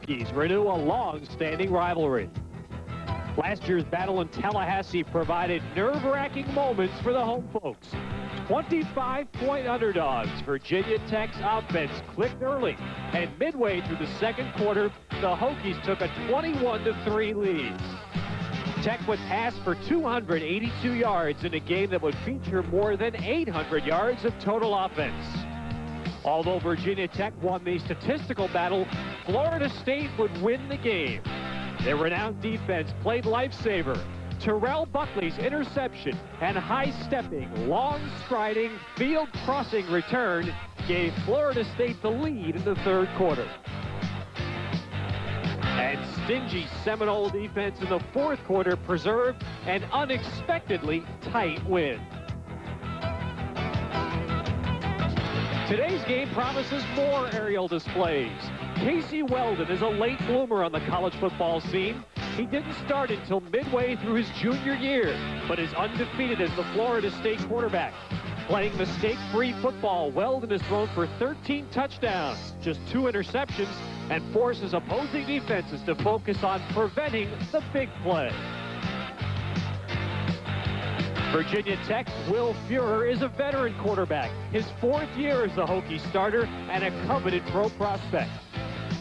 Hokies renew a long-standing rivalry. Last year's battle in Tallahassee provided nerve-wracking moments for the home folks. 25-point underdogs, Virginia Tech's offense clicked early, and midway through the second quarter, the Hokies took a 21-3 lead. Tech would pass for 282 yards in a game that would feature more than 800 yards of total offense. Although Virginia Tech won the statistical battle, Florida State would win the game. Their renowned defense played lifesaver. Terrell Buckley's interception and high-stepping, long-striding, field-crossing return gave Florida State the lead in the third quarter. And stingy Seminole defense in the fourth quarter preserved an unexpectedly tight win. Today's game promises more aerial displays. Casey Weldon is a late bloomer on the college football scene. He didn't start until midway through his junior year, but is undefeated as the Florida State quarterback. Playing mistake-free football, Weldon has thrown for 13 touchdowns, just 2 interceptions, and forces opposing defenses to focus on preventing the big play. Virginia Tech's Will Fuhrer is a veteran quarterback, his 4th year as the Hokie starter and a coveted pro prospect.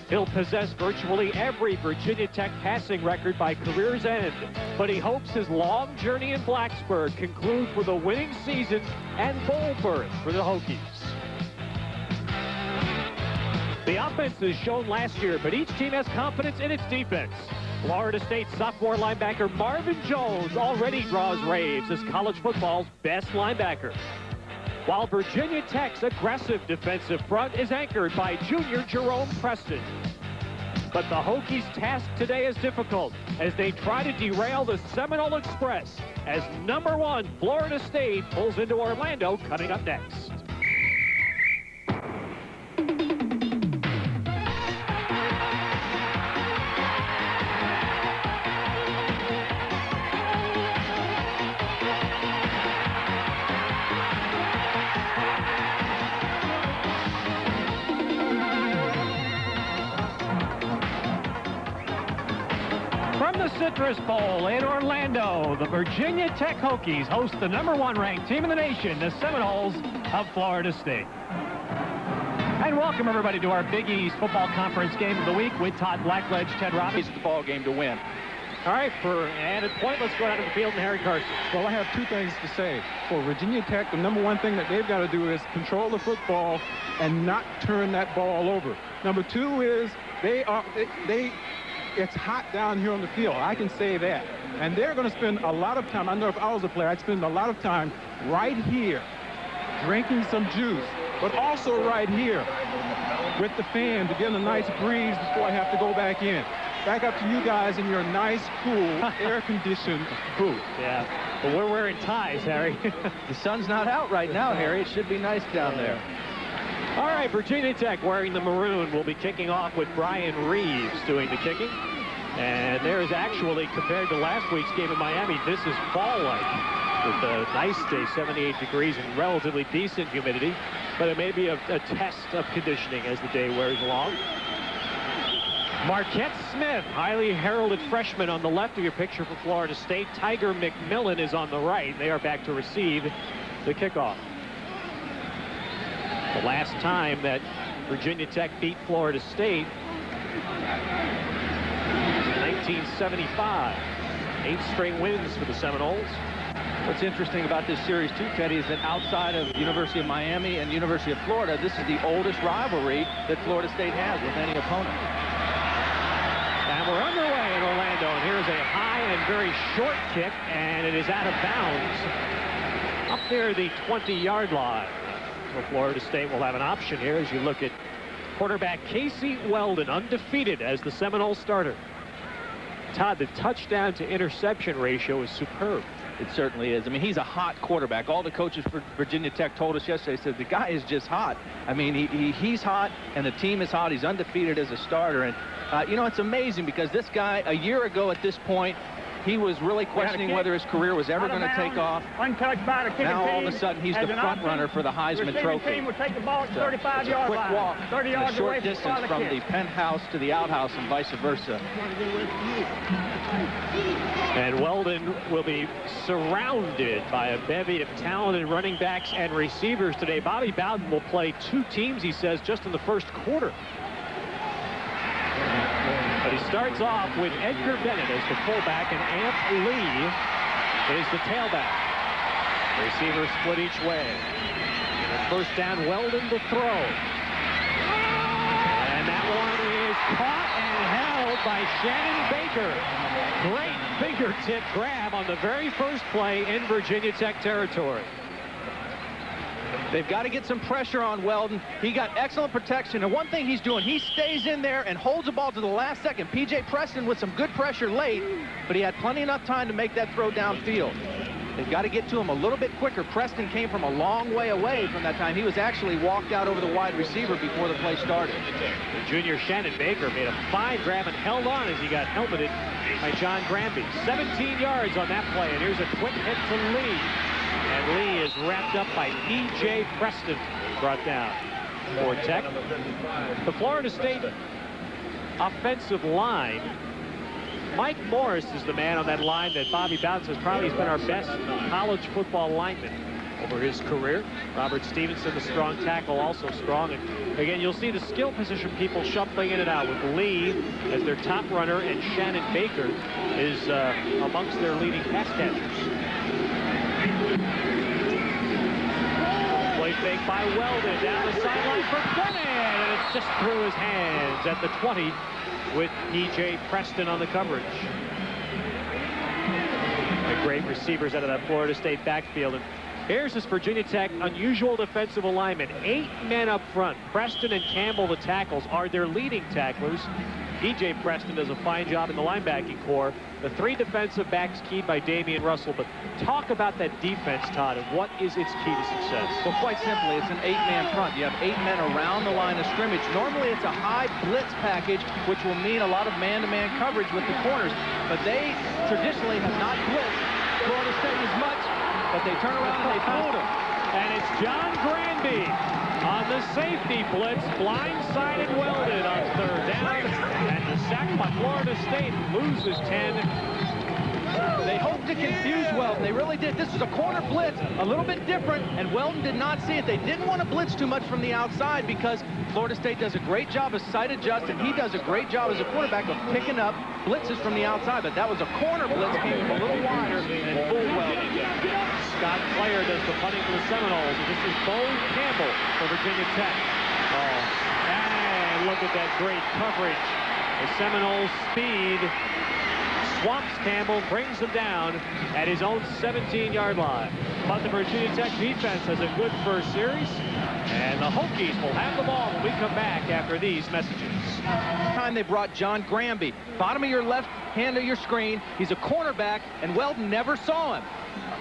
He'll possess virtually every Virginia Tech passing record by career's end, but he hopes his long journey in Blacksburg concludes with a winning season and bowl berth for the Hokies. The offense is shown last year, but each team has confidence in its defense. Florida State sophomore linebacker Marvin Jones already draws raves as college football's best linebacker, while Virginia Tech's aggressive defensive front is anchored by junior Jerome Preston. But the Hokies' task today is difficult as they try to derail the Seminole Express as #1 Florida State pulls into Orlando coming up next. From the Citrus Bowl in Orlando, the Virginia Tech Hokies host the #1 ranked team in the nation, the Seminoles of Florida State. And welcome everybody to our Big East Football Conference game of the week with Todd Blackledge, Ted Robbins. It's the ball game to win. All right, for an added point, let's go out to the field and Harry Carson. Well, I have 2 things to say. For Virginia Tech, the #1 thing that they've got to do is control the football and not turn that ball over. #2 is it's hot down here on the field. I can say that. And they're going to spend a lot of time. I know if I was a player, I'd spend a lot of time right here drinking some juice, but also right here with the fan to get a nice breeze before I have to go back in. Back up to you guys in your nice, cool, air-conditioned booth. Yeah, but we're wearing ties, Harry. The sun's not out right now, Harry. It should be nice down there. All right, Virginia Tech wearing the maroon will be kicking off with Brian Reeves doing the kicking. And there is actually, compared to last week's game in Miami, this is fall-like with a nice day, 78 degrees and relatively decent humidity. But it may be a test of conditioning as the day wears along. Marquette Smith, highly heralded freshman on the left of your picture for Florida State. Tiger McMillan is on the right. They are back to receive the kickoff. The last time that Virginia Tech beat Florida State, 1975. 8 straight wins for the Seminoles. What's interesting about this series, too, Teddy, is that outside of University of Miami and University of Florida, this is the oldest rivalry that Florida State has with any opponent. And we're underway in Orlando, and here's a high and very short kick, and it is out of bounds up near the 20-yard line. So Florida State will have an option here as you look at quarterback Casey Weldon, undefeated as the Seminole starter. Todd, the touchdown to interception ratio is superb. It certainly is. I mean, he's a hot quarterback. All the coaches for Virginia Tech told us yesterday, said the guy is just hot. I mean, he's hot, and the team is hot. He's undefeated as a starter. And, you know, it's amazing because this guy, a year ago at this point, he was really questioning whether his career was ever going to take off. Untouched by the kicking Now all of a team. sudden he's the front runner for the Heisman Trophy. Team will take the ball at It's 35-yard a quick line. walk, 30 yards a short away distance the from the kick. penthouse to the outhouse and vice versa. And Weldon will be surrounded by a bevy of talented running backs and receivers today. Bobby Bowden will play 2 teams, he says, just in the first quarter. But he starts off with Edgar Bennett as the fullback, and Amp Lee is the tailback. Receivers split each way. And first down, Weldon to throw. And that one is caught and held by Shannon Baker. Great fingertip grab on the very first play in Virginia Tech territory. They've got to get some pressure on Weldon. He got excellent protection, and one thing he's doing, he stays in there and holds the ball to the last second. P.J. Preston with some good pressure late, but he had plenty enough time to make that throw downfield. They've got to get to him a little bit quicker. Preston came from a long way away from that time. He was actually walked out over the wide receiver before the play started. The junior Shannon Baker made a fine grab and held on as he got helmeted by John Granby. 17 yards on that play, and here's a quick hit to Lee. And Lee is wrapped up by P.J. Preston, brought down for Tech. The Florida State offensive line, Mike Morris is the man on that line that Bobby Bowden says probably has been our best college football lineman over his career. Robert Stevenson, the strong tackle, also strong. And again, you'll see the skill position people shuffling in and out with Lee as their top runner, and Shannon Baker is amongst their leading pass catchers. Play fake by Weldon down the sideline for Bennett, and it's just through his hands at the 20 with P.J. Preston on the coverage. The great receivers out of that Florida State backfield. And here's this Virginia Tech unusual defensive alignment. 8 men up front. Preston and Campbell, the tackles, are their leading tacklers. P.J. Preston does a fine job in the linebacking core. The 3 defensive backs keyed by Damian Russell. But talk about that defense, Todd, and what is its key to success? Well, quite simply, it's an 8-man front. You have 8 men around the line of scrimmage. Normally, it's a high blitz package, which will mean a lot of man-to-man coverage with the corners. But they traditionally have not blitzed Florida State as much, but they turn around and they fooled them. And it's John Granby on the safety blitz, blindsided Weldon on 3rd down, and the sack by Florida State loses 10. They hoped to confuse Weldon. They really did. This was a corner blitz, a little bit different, and Weldon did not see it. They didn't want to blitz too much from the outside because Florida State does a great job of sight adjust, and he does a great job as a quarterback of picking up blitzes from the outside. But that was a corner blitz, came from a little wider and fooled Weldon. Scott Player does the punting for the Seminoles. And this is Bo Campbell for Virginia Tech. And look at that great coverage. The Seminoles speed swamps Campbell, brings him down at his own 17-yard line. But the Virginia Tech defense has a good first series, and the Hokies will have the ball when we come back after these messages. Time they brought John Granby, bottom of your left hand of your screen. He's a cornerback, and Weldon never saw him.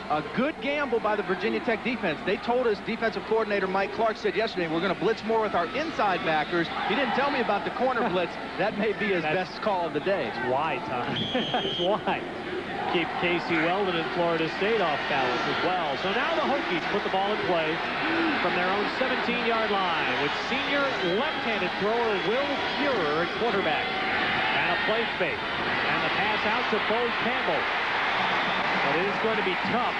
A good gamble by the Virginia Tech defense. They told us, defensive coordinator Mike Clark said yesterday, we're going to blitz more with our inside backers. He didn't tell me about the corner blitz. That may be his best call of the day. That's why, Tom. That's why. Keep Casey Weldon and Florida State off balance as well. So now the Hokies put the ball in play from their own 17-yard line with senior left-handed thrower Will Fuhrer at quarterback. And a play fake. And the pass out to Bo Campbell. But it is going to be tough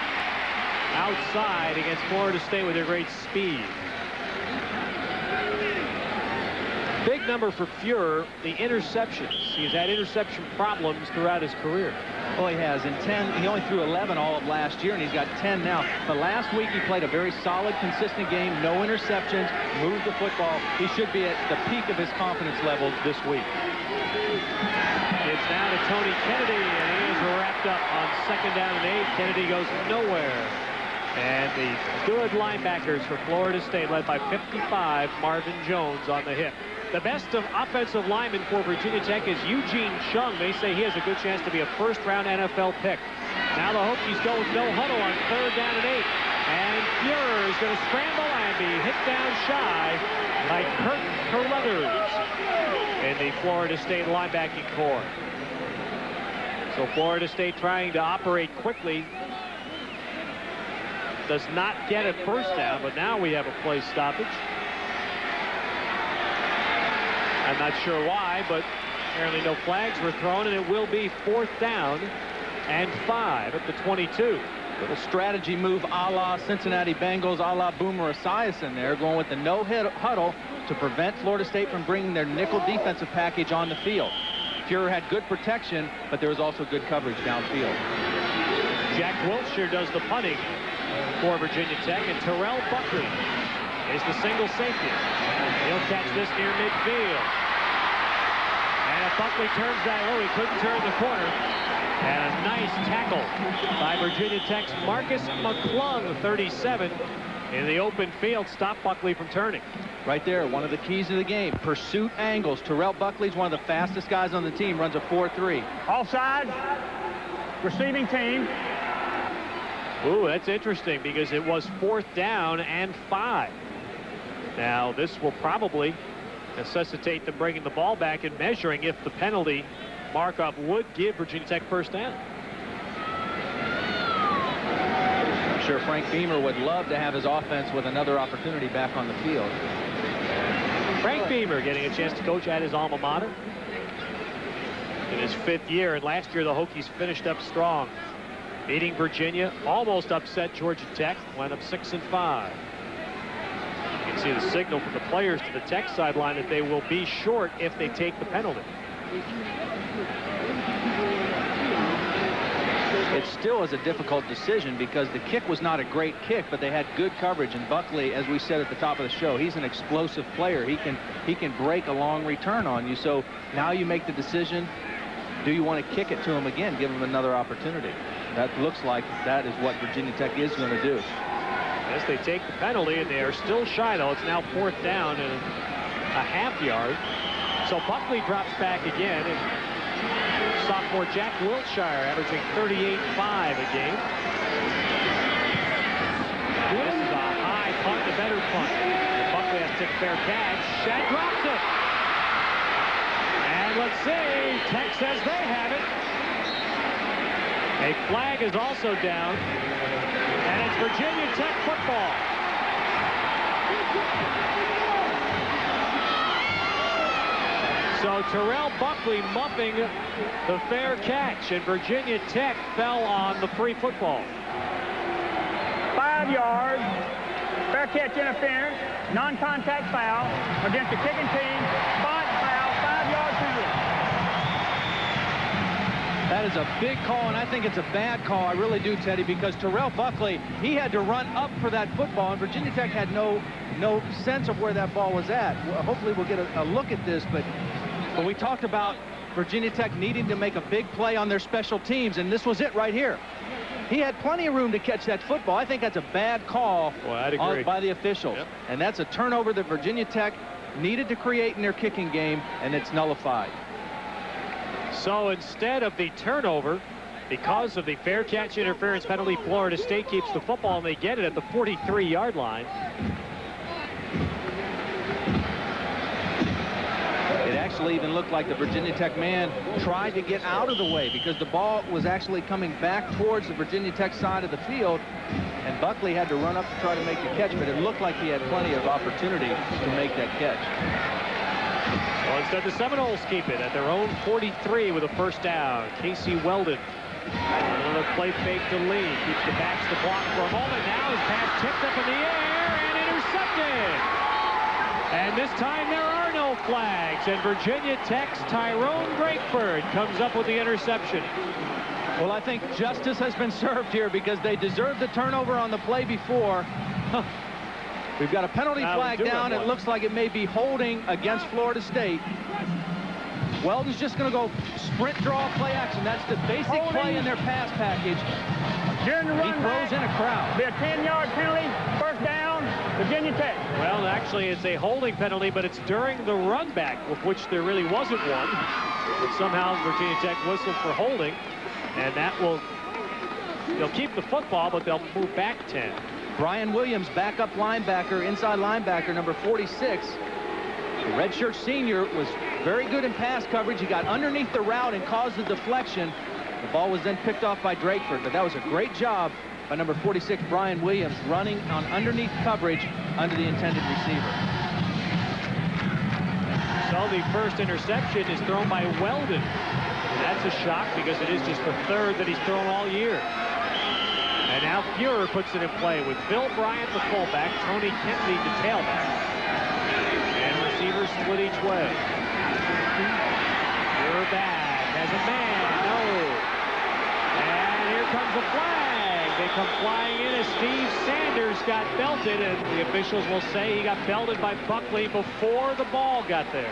outside against Florida State with their great speed. Big number for Fuhrer, the interceptions. He's had interception problems throughout his career. Well, he has. In 10, he only threw 11 all of last year, and he's got 10 now. But last week, he played a very solid, consistent game. No interceptions, moved the football. He should be at the peak of his confidence level this week. It's now to Tony Kennedy, and he is wrapped up on 2nd down and 8. Kennedy goes nowhere. And the good linebackers for Florida State, led by 55, Marvin Jones on the hip. The best of offensive linemen for Virginia Tech is Eugene Chung. They say he has a good chance to be a first-round NFL pick. Now the Hokies go with no huddle on 3rd down and 8. And Fuhrer is going to scramble and be hit down shy by Kurt Carruthers in the Florida State linebacking core. So Florida State trying to operate quickly. Does not get a first down, but now we have a play stoppage. I'm not sure why, but apparently no flags were thrown, and it will be 4th down and 5 at the 22. Little strategy move a la Cincinnati Bengals, a la Boomer Esiason there, going with the no-hit huddle to prevent Florida State from bringing their nickel defensive package on the field. Fuhrer had good protection, but there was also good coverage downfield. Jack Wiltshire does the punting for Virginia Tech, and Terrell Buckley is the single safety. He'll catch this near midfield. And if Buckley turns that low, he couldn't turn the corner. And a nice tackle by Virginia Tech's Marcus McClung, 37, in the open field. Stop Buckley from turning. Right there, one of the keys of the game. Pursuit angles. Terrell Buckley's one of the fastest guys on the team, runs a 4.3. Offside. Receiving team. Ooh, that's interesting because it was 4th down and 5. Now, this will probably necessitate them bringing the ball back and measuring if the penalty markup would give Virginia Tech first down. I'm sure Frank Beamer would love to have his offense with another opportunity back on the field. Frank Beamer getting a chance to coach at his alma mater in his 5th year, and last year the Hokies finished up strong, beating Virginia, almost upset Georgia Tech, went up 6-5. You can see the signal from the players to the Tech sideline that they will be short if they take the penalty. It still is a difficult decision because the kick was not a great kick, but they had good coverage. And Buckley, as we said at the top of the show, he's an explosive player. He can break a long return on you. So now you make the decision, do you want to kick it to him again, give him another opportunity? That looks like that is what Virginia Tech is going to do. Yes, they take the penalty, and they are still shy, though. It's now 4th down and a half yard. So Buckley drops back again, and sophomore Jack Wiltshire averaging 38.5 a game. This is a high punt, the better punt. Buckley has to take a fair catch. Shad drops it. And let's see, Tech says they have it. A flag is also down, and it's Virginia Tech football. So Terrell Buckley muffing the fair catch, and Virginia Tech fell on the free football. 5 yards. Fair catch interference. Non-contact foul against the kicking team. Spot foul. 5 yard penalty. That is a big call, and I think it's a bad call. I really do, Teddy, because Terrell Buckley, he had to run up for that football, and Virginia Tech had no sense of where that ball was at. Well, hopefully we'll get a look at this, but we talked about Virginia Tech needing to make a big play on their special teams, and this was it right here. He had plenty of room to catch that football. I think that's a bad call by the officials. Yep. And that's a turnover that Virginia Tech needed to create in their kicking game, and it's nullified. So instead of the turnover, because of the fair catch interference penalty, Florida State keeps the football, and they get it at the 43-yard line. It actually even looked like the Virginia Tech man tried to get out of the way because the ball was actually coming back towards the Virginia Tech side of the field, and Buckley had to run up to try to make the catch, but it looked like he had plenty of opportunity to make that catch. Well, instead the Seminoles keep it at their own 43 with a first down. Casey Weldon, another play fake to Lee, keeps the backs to block for a moment. Now his pass tipped up in the air and intercepted. And this time there are no flags, and Virginia Tech's Tyrone Drakeford comes up with the interception. Well, I think justice has been served here because they deserved the turnover on the play before. We've got a penalty flag down. It looks like it may be holding against Florida State. Weldon's just going to go sprint, draw, play action. That's the basic play in their pass package. During the run, he throws in a crowd. Be a 10-yard penalty, first down, Virginia Tech. Well, actually, it's a holding penalty, but it's during the run back, of which there really wasn't one. But somehow Virginia Tech whistled for holding, and that will, they'll keep the football, but they'll move back 10. Brian Williams, backup linebacker, inside linebacker, number 46. The redshirt senior was very good in pass coverage. He got underneath the route and caused the deflection. The ball was then picked off by Drakeford, but that was a great job by number 46, Brian Williams, running on underneath coverage under the intended receiver. So the first interception is thrown by Weldon. And that's a shock because it is just the third that he's thrown all year. And now Fuhrer puts it in play with Phil Bryant, the fullback, Tony Kennedy, the tailback. And receivers split each way. Fuhrer back, has a man, no. And here comes the flag. They come flying in as Steve Sanders got belted, and the officials will say he got belted by Buckley before the ball got there.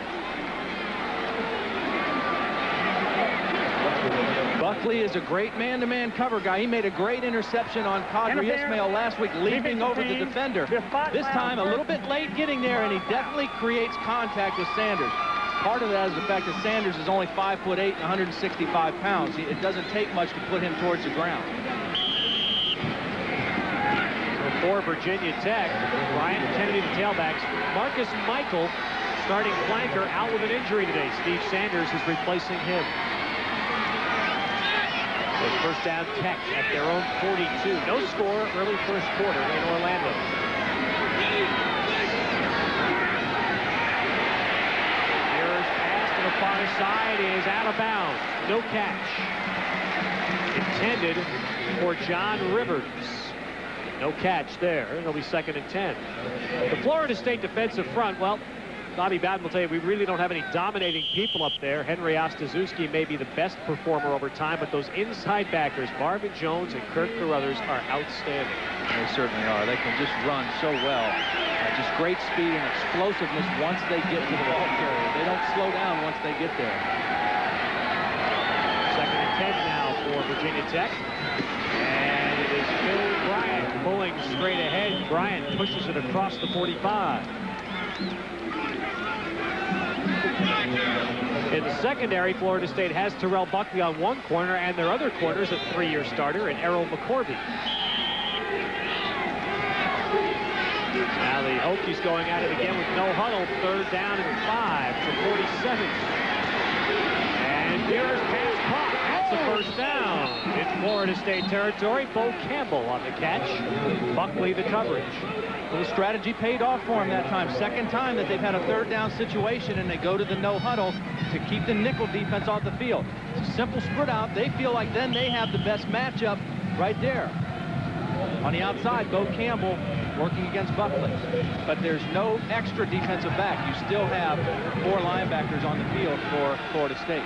Buckley is a great man-to-man cover guy. He made a great interception on Kadri Ismail last week, leaping over the defender. This time a little bit late getting there, and he definitely creates contact with Sanders. Part of that is the fact that Sanders is only 5'8" and 165 pounds. It doesn't take much to put him towards the ground. For Virginia Tech, Bryant and Kennedy, the tailbacks. Marcus Michael, starting flanker, out with an injury today. Steve Sanders is replacing him. So first down Tech at their own 42. No score early first quarter in Orlando. Fuhrer's pass to the far side is out of bounds. No catch. Intended for John Rivers. No catch there. It'll be 2nd and 10. The Florida State defensive front, well, Bobby Bowden will tell you, we really don't have any dominating people up there. Henry Ostaszewski may be the best performer over time, but those inside backers, Marvin Jones and Kirk Carruthers, are outstanding. They certainly are. They can just run so well. Just great speed and explosiveness once they get to the ball carrier. They don't slow down once they get there. 2nd and 10 now for Virginia Tech. And it is Phil Bryant pulling straight ahead. Bryant pushes it across the 45. In the secondary, Florida State has Terrell Buckley on one corner, and their other corner is a 3-year starter in Errol McCorvey. Now the Hokies going at it again with no huddle. 3rd down and 5 to 47. And Fuhrer's pass caught. That's the first down. In Florida State territory, Bo Campbell on the catch. Buckley the coverage. The strategy paid off for him that time. 2nd time that they've had a 3rd down situation, and they go to the no huddle to keep the nickel defense off the field. It's a simple spread out. They feel like then they have the best matchup right there. On the outside, Bo Campbell working against Buckley. But there's no extra defensive back. You still have 4 linebackers on the field for Florida State.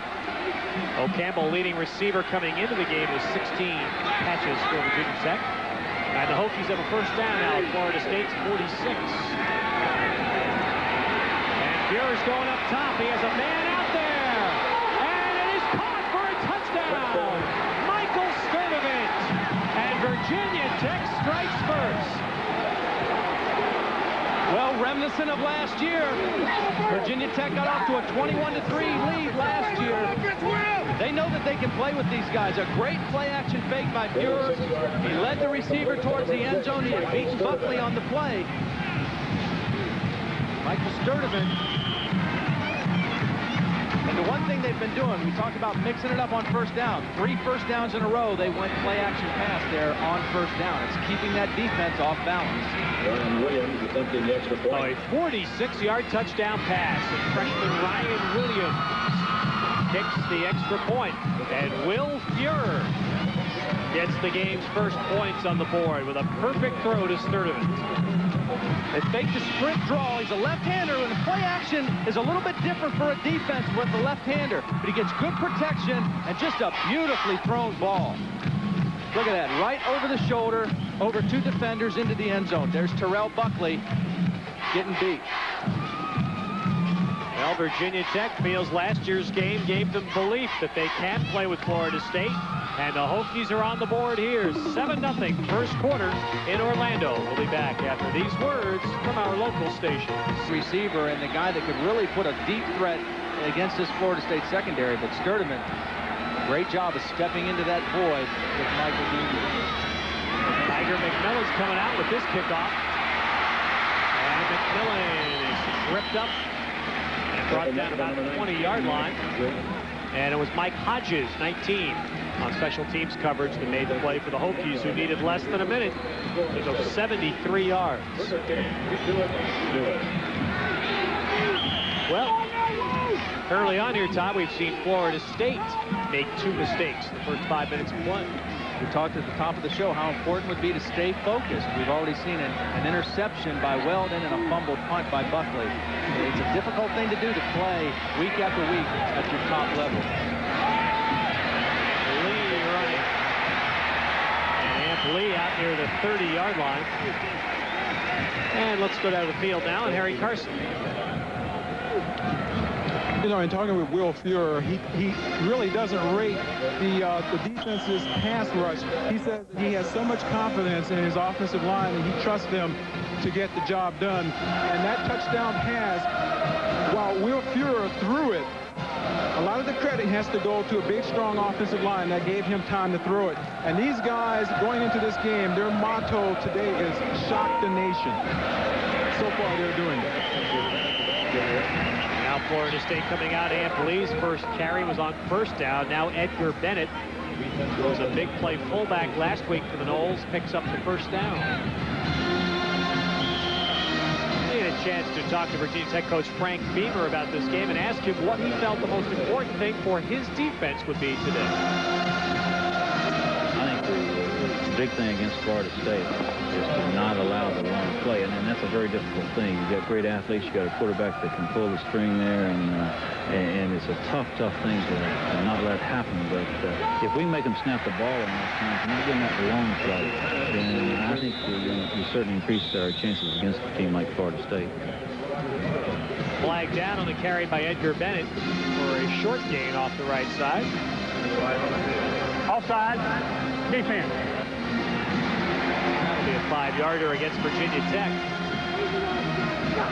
Bo Campbell, leading receiver coming into the game, with 16 catches for Virginia Tech. And the Hokies have a first down now at Florida State's 46. And Fuhrer's going up top. He has a man out there. And it is caught for a touchdown. Michael Sturdivant. And Virginia Tech strikes first. Well, reminiscent of last year, Virginia Tech got off to a 21-3 lead last year. They know that they can play with these guys. A great play-action fake by Fuhrer. He led the receiver towards the end zone. He had beaten Buckley on the play. Michael Sturdivant. And the one thing they've been doing, we talked about mixing it up on first down. 3 first downs in a row, they went play-action pass there on first down. It's keeping that defense off balance. Williams attempting the extra point. A 46-yard touchdown pass. And freshman Ryan Williams kicks the extra point. And Will Fuhrer gets the game's first points on the board with a perfect throw to Sturdivant. They fake the sprint draw. He's a left-hander, and the play action is a little bit different for a defense with the left-hander. But he gets good protection and just a beautifully thrown ball. Look at that, right over the shoulder, over 2 defenders into the end zone. There's Terrell Buckley getting beat. Well, Virginia Tech feels last year's game gave them belief that they can play with Florida State. And the Hokies are on the board here. 7-0 first quarter in Orlando. We'll be back after these words from our local station. Receiver and the guy that could really put a deep threat against this Florida State secondary, but Sturdivant, great job of stepping into that void with Michael Dean. Tiger McMillan's coming out with this kickoff. And McMillan is tripped up and brought down about the 20-yard line. And it was Mike Hodges, 19. on special teams coverage that made the play for the Hokies, who needed less than a minute to go 73 yards. Well, early on here, Todd, we've seen Florida State make 2 mistakes in the first 5 minutes of play. We talked at the top of the show how important it would be to stay focused. We've already seen an interception by Weldon and a fumbled punt by Buckley. It's a difficult thing to do to play week after week at your top level. Lee running. And Amp Lee out near the 30-yard line. And let's go down to the field now, and Harry Carson. You know, in talking with Will Fuhrer, he really doesn't rate the defense's pass rush. He says he has so much confidence in his offensive line, and he trusts them to get the job done. And that touchdown pass, while Will Fuhrer threw it, a lot of the credit has to go to a big, strong offensive line that gave him time to throw it. And these guys, going into this game, their motto today is shock the nation. So far, they're doing it. Now Florida State coming out. Amp Lee's first carry was on first down. Now Edgar Bennett, who was a big play fullback last week for the Noles, picks up the first down. We had a chance to talk to Virginia's head coach Frank Beamer about this game and ask him what he felt the most important thing for his defense would be today. I think the big thing against Florida State is to not allow the run play, and that's a very difficult thing. You've got great athletes, you've got a quarterback that can pull the string there, and it's a tough thing to not let happen. But if we make them snap the ball enough times and not getting that long play, then I think we certainly increase our chances against a team like Florida State. Flag down on the carry by Edgar Bennett for a short gain off the right side. Offside. Defense. That'll be a 5-yarder against Virginia Tech.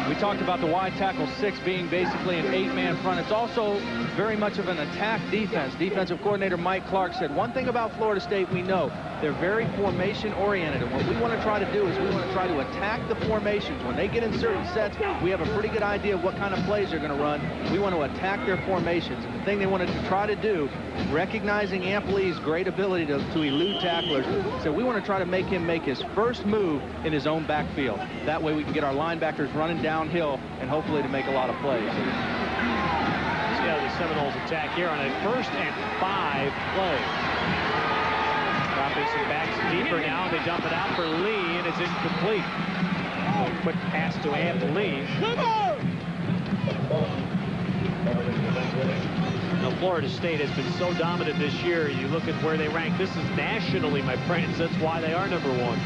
We talked about the wide tackle 6 being basically an 8-man front. It's also very much of an attack defense. Defensive coordinator Mike Clark said one thing about Florida State we know. They're very formation oriented, and what we want to try to do is we want to try to attack the formations. When they get in certain sets, we have a pretty good idea of what kind of plays they're going to run. We want to attack their formations. And the thing they wanted to try to do, recognizing Amp Lee's great ability to elude tacklers, so we want to try to make him make his first move in his own backfield. That way we can get our linebackers running downhill and hopefully to make a lot of plays. See how the Seminoles attack here on a 1st and 5 play. Dropping some backs deeper now. They dump it out for Lee, and it's incomplete. A quick pass to Amp Lee. Now, Florida State has been so dominant this year. You look at where they rank. This is nationally, my friends. That's why they are #1.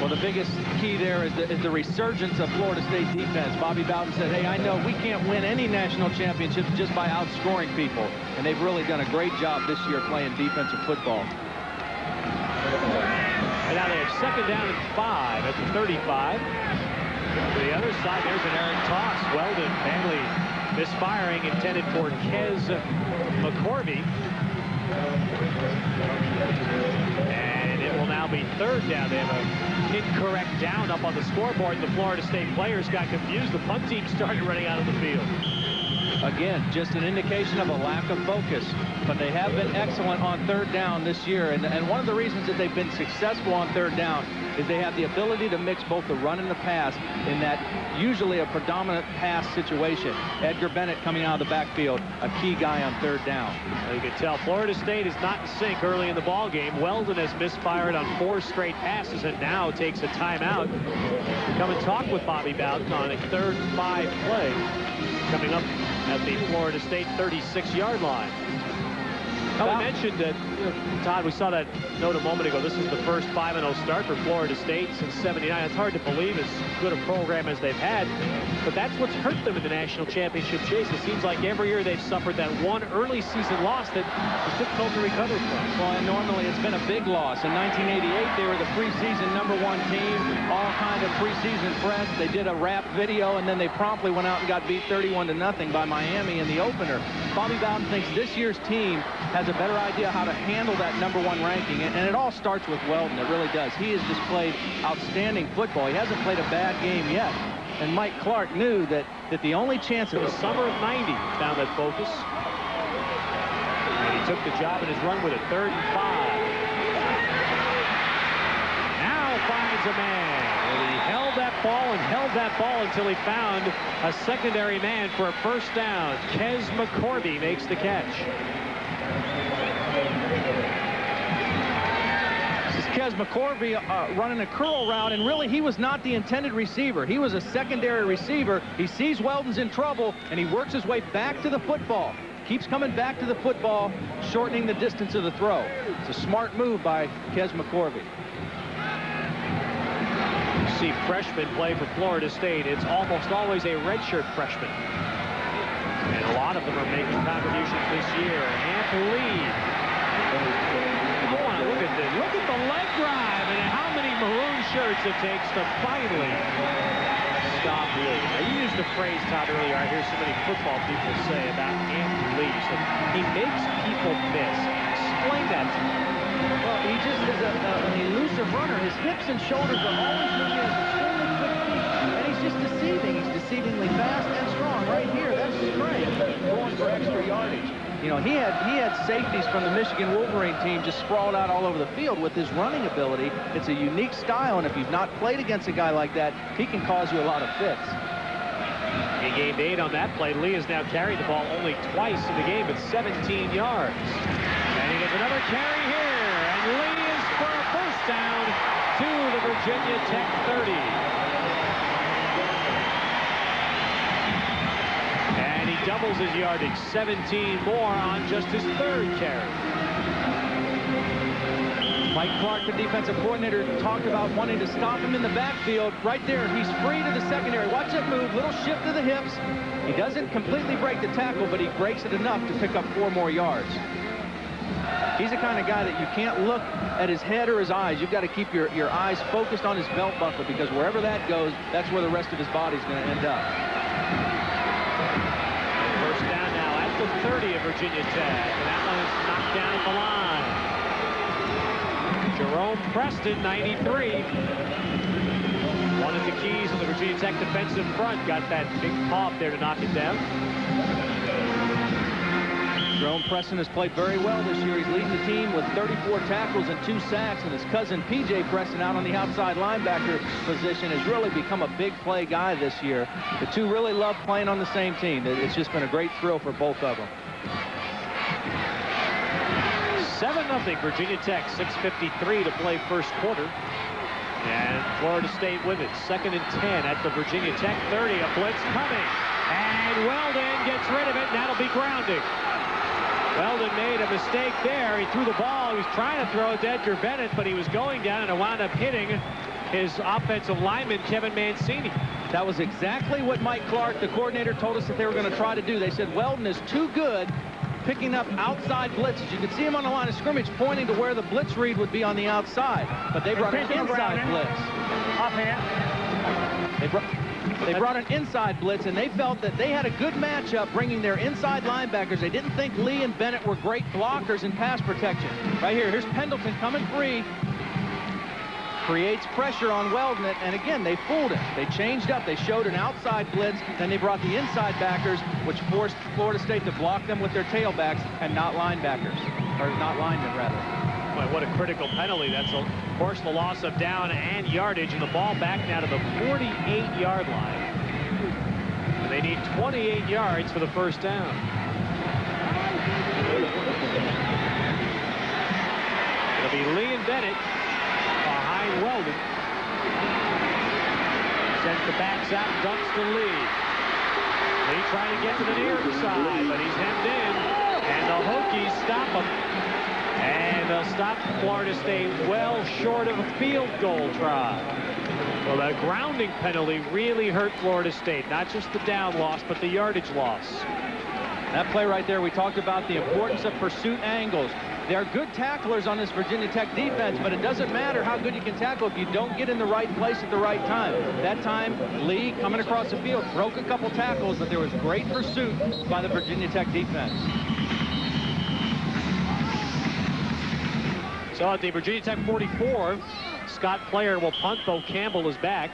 Well, the biggest key there is the resurgence of Florida State defense. Bobby Bowden said, hey, I know we can't win any national championships just by outscoring people. And they've really done a great job this year playing defensive football. And now they have 2nd down and 5 at the 35. To the other side, there's an errant toss. Weldon badly misfiring, intended for Kez McCorvey. And it will now be 3rd down. They have an incorrect down up on the scoreboard. The Florida State players got confused. The punt team started running out of the field. Again, just an indication of a lack of focus. But they have been excellent on 3rd down this year. And one of the reasons that they've been successful on 3rd down is they have the ability to mix both the run and the pass in that usually a predominant pass situation. Edgar Bennett coming out of the backfield, a key guy on 3rd down. You can tell Florida State is not in sync early in the ball game. Weldon has misfired on 4 straight passes and now takes a timeout. Come and talk with Bobby Bowden on a 3rd and 5 play coming up at the Florida State 36-yard line. Now, we mentioned that, Todd, we saw that note a moment ago. This is the first 5-0 start for Florida State since '79. It's hard to believe as good a program as they've had, but that's what's hurt them in the national championship chase. It seems like every year they've suffered that one early season loss that is difficult to recover from. Well, and normally it's been a big loss. In 1988, they were the preseason #1 team, all kind of preseason press. They did a rap video, and then they promptly went out and got beat 31-0 by Miami in the opener. Bobby Bowden thinks this year's team has a better idea how to handle that #1 ranking, and it all starts with Weldon. It really does. He has displayed outstanding football. He hasn't played a bad game yet. And Mike Clark knew that the only chance in the summer of '90 found that focus. And he took the job in his run with a 3rd and 5. Now finds a man. And he held that ball until he found a secondary man for a 1st down. Kes McCorvey makes the catch. Kes McCorvey running a curl route, and really he was not the intended receiver. He was a secondary receiver. He sees Weldon's in trouble, and he works his way back to the football. Keeps coming back to the football, shortening the distance of the throw. It's a smart move by Kes McCorvey. You see freshmen play for Florida State. It's almost always a redshirt freshman. And a lot of them are making contributions this year. Amp Lee. Look at the leg drive and how many maroon shirts it takes to finally stop Lee. Now, you used the phrase, Todd, earlier. I hear so many football people say about Amp Lee. So he makes people miss. Explain that to me. Well, he just is an elusive runner. His hips and shoulders are always moving. He has extremely quick feet, and he's just deceiving. He's deceivingly fast and strong. Right here, that's strength going for extra yardage. You know, he had safeties from the Michigan Wolverine team just sprawled out all over the field with his running ability. It's a unique style, and if you've not played against a guy like that, he can cause you a lot of fits. He gained 8 on that play. Lee has now carried the ball only twice in the game at 17 yards. And he gets another carry here, and Lee is for a 1st down to the Virginia Tech 30. Doubles his yardage, 17 more on just his 3rd carry. Mike Clark, the defensive coordinator, talked about wanting to stop him in the backfield. Right there, he's free to the secondary. Watch that move, little shift to the hips. He doesn't completely break the tackle, but he breaks it enough to pick up 4 more yards. He's the kind of guy that you can't look at his head or his eyes. You've got to keep your eyes focused on his belt buckle, because wherever that goes, that's where the rest of his body's going to end up. 30 of Virginia Tech, and that one is knocked down at the line. Jerome Preston, 93. One of the keys on the Virginia Tech defensive front. Got that big paw up there to knock it down. Jerome Preston has played very well this year. He's leading the team with 34 tackles and 2 sacks, and his cousin P.J. Preston out on the outside linebacker position has really become a big play guy this year. The two really love playing on the same team. It's just been a great thrill for both of them. 7-0 Virginia Tech, 6:53 to play 1st quarter. And Florida State with it, 2nd and 10 at the Virginia Tech 30. A blitz coming, and Weldon gets rid of it, and that'll be grounding. Weldon made a mistake there. He threw the ball. He was trying to throw it to Edgar Bennett, but he was going down, and it wound up hitting his offensive lineman, Kevin Mancini. That was exactly what Mike Clark, the coordinator, told us that they were going to try to do. They said Weldon is too good picking up outside blitzes. You could see him on the line of scrimmage pointing to where the blitz read would be on the outside, but they brought an inside blitz. Offhand. They brought an inside blitz, and they felt that they had a good matchup bringing their inside linebackers. They didn't think Lee and Bennett were great blockers in pass protection. Right here, here's Pendleton coming free. Creates pressure on Weldon, and again, they fooled him. They changed up. They showed an outside blitz, then they brought the inside backers, which forced Florida State to block them with their tailbacks and not linebackers, or not linemen, rather. Boy, what a critical penalty. That's, of course, the loss of down and yardage, and the ball back now to the 48-yard line. And they need 28 yards for the 1st down. It'll be Lee and Bennett behind Weldon. Sends the backs out, dumps to Lee. Lee trying to get to the near side, but he's hemmed in, and the Hokies stop him. And they'll stop Florida State well short of a field goal try. Well, the grounding penalty really hurt Florida State. Not just the down loss, but the yardage loss. That play right there, we talked about the importance of pursuit angles. They're good tacklers on this Virginia Tech defense, but it doesn't matter how good you can tackle if you don't get in the right place at the right time. That time, Lee, coming across the field, broke a couple tackles, but there was great pursuit by the Virginia Tech defense. So at the Virginia Tech 44, Scott Player will punt. Bo Campbell is back.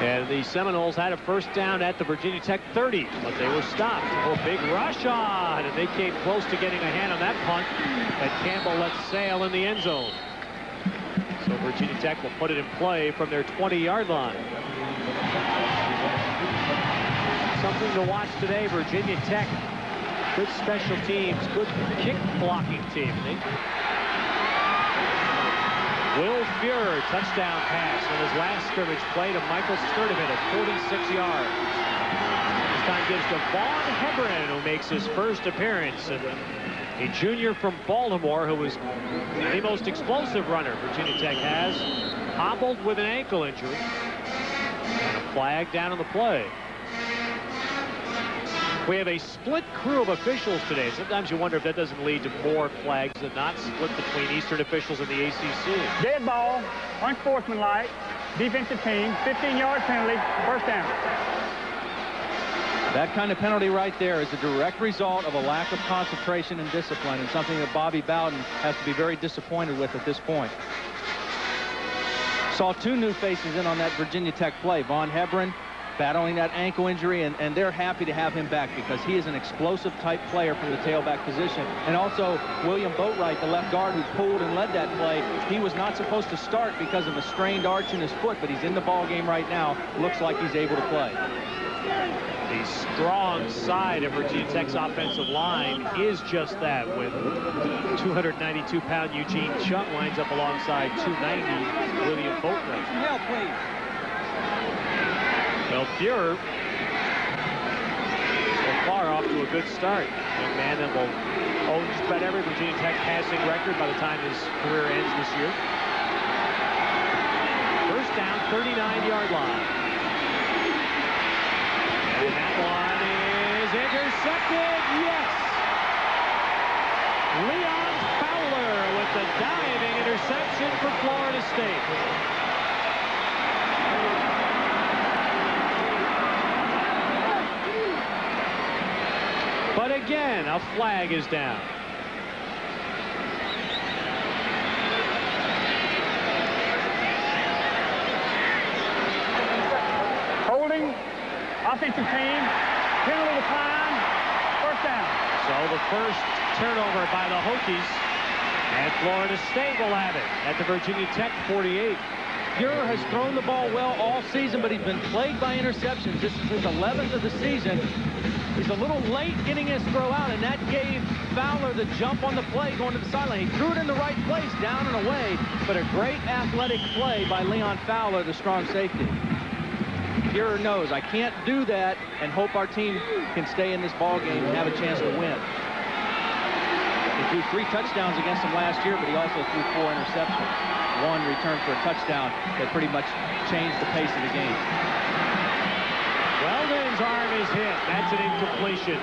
And the Seminoles had a first down at the Virginia Tech 30, but they were stopped. Oh, big rush on, and they came close to getting a hand on that punt that Campbell let sail in the end zone. So Virginia Tech will put it in play from their 20-yard line. Something to watch today, Virginia Tech. Good special teams, good kick blocking team. Will Fuhrer, touchdown pass on his last scrimmage play to Michael Sturdivant at 46 yards. This time gives to Vaughn Hebron, who makes his first appearance. And a junior from Baltimore who was the most explosive runner Virginia Tech has, hobbled with an ankle injury. And a flag down on the play. We have a split crew of officials today. Sometimes you wonder if that doesn't lead to more flags than not, split between Eastern officials and the ACC. Dead ball, unsportsmanlike, defensive team, 15-yard penalty, first down. That kind of penalty right there is a direct result of a lack of concentration and discipline, and something that Bobby Bowden has to be very disappointed with at this point. Saw two new faces in on that Virginia Tech play. Vaughn Hebron battling that ankle injury, and they're happy to have him back because he is an explosive type player from the tailback position. And also William Boatwright, the left guard who pulled and led that play. He was not supposed to start because of a strained arch in his foot, but he's in the ball game right now. Looks like he's able to play. The strong side of Virginia Tech's offensive line is just that, with 292-pound Eugene Chung lines up alongside 290 William Boatwright. Help, please. Well, Fuhrer so far off to a good start. Young man that will own just about every Virginia Tech passing record by the time his career ends this year. First down, 39-yard line. And that one is intercepted. Yes! Leon Fowler with the diving interception for Florida State. But again, a flag is down. Holding, offensive team, penalty decline, first down. So the first turnover by the Hokies, and Florida State will have it at the Virginia Tech 48. Fuhrer has thrown the ball well all season, but he's been plagued by interceptions. This is his 11th of the season. He's a little late getting his throw out, and that gave Fowler the jump on the play going to the sideline. He threw it in the right place, down and away, but a great athletic play by Leon Fowler, the strong safety. Fuhrer knows, I can't do that and hope our team can stay in this ball game and have a chance to win. He threw 3 touchdowns against them last year, but he also threw 4 interceptions. 1 return for a touchdown that pretty much changed the pace of the game. Weldon's arm is hit. That's an incompletion.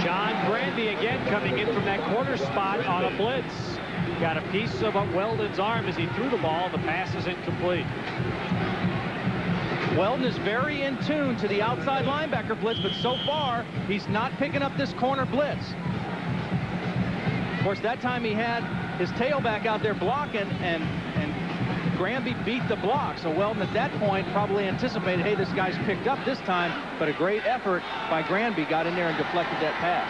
John Granby again coming in from that corner spot on a blitz. Got a piece of Weldon's arm as he threw the ball. The pass is incomplete. Weldon is very in tune to the outside linebacker blitz, but so far he's not picking up this corner blitz. Of course, that time he had his tailback out there blocking, and Granby beat the block. So Weldon at that point probably anticipated, hey, this guy's picked up this time, but a great effort by Granby got in there and deflected that pass.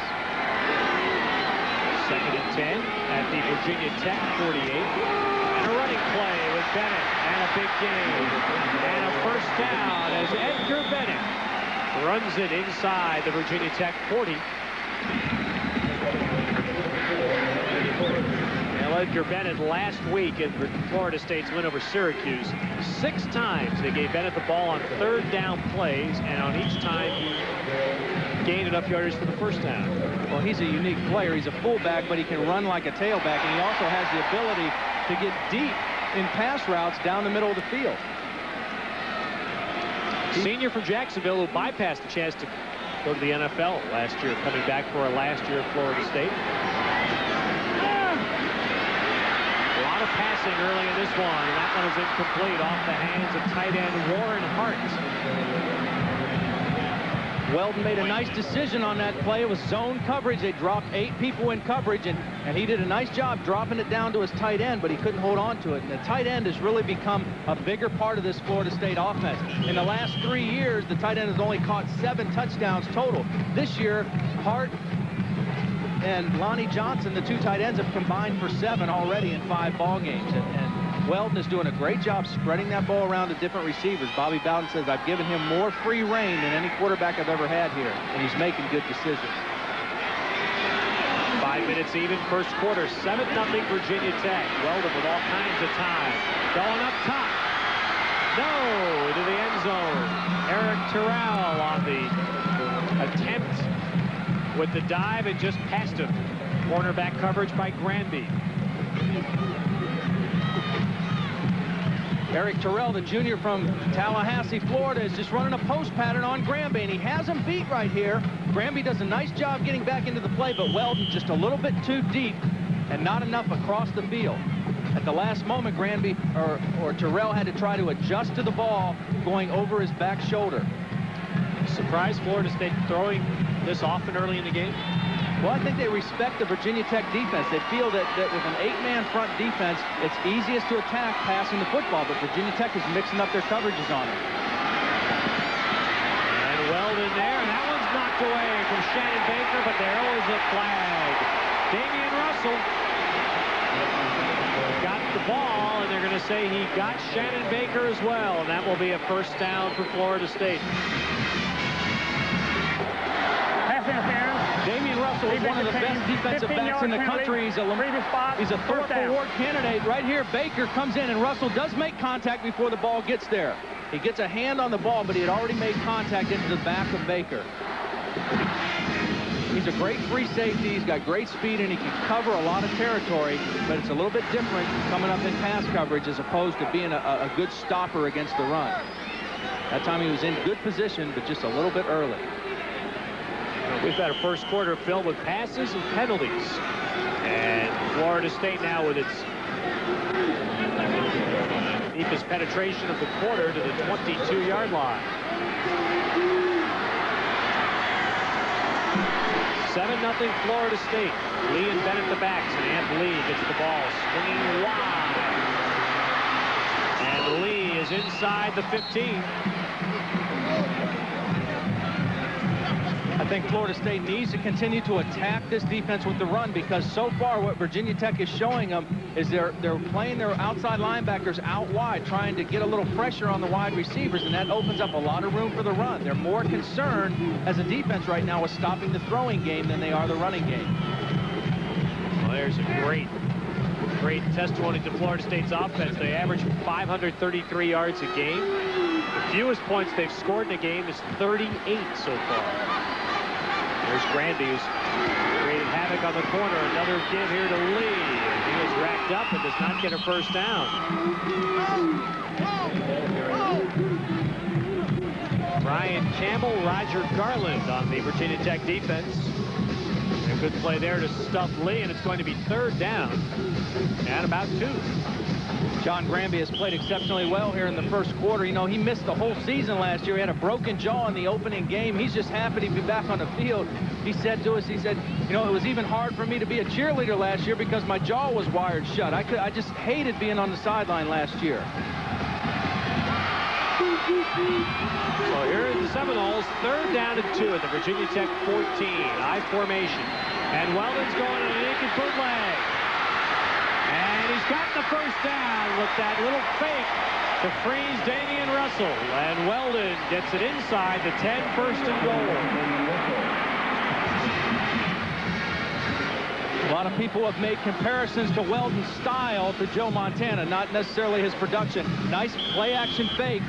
2nd and 10 at the Virginia Tech 48. And a running play with Bennett, and a big game. And a first down as Edgar Bennett runs it inside the Virginia Tech 40. Edgar Bennett last week in Florida State's win over Syracuse, 6 times they gave Bennett the ball on 3rd down plays, and on each time he gained enough yardage for the first down. Well, he's a unique player. He's a fullback, but he can run like a tailback, and he also has the ability to get deep in pass routes down the middle of the field. Senior from Jacksonville who bypassed the chance to go to the NFL last year, coming back for a last year at Florida State. Passing early in this one, and that one is incomplete off the hands of tight end Warren Hart. Weldon made a nice decision on that play. It was zone coverage. They dropped 8 people in coverage, and he did a nice job dropping it down to his tight end, but he couldn't hold on to it. And the tight end has really become a bigger part of this Florida State offense. In the last 3 years, the tight end has only caught 7 touchdowns total. This year, Hart and Lonnie Johnson, the 2 tight ends, have combined for 7 already in 5 ball games. And Weldon is doing a great job spreading that ball around to different receivers. Bobby Bowden says, I've given him more free reign than any quarterback I've ever had here, and he's making good decisions. 5 minutes even, first quarter, 7-0 Virginia Tech. Weldon with all kinds of time. Going up top. No, to the end zone. Eric Terrell on the attempt with the dive and just passed him. Cornerback coverage by Granby. Eric Terrell, the junior from Tallahassee, Florida, is just running a post pattern on Granby, and he has him beat right here. Granby does a nice job getting back into the play, but Weldon just a little bit too deep and not enough across the field. At the last moment, Granby or Terrell had to try to adjust to the ball going over his back shoulder. Surprised Florida State throwing this often early in the game? Well, I think they respect the Virginia Tech defense. They feel that with an 8-man front defense, it's easiest to attack passing the football, but Virginia Tech is mixing up their coverages on it. And Weldon there, and that one's knocked away from Shannon Baker, but there was a flag. Damian Russell got the ball, and they're going to say he got Shannon Baker as well, and that will be a first down for Florida State. Pass interference. Damian Russell is one of the best defensive backs in the country. He's a Third Award candidate. Right here, Baker comes in, and Russell does make contact before the ball gets there. He gets a hand on the ball, but he had already made contact into the back of Baker. He's a great free safety. He's got great speed, and he can cover a lot of territory, but it's a little bit different coming up in pass coverage as opposed to being a good stopper against the run. That time he was in good position, but just a little bit early. We've had a first quarter filled with passes and penalties. And Florida State now with its deepest penetration of the quarter to the 22-yard line. 7-0 Florida State. Lee and Bennett the backs, and Ant Lee gets the ball swinging wide. And Lee is inside the 15. I think Florida State needs to continue to attack this defense with the run, because so far what Virginia Tech is showing them is they're playing their outside linebackers out wide, trying to get a little pressure on the wide receivers, and that opens up a lot of room for the run. They're more concerned as a defense right now with stopping the throwing game than they are the running game. Well, there's a great testimony to Florida State's offense. They average 533 yards a game. The fewest points they've scored in a game is 38 so far. There's Granby, who's created havoc on the corner. Another give here to Lee. He is racked up and does not get a first down. Ryan Campbell, Roger Garland on the Virginia Tech defense. A good play there to stuff Lee, and it's going to be third down at about 2. John Granby has played exceptionally well here in the first quarter. You know, he missed the whole season last year. He had a broken jaw in the opening game. He's just happy to be back on the field. He said to us, he said, you know, it was even hard for me to be a cheerleader last year because my jaw was wired shut. I just hated being on the sideline last year. So here are the Seminoles, third down and 2 at the Virginia Tech 14. I formation. And Weldon's going on a naked bootleg. And he's got the first down with that little fake to freeze Damian Russell. And Weldon gets it inside the 10, first and goal. A lot of people have made comparisons to Weldon's style to Joe Montana, not necessarily his production. Nice play-action fake.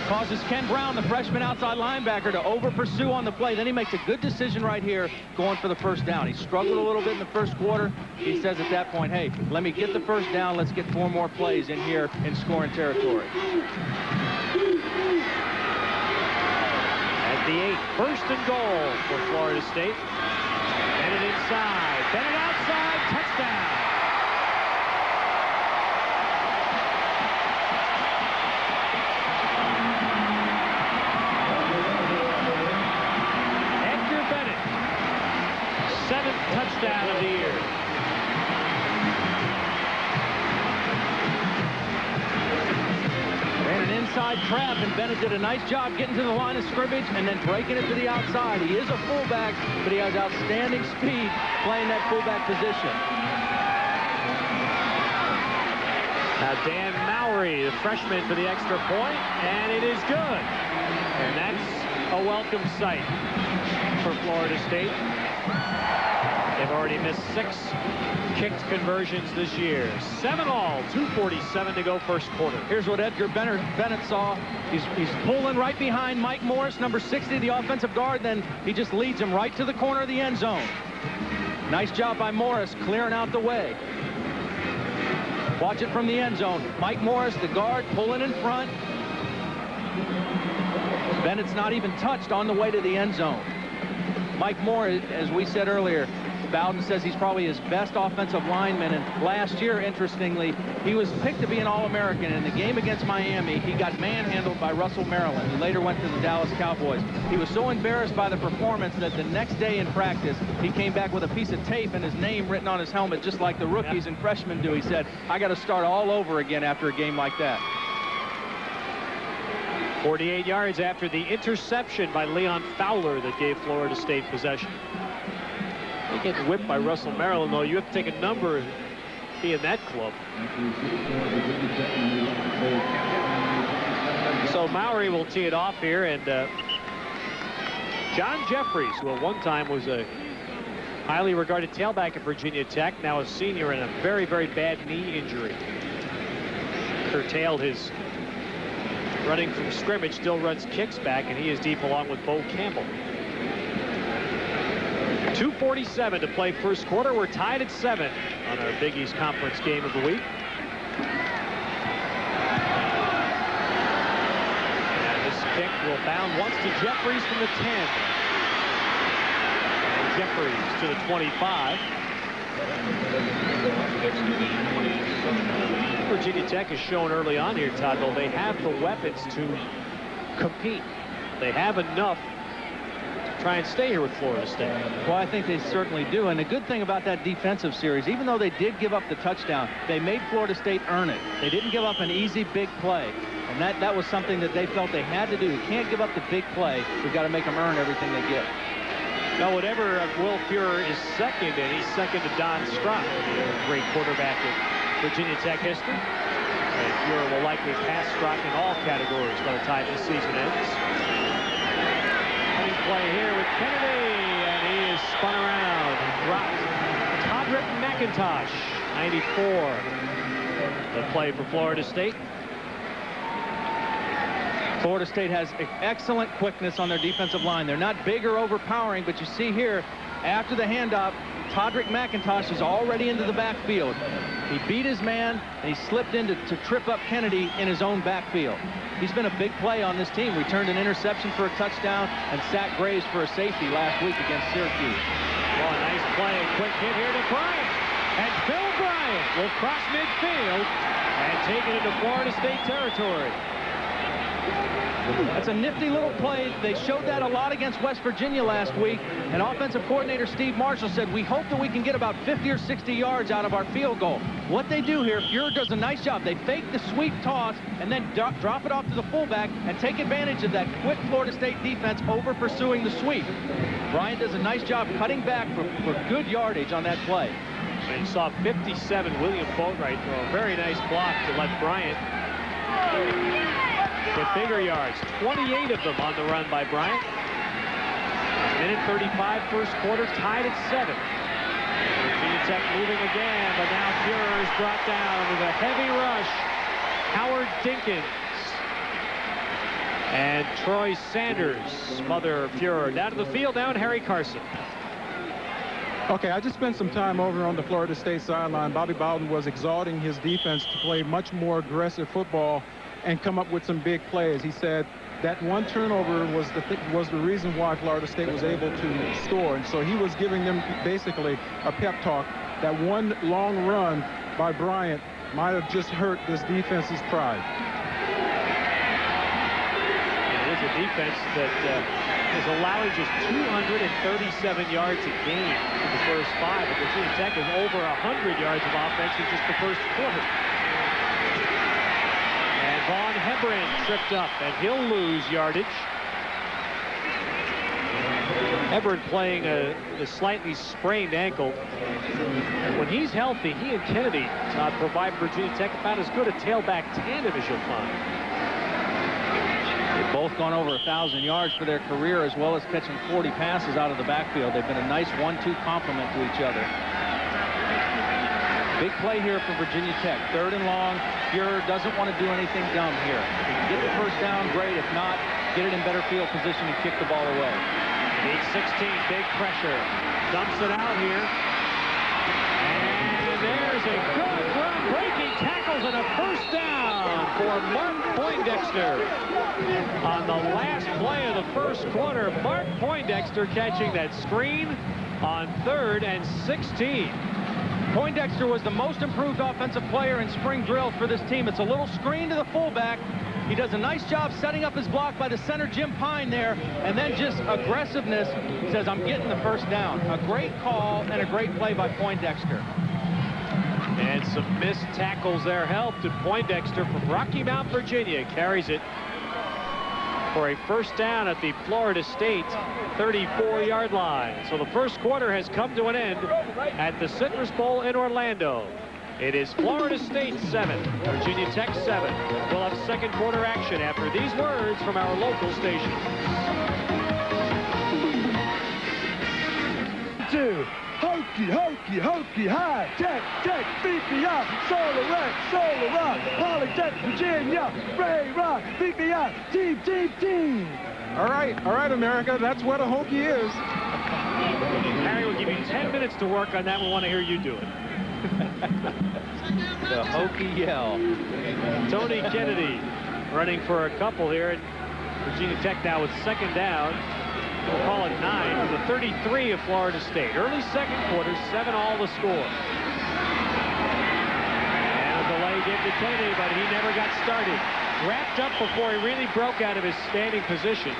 Causes Ken Brown, the freshman outside linebacker, to over-pursue on the play. Then he makes a good decision right here going for the first down. He struggled a little bit in the first quarter. He says at that point, hey, let me get the first down. Let's get 4 more plays in here in scoring territory. At the 8, first and goal for Florida State. Bennett inside. Bennett outside. Touchdown. touchdown of the year. Ran an inside trap, and Bennett did a nice job getting to the line of scrimmage and then breaking it to the outside. He is a fullback, but he has outstanding speed playing that fullback position. Now Dan Mowry, the freshman, for the extra point, and it is good. And that's a welcome sight for Florida State. They've already missed 6 kicked conversions this year. 7 all, 2:47 to go first quarter. Here's what Edgar Bennett saw. He's pulling right behind Mike Morris, number 60, the offensive guard. Then he just leads him right to the corner of the end zone. Nice job by Morris clearing out the way. Watch it from the end zone. Mike Morris, the guard, pulling in front. Bennett's not even touched on the way to the end zone. Mike Moore, as we said earlier, Bowden says he's probably his best offensive lineman. And last year, interestingly, he was picked to be an All-American. In the game against Miami, he got manhandled by Russell Maryland, who later went to the Dallas Cowboys. He was so embarrassed by the performance that the next day in practice, he came back with a piece of tape and his name written on his helmet, just like the rookies and freshmen do. He said, I got to start all over again after a game like that. 48 yards after the interception by Leon Fowler that gave Florida State possession. They get whipped by Russell Maryland, though. You have to take a number and be in that club. So Mowry will tee it off here, and John Jeffries, who at one time was a highly regarded tailback at Virginia Tech, now a senior in a very, very bad knee injury. Curtailed his running from scrimmage, still runs kicks back, and he is deep along with Bo Campbell. 2:47 to play first quarter. We're tied at 7 on our Big East Conference game of the week. And this kick will bound once to Jeffries from the 10. And Jeffries to the 25. Virginia Tech has shown early on here, Todd, though they have the weapons to compete. They have enough to try and stay here with Florida State. Well, I think they certainly do. And the good thing about that defensive series, even though they did give up the touchdown, they made Florida State earn it. They didn't give up an easy big play. And that was something that they felt they had to do. You can't give up the big play. We've got to make them earn everything they get. Now, whatever Will Fuhrer is second, and he's second to Don Strock, the great quarterback in Virginia Tech history. And Fuhrer will likely pass Strock in all categories by the time this season ends. Running play here with Kennedy, and he is spun around and dropped. Todrick McIntosh, 94. The play for Florida State. Florida State has excellent quickness on their defensive line. They're not big or overpowering, but you see here, after the handoff, Todrick McIntosh is already into the backfield. He beat his man, and he slipped in to trip up Kennedy in his own backfield. He's been a big play on this team. Returned an interception for a touchdown and sacked Graves for a safety last week against Syracuse. Well, a nice play. Quick hit here to Bryant. And Phil Bryant will cross midfield and take it into Florida State territory. That's a nifty little play. They showed that a lot against West Virginia last week. And offensive coordinator Steve Marshall said, we hope that we can get about 50 or 60 yards out of our field goal. What they do here, Fuhrer does a nice job. They fake the sweep toss and then drop it off to the fullback and take advantage of that quick Florida State defense over pursuing the sweep. Bryant does a nice job cutting back for good yardage on that play. And you saw 57 William Boatwright throw a very nice block to let Bryant get bigger yards. 28 of them on the run by Bryant. Minute 35 first quarter, tied at 7. Virginia Tech moving again, but now Fuhrer is brought down with a heavy rush. Howard Dinkins and Troy Sanders smother Fuhrer. Down to the field, down Harry Carson. Okay, I just spent some time over on the Florida State sideline. Bobby Bowden was exalting his defense to play much more aggressive football and come up with some big plays. He said that one turnover was the reason why Florida State was able to score. And so he was giving them basically a pep talk. That one long run by Bryant might have just hurt this defense's pride. It is a defense that is allowing just 237 yards a game in the first 5. And Virginia Tech is over 100 yards of offense in just the first quarter. And Vaughn Hebron tripped up, and he'll lose yardage. Hebron playing a slightly sprained ankle. When he's healthy, he and Kennedy provide Virginia Tech about as good a tailback tandem as you'll find. They've both gone over 1,000 yards for their career, as well as catching 40 passes out of the backfield. They've been a nice 1-2 complement to each other. Big play here for Virginia Tech. 3rd and long. Fuhrer doesn't want to do anything dumb here. If he can get the first down, great. If not, get it in better field position and kick the ball away. Big 16, big pressure. Dumps it out here. And there's a good ground-breaking tackles and a first down for Mark Poindexter. On the last play of the first quarter, Mark Poindexter catching that screen on 3rd and 16. Poindexter was the most improved offensive player in spring drill for this team. It's a little screen to the fullback. He does a nice job setting up his block by the center, Jim Pine, there, and then just aggressiveness. He says, I'm getting the first down. A great call and a great play by Poindexter. And some missed tackles there helped, and Poindexter from Rocky Mount, Virginia, carries it for a first down at the Florida State 34-yard line. So the first quarter has come to an end at the Citrus Bowl in Orlando. It is Florida State 7, Virginia Tech 7. We'll have second quarter action after these words from our local station. 2, hokey, hokey, hokey, high, tech, tech, BPI, Solar Rock, Polytech, Virginia, Ray Rock, BPI, team. All right, America, that's what a hokey is. Harry, we'll give you 10 minutes to work on that. We want to hear you do it. The hokey yell. Tony Kennedy running for a couple here. Virginia Tech now with second down. We'll call it 9 to the 33 of Florida State. Early second quarter, 7-all the score. And a delay given to Kennedy, but he never got started. Wrapped up before he really broke out of his standing position.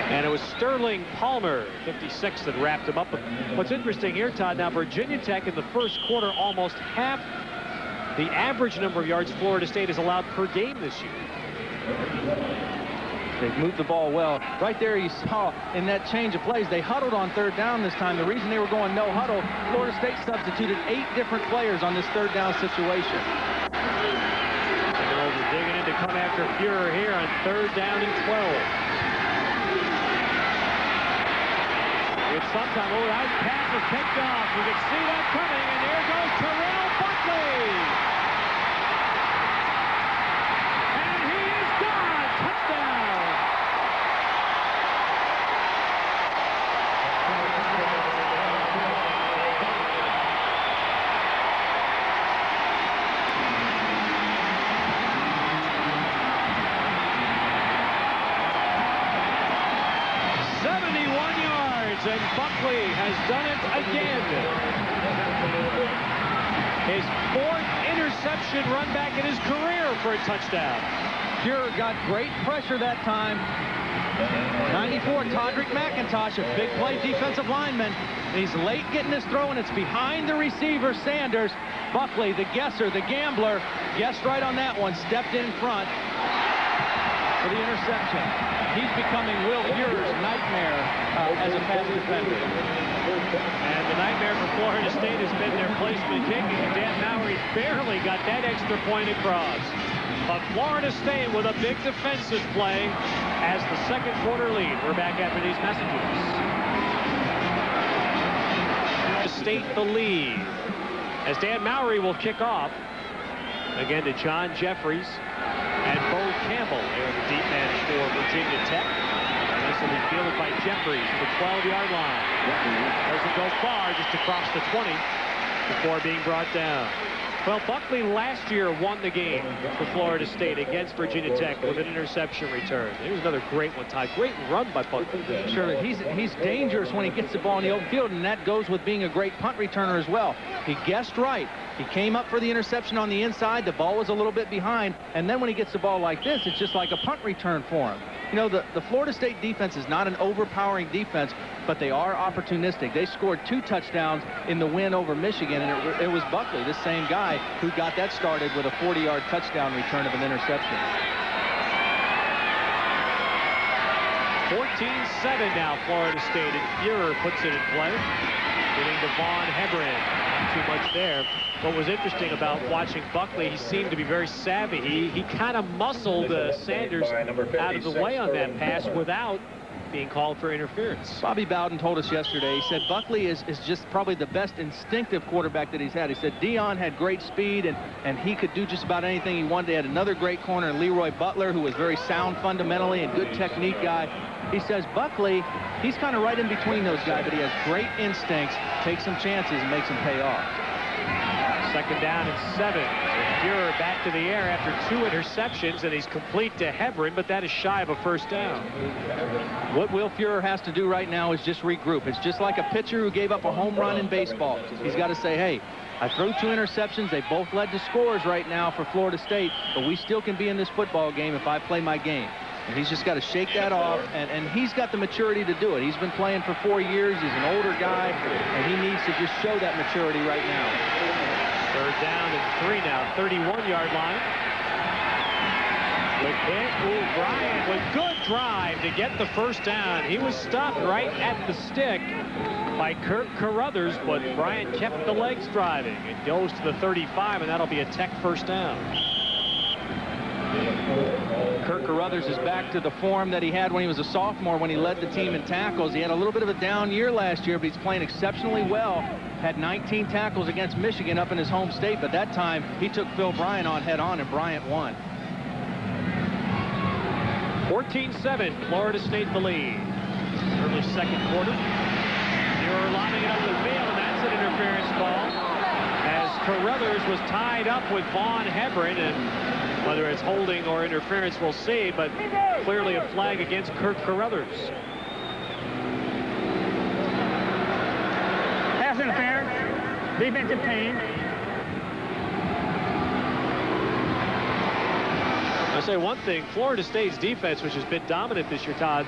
And it was Sterling Palmer, 56, that wrapped him up. But what's interesting here, Todd, now Virginia Tech in the first quarter almost half the average number of yards Florida State has allowed per game this year. They've moved the ball well. Right there you saw in that change of plays, they huddled on 3rd down this time. The reason they were going no huddle, Florida State substituted 8 different players on this 3rd down situation. They're digging in to come after Fuhrer here on 3rd down and 12. It's sometime, that pass was picked off. You can see that coming, and there goes Terrell Buckley. And he is gone. Touchdown. And Buckley has done it again. His 4th interception run back in his career for a touchdown. Fuhrer got great pressure that time. 94, Todrick McIntosh, a big play defensive lineman. He's late getting his throw, and it's behind the receiver, Sanders. Buckley, the guesser, the gambler, guessed right on that one, stepped in front for the interception. He's becoming Will Fuhrer's nightmare as a pass defender. And the nightmare for Florida State has been their placement kicking. Dan Mowry barely got that extra point across. But Florida State with a big defensive play as the second quarter lead. We're back after these messages. State the lead as Dan Mowry will kick off. Again to John Jeffries and Bo Campbell. They're the deep man for Virginia Tech. And this will be fielded by Jeffries to the 12-yard line. Doesn't go far, just across the 20 before being brought down. Well, Buckley last year won the game for Florida State against Virginia Tech with an interception return. Here's another great one, Todd. Great run by Buckley. Sure, he's dangerous when he gets the ball in the open field, and that goes with being a great punt returner as well. He guessed right. He came up for the interception on the inside. The ball was a little bit behind, and then when he gets the ball like this, it's just like a punt return for him. You know, the Florida State defense is not an overpowering defense, but they are opportunistic. They scored 2 touchdowns in the win over Michigan, and it was Buckley, this same guy, who got that started with a 40-yard touchdown return of an interception. 14-7 now, Florida State, and Fuhrer puts it in play. Getting to Vaughn Hebron. Not too much there. What was interesting about watching Buckley, he seemed to be very savvy. He kind of muscled Sanders out of the way on that pass without being called for interference. Bobby Bowden told us yesterday, he said Buckley is just probably the best instinctive quarterback that he's had. He said Deion had great speed, and he could do just about anything he wanted. They had another great corner, Leroy Butler, who was very sound fundamentally and good technique guy. He says Buckley, he's kind of right in between those guys, but he has great instincts, takes some chances, and makes them pay off. 2nd down and 7. Fuhrer back to the air after 2 interceptions, and he's complete to Hebron, but that is shy of a 1st down. What Will Fuhrer has to do right now is just regroup. It's just like a pitcher who gave up a home run in baseball. He's got to say, hey, I threw 2 interceptions. They both led to scores right now for Florida State, but we still can be in this football game if I play my game. And he's just got to shake that off, and he's got the maturity to do it. He's been playing for 4 years. He's an older guy, and he needs to just show that maturity right now. 3rd down and 3 now, 31-yard line. With hit, Bryant with good drive to get the 1st down. He was stopped right at the stick by Kirk Carruthers, but Bryant kept the legs driving. It goes to the 35, and that'll be a Tech 1st down. Kirk Carruthers is back to the form that he had when he was a sophomore, when he led the team in tackles. He had a little bit of a down year last year, but he's playing exceptionally well. Had 19 tackles against Michigan up in his home state, but that time he took Phil Bryant on head-on, and Bryant won. 14-7, Florida State the lead. Early 2nd quarter. Fuhrer lobbing it up the field, and that's an interference call, as Carruthers was tied up with Vaughn Hebron, and whether it's holding or interference, we'll see, but clearly a flag against Kirk Carruthers. Pass interference, defensive team. I'll say one thing, Florida State's defense, which has been dominant this year, Todd.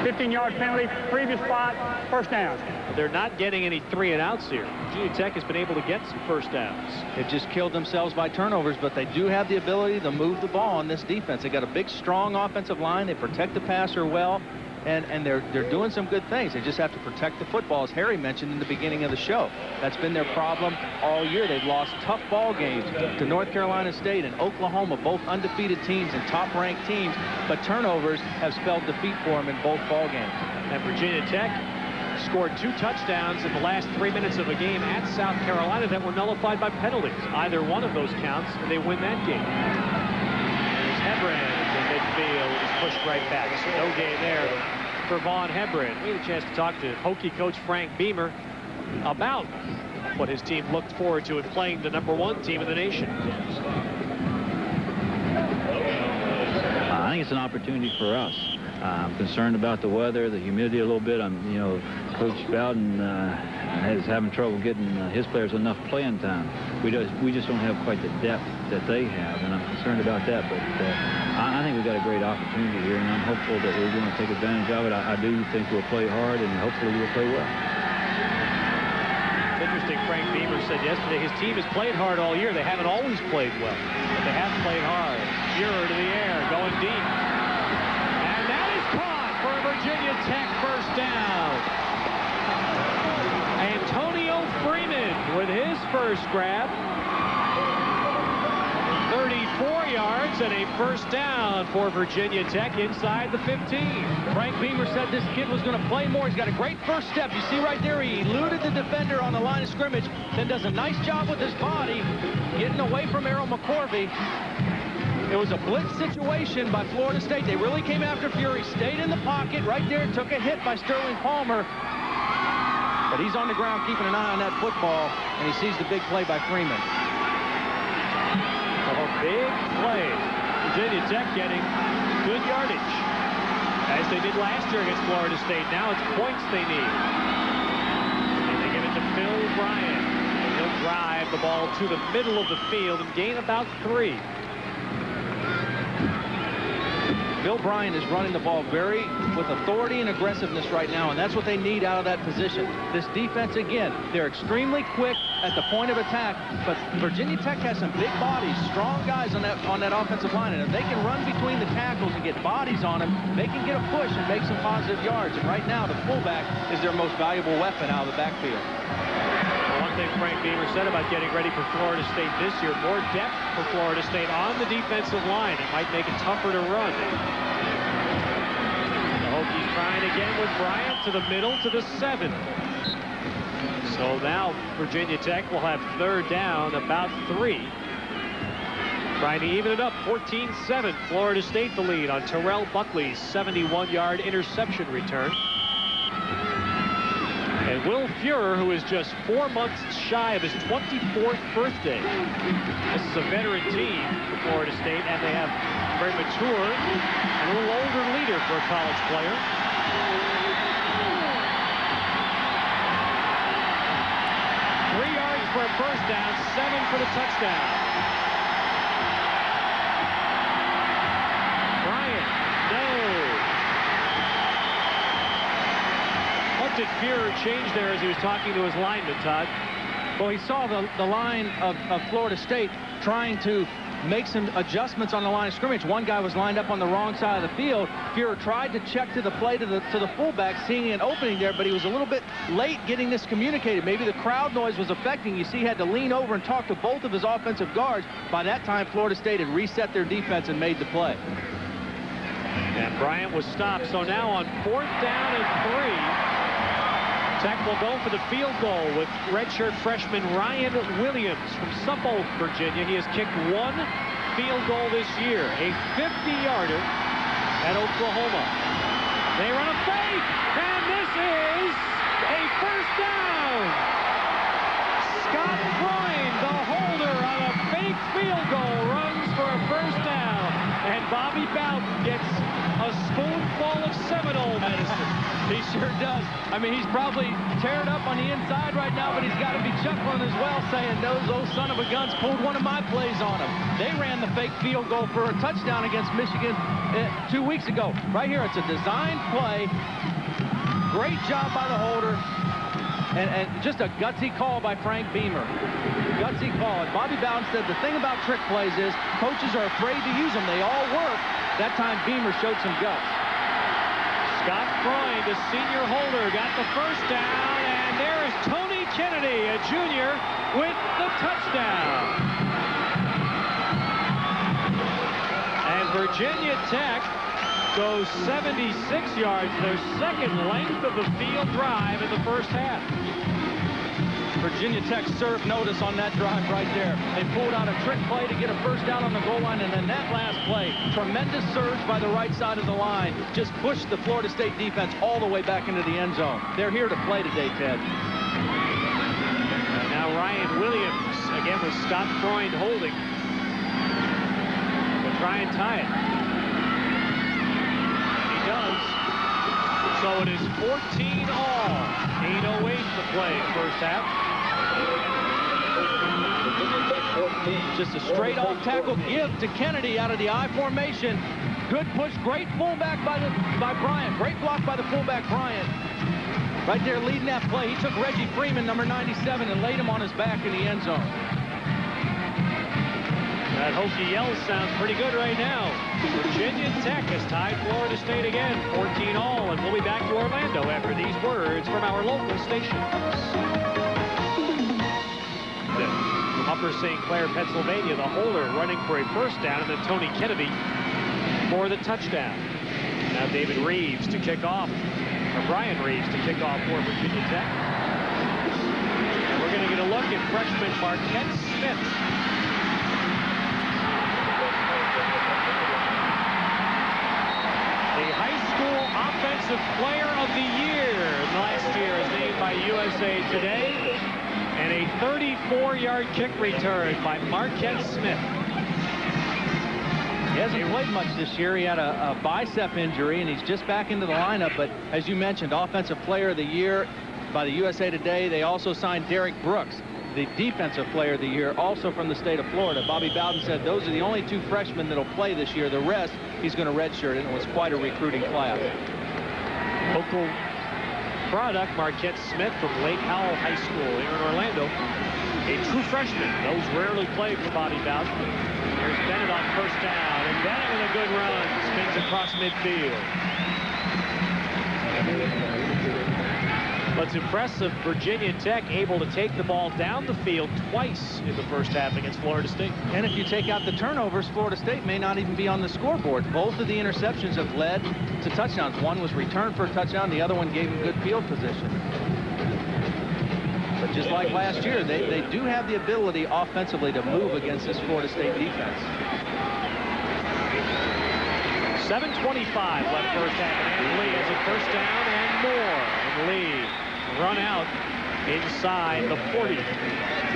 15-yard penalty, previous spot, 1st down. They're not getting any 3 and outs here. Virginia Tech has been able to get some 1st downs. They've just killed themselves by turnovers, but they do have the ability to move the ball on this defense. They got a big, strong offensive line. They protect the passer well, and they're doing some good things. They just have to protect the football, as Harry mentioned in the beginning of the show. That's been their problem all year. They've lost tough ball games to North Carolina State and Oklahoma, both undefeated teams and top-ranked teams, but turnovers have spelled defeat for them in both ball games. And Virginia Tech scored 2 touchdowns in the last 3 minutes of a game at South Carolina that were nullified by penalties. Either one of those counts, and they win that game. There's Hebron in midfield. He's pushed right back, so no gain there for Vaughn Hebron. We had a chance to talk to Hokie coach Frank Beamer about what his team looked forward to in playing the #1 team in the nation. I think it's an opportunity for us. I'm concerned about the weather, the humidity a little bit. You know, Coach Bowden is having trouble getting his players enough playing time. We just don't have quite the depth that they have, and I'm concerned about that. But I think we've got a great opportunity here, and I'm hopeful that we're going to take advantage of it. I do think we'll play hard, and hopefully we'll play well. It's interesting, Frank Beamer said yesterday his team has played hard all year. They haven't always played well, but they have played hard. Fuhrer to the air, going deep. Virginia Tech 1st down. Antonio Freeman with his first grab. 34 yards and a 1st down for Virginia Tech inside the 15. Frank Beamer said this kid was going to play more. He's got a great first step. You see right there, he eluded the defender on the line of scrimmage, then does a nice job with his body, getting away from Errol McCorvey. It was a blitz situation by Florida State. They really came after Fuhrer. Stayed in the pocket right there, took a hit by Sterling Palmer. but he's on the ground keeping an eye on that football, and he sees the big play by Freeman. A big play. Virginia Tech getting good yardage, as they did last year against Florida State. Now it's points they need. And they give it to Phil Bryant. And he'll drive the ball to the middle of the field and gain about 3. Phil Bryant is running the ball with authority and aggressiveness right now, and that's what they need out of that position. This defense, again, they're extremely quick at the point of attack, but Virginia Tech has some big bodies, strong guys on that offensive line, and if they can run between the tackles and get bodies on them, they can get a push and make some positive yards. And right now, the fullback is their most valuable weapon out of the backfield. One thing Frank Beamer said about getting ready for Florida State this year, more depth for Florida State on the defensive line. It might make it tougher to run. The Hokies trying again with Bryant to the middle to the 7. So now Virginia Tech will have 3rd down, about 3. Trying to even it up, 14-7. Florida State the lead on Terrell Buckley's 71-yard interception return. And Will Fuhrer, who is just 4 months shy of his 24th birthday. This is a veteran team for Florida State, and they have a very mature and a little older leader for a college player. For a first down, 7 for the touchdown. Bryant, no. What did Fuhrer change there as he was talking to his lineman, Todd? Well, he saw the line of Florida State trying to make some adjustments on the line of scrimmage. One guy was lined up on the wrong side of the field. Fuhrer tried to check to the play to the fullback, seeing an opening there, but he was a little bit late getting this communicated. Maybe the crowd noise was affecting. You see, he had to lean over and talk to both of his offensive guards. By that time, Florida State had reset their defense and made the play. And Bryant was stopped. So now on 4th down and 3, Tech will go for the field goal with redshirt freshman Ryan Williams from Suffolk, Virginia. He has kicked 1 field goal this year, a 50-yarder at Oklahoma. They run a fake, and this is a first down. Scott Freund, the holder on a fake field goal, runs for a first down. And Bobby Bowden gets a spoonful of Seminole medicine. He sure does. I mean, he's probably teared up on the inside right now, but he's got to be chuckling as well, saying those son of a guns pulled one of my plays on him. They ran the fake field goal for a touchdown against Michigan 2 weeks ago. Right here, it's a designed play. Great job by the holder. And just a gutsy call by Frank Beamer. Gutsy call. And Bobby Bowden said the thing about trick plays is coaches are afraid to use them. They all work. That time Beamer showed some guts. Scott Freund, a senior holder, got the first down, and there is Tony Kennedy, a junior, with the touchdown. And Virginia Tech goes 76 yards, their second length of the field drive in the first half. Virginia Tech served notice on that drive right there. They pulled out a trick play to get a first down on the goal line, and then that last play, tremendous surge by the right side of the line, just pushed the Florida State defense all the way back into the end zone. They're here to play today, Ted. And now Ryan Williams, again with Scott Freund holding. We'll try and tie it. He does. So it is 14-all. 8:08 to play first half. Just a straight off tackle give to Kennedy out of the I formation. Good push, great fullback by Bryant. Great block by the fullback Bryant. Right there leading that play. He took Reggie Freeman, number 97, and laid him on his back in the end zone. That Hokie yell sounds pretty good right now. Virginia Tech has tied Florida State again, 14-all, and we'll be back to Orlando after these words from our local stations. From Upper St. Clair, Pennsylvania, the holder running for a first down, and then Tony Kennedy for the touchdown. Now David Reeves to kick off, or Brian Reeves to kick off for Virginia Tech. And we're going to get a look at freshman Marquette Smith. The high school offensive player of the year last year is named by USA USA Today. And a 34-yard kick return by Marquette Smith. He hasn't played much this year. He had a bicep injury, and he's just back into the lineup. But as you mentioned, Offensive Player of the Year by the USA Today. They also signed Derek Brooks, the Defensive Player of the Year, also from the state of Florida. Bobby Bowden said those are the only 2 freshmen that'll play this year. The rest, he's going to redshirt, and it was quite a recruiting class. Local product, Marquette Smith from Lake Howell High School here in Orlando. A true freshman. Those rarely played for Bobby Bowden. Here's Bennett on first down, and Bennett with a good run. Spins across midfield. What's impressive, Virginia Tech able to take the ball down the field twice in the first half against Florida State. And if you take out the turnovers, Florida State may not even be on the scoreboard. Both of the interceptions have led to touchdowns. One was returned for a touchdown. The other one gave him good field position. But just like last year, they do have the ability offensively to move against this Florida State defense. 7:25 left first half, and Lee has a first down and more. And Lee run out inside the 40.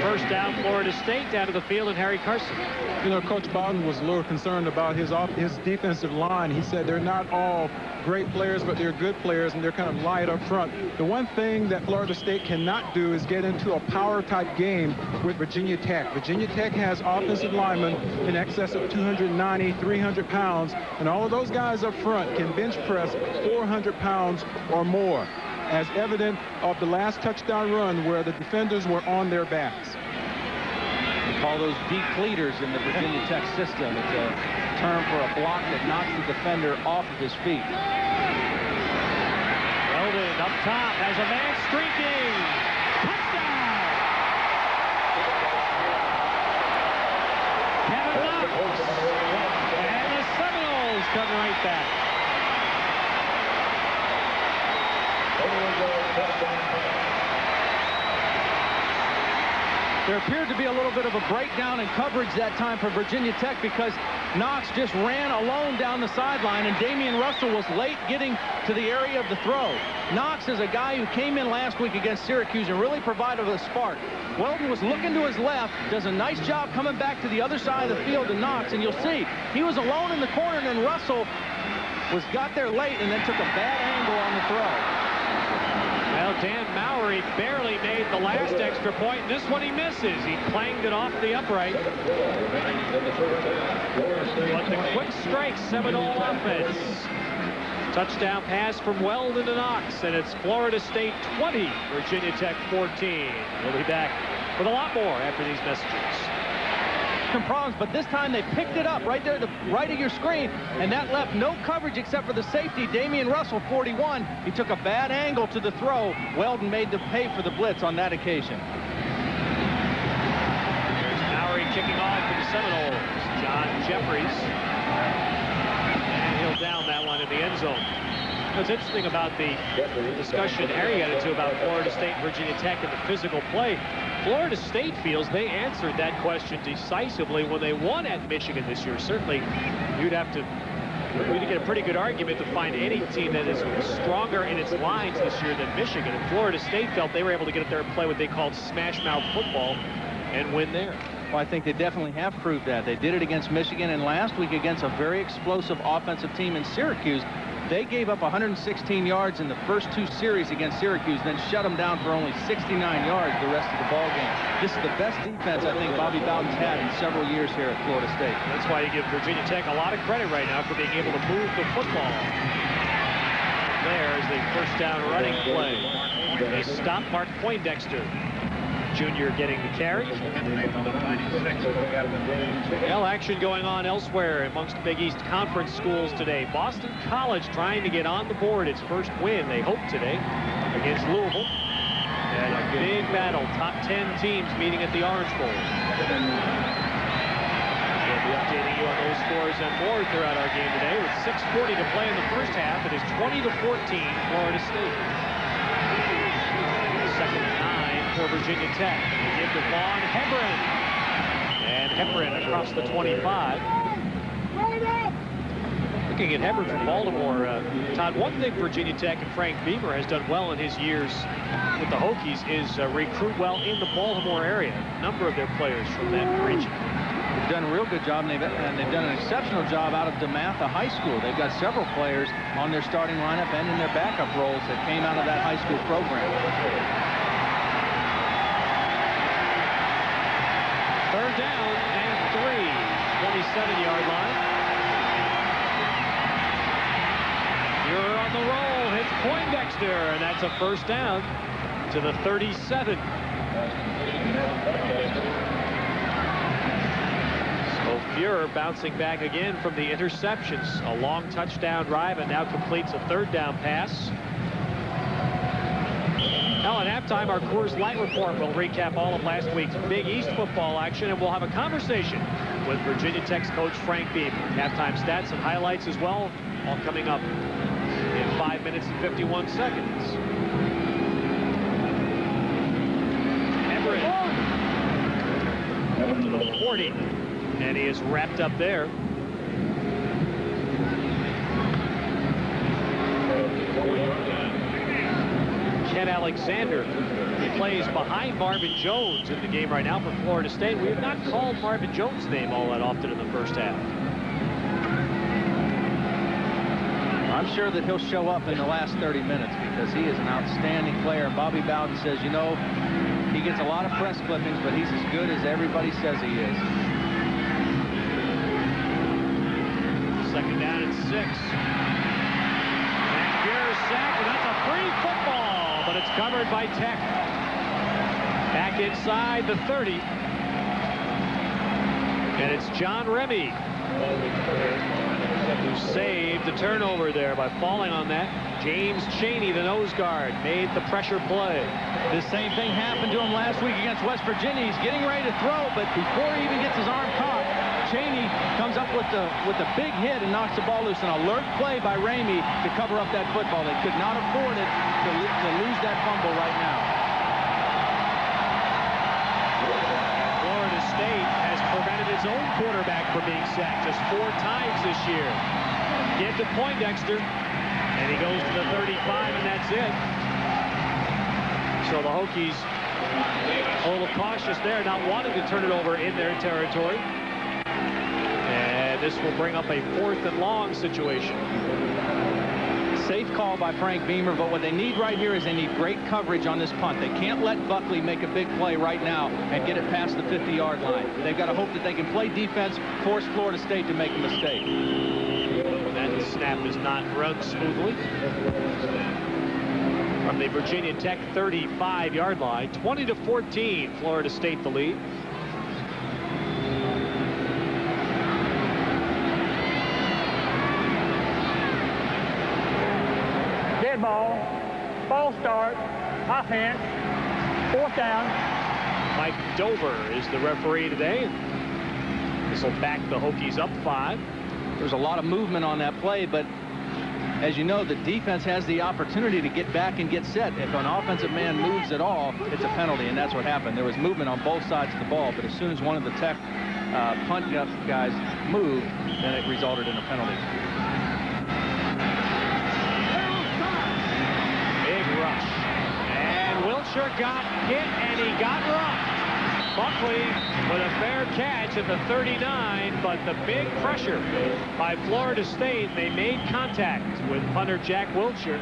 First down, Florida State, down to the field, and Harry Carson. You know, Coach Bowden was a little concerned about his defensive line. He said they're not all great players, but they're good players, and they're kind of light up front. The one thing that Florida State cannot do is get into a power-type game with Virginia Tech. Virginia Tech has offensive linemen in excess of 290, 300 pounds, and all of those guys up front can bench press 400 pounds or more, as evident of the last touchdown run where the defenders were on their backs. We call those depleters in the Virginia Tech system. It's a term for a block that knocks the defender off of his feet. Weldon up top has a man streaking. Touchdown! Kevin Knox. And the Seminoles come right back. There appeared to be a little bit of a breakdown in coverage that time for Virginia Tech because Knox just ran alone down the sideline, and Damian Russell was late getting to the area of the throw. Knox is a guy who came in last week against Syracuse and really provided a spark. Weldon was looking to his left, does a nice job coming back to the other side of the field to Knox, and you'll see he was alone in the corner, and then Russell got there late and then took a bad angle on the throw. Well, Dan Mowry barely made the last extra point. This one he misses. He clanged it off the upright. But the quick strike, Seminole offense. Touchdown pass from Weldon to Knox, and it's Florida State 20, Virginia Tech 14. We'll be back with a lot more after these messages. Problems, but this time they picked it up right there to the right of your screen, and that left no coverage except for the safety, Damian Russell, 41. He took a bad angle to the throw. Weldon made to pay for the blitz on that occasion. There's Mowry kicking off for the Seminoles. John Jeffries. And he'll down that one in the end zone. What's interesting about the discussion Harry got into about Florida State and Virginia Tech and the physical play, Florida State feels they answered that question decisively when they won at Michigan this year. Certainly, you'd get a pretty good argument to find any team that is stronger in its lines this year than Michigan. And Florida State felt they were able to get up there and play what they called smash mouth football and win there. Well, I think they definitely have proved that. They did it against Michigan, and last week against a very explosive offensive team in Syracuse. They gave up 116 yards in the first 2 series against Syracuse, then shut them down for only 69 yards the rest of the ball game. This is the best defense I think Bobby Bowden's had in several years here at Florida State. That's why you give Virginia Tech a lot of credit right now for being able to move the football. There's the first down running play. They stop Mark Poindexter. Junior getting the carry. Well, action going on elsewhere amongst Big East Conference schools today. Boston College trying to get on the board its first win, they hope, today against Louisville. And a big battle, top 10 teams meeting at the Orange Bowl. We'll be updating you on those scores and more throughout our game today. With 6:40 to play in the first half, it is 20-14 Florida State. Second and 9 for Virginia Tech. They give to Vaughn Hebron. And Hebron across the 25. Looking at Hebron from Baltimore, Todd, one thing Virginia Tech and Frank Beamer has done well in his years with the Hokies is recruit well in the Baltimore area. A number of their players from that region. They've done a real good job, and they've done an exceptional job out of DeMatha High School. They've got several players on their starting lineup and in their backup roles that came out of that high school program. Third down and 3, 27-yard line. You're on the roll. Hits Poindexter, and that's a first down to the 37. So Fuhrer bouncing back again from the interceptions. A long touchdown drive, and now completes a third down pass. Now at halftime, our Coors Light Report will recap all of last week's Big East football action, and we'll have a conversation with Virginia Tech's coach Frank Beamer. Halftime stats and highlights as well, all coming up in 5 minutes and 51 seconds. Everett to the 40, and he is wrapped up there. Ken Alexander, he plays behind Marvin Jones in the game right now for Florida State. We have not called Marvin Jones' name all that often in the first half. I'm sure that he'll show up in the last 30 minutes because he is an outstanding player. And Bobby Bowden says, you know, he gets a lot of press clippings, but he's as good as everybody says he is. Second down and 6. And Fuhrer sacked, and that's a free football, but it's covered by Tech. Back inside the 30. And it's John Remy who saved the turnover there by falling on that. James Chaney, the nose guard, made the pressure play. The same thing happened to him last week against West Virginia. He's getting ready to throw, but before he even gets his arm caught, Chaney comes up with the big hit and knocks the ball loose. An alert play by Ramey to cover up that football. They could not afford it to lose that fumble right now. Florida State has prevented its own quarterback from being sacked just 4 times this year. Give to Poindexter, and he goes to the 35, and that's it. So the Hokies a little cautious there, not wanting to turn it over in their territory. And this will bring up a 4th and long situation. Safe call by Frank Beamer, but what they need right here is they need great coverage on this punt. They can't let Buckley make a big play right now and get it past the 50-yard line. They've got to hope that they can play defense, force Florida State to make a mistake. That snap is not run smoothly. From the Virginia Tech 35-yard line, 20-14, Florida State the lead. Dead ball. Ball start. Offense. 4th down. Mike Dover is the referee today. This will back the Hokies up 5. There's a lot of movement on that play, but as you know, the defense has the opportunity to get back and get set. If an offensive man moves at all, it's a penalty, and that's what happened. There was movement on both sides of the ball, but as soon as one of the Tech punt guys moved, then it resulted in a penalty. Big rush. And Wiltshire got hit, and he got rocked. Buckley with a fair catch at the 39, but the big pressure by Florida State. They made contact with punter Jack Wiltshire.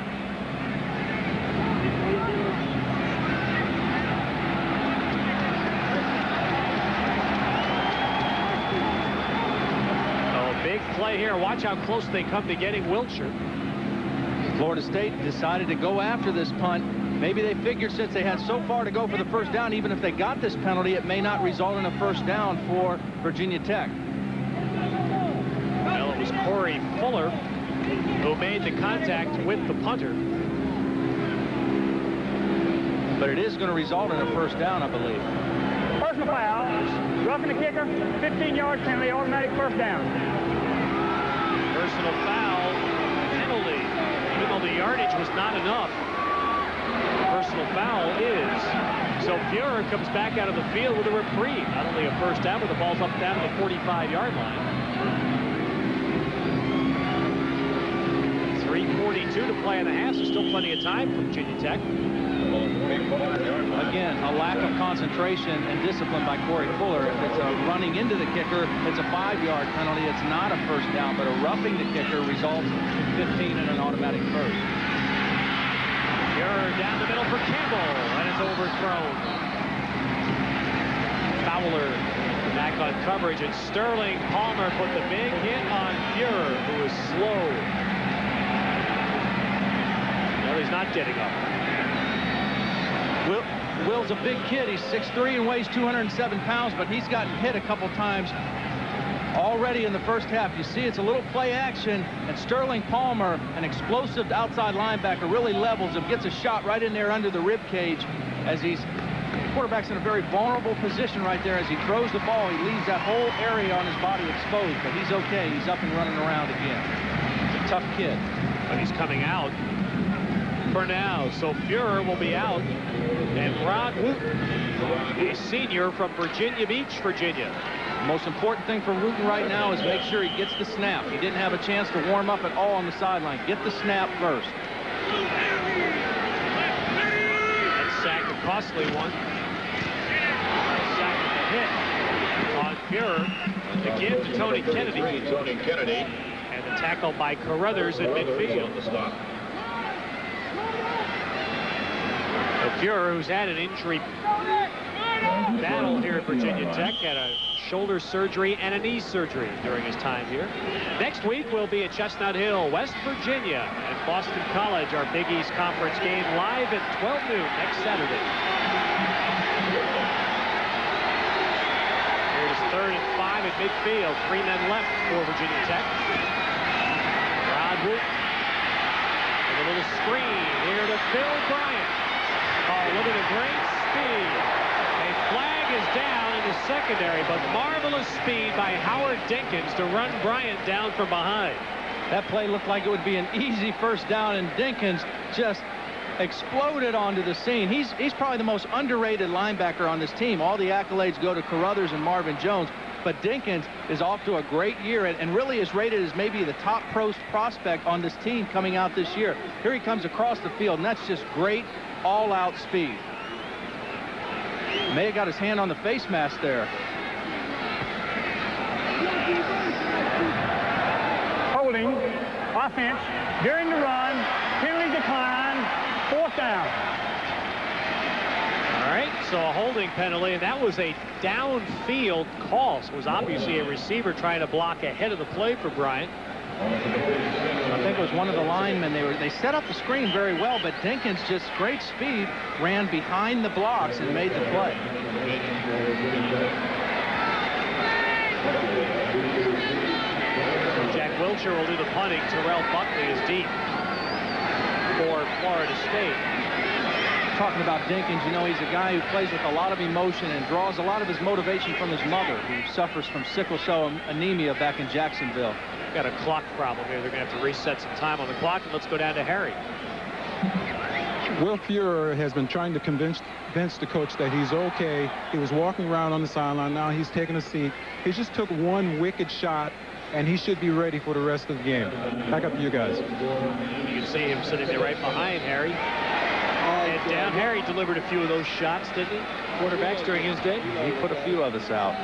Oh, big play here. Watch how close they come to getting Wiltshire. Florida State decided to go after this punt. Maybe they figured since they had so far to go for the first down, even if they got this penalty, it may not result in a first down for Virginia Tech. Well, it was Corey Fuller who made the contact with the punter. But it is going to result in a first down, I believe. Personal foul. Roughing the kicker. 15-yard penalty. Automatic first down. Personal foul penalty. Even though the yardage was not enough. Personal foul is. So Fuhrer comes back out of the field with a reprieve. Not only a first down, but the ball's up down to the 45-yard line. 3:42 2 to play in the half, so still plenty of time for Virginia Tech. Again, a lack of concentration and discipline by Corey Fuller. If it's a running into the kicker, it's a 5-yard penalty. It's not a first down, but a roughing the kicker results in 15 and an automatic first. Fuhrer down the middle for Campbell, and it's overthrown. Fowler back on coverage, and Sterling Palmer put the big hit on Fuhrer, who is slow. No, he's not getting up. Will's a big kid. He's 6'3" and weighs 207 pounds, but he's gotten hit a couple times already in the first half. You see it's a little play action, and Sterling Palmer, an explosive outside linebacker, really levels him, gets a shot right in there under the rib cage as the quarterback's in a very vulnerable position right there. As he throws the ball, he leaves that whole area on his body exposed, but he's okay. He's up and running around again. He's a tough kid. But he's coming out for now, so Fuhrer will be out, and Rod Wooten, a senior from Virginia Beach, Virginia. The most important thing for Wooten right now is make sure he gets the snap. He didn't have a chance to warm up at all on the sideline. Get the snap first. That sack, a costly one. Sack with a hit on Fuhrer. Again to Tony Kennedy. And the tackle by Carruthers at midfield. Fuhrer, who's had an injury battle here at Virginia Tech, had a shoulder surgery and a knee surgery during his time here. Next week we'll be at Chestnut Hill, West Virginia, and Boston College, our Big East Conference game, live at 12 noon next Saturday. Here's 3rd and 5 at midfield. 3 men left for Virginia Tech. Rod Wooten with a little screen here to Phil Bryant. Oh, look at the great speed. A flag is down in the secondary, but marvelous speed by Howard Dinkins to run Bryant down from behind. That play looked like it would be an easy first down, and Dinkins just exploded onto the scene. He's probably the most underrated linebacker on this team. All the accolades go to Carruthers and Marvin Jones, but Dinkins is off to a great year and really is rated as maybe the top prospect on this team coming out this year. Here he comes across the field, and that's just great all-out speed. May have got his hand on the face mask there. Holding, offense, during the run, penalty decline, 4th down. All right, so a holding penalty, and that was a downfield call. So it was obviously a receiver trying to block ahead of the play for Bryant. I think it was one of the linemen. They set up the screen very well, but Dinkins, just great speed, ran behind the blocks and made the play. Jack Wilcher will do the punting. Terrell Buckley is deep for Florida State. Talking about Dinkins, you know, he's a guy who plays with a lot of emotion and draws a lot of his motivation from his mother, who suffers from sickle cell anemia back in Jacksonville. Got a clock problem here. They're going to have to reset some time on the clock, and let's go down to Harry. Will Fuhrer has been trying to convince the coach that he's okay. He was walking around on the sideline. Now he's taking a seat. He just took one wicked shot, and he should be ready for the rest of the game. Back up to you guys. You can see him sitting there right behind Harry. And down, Harry delivered a few of those shots, didn't he? Quarterbacks during his day. He put a few of us out.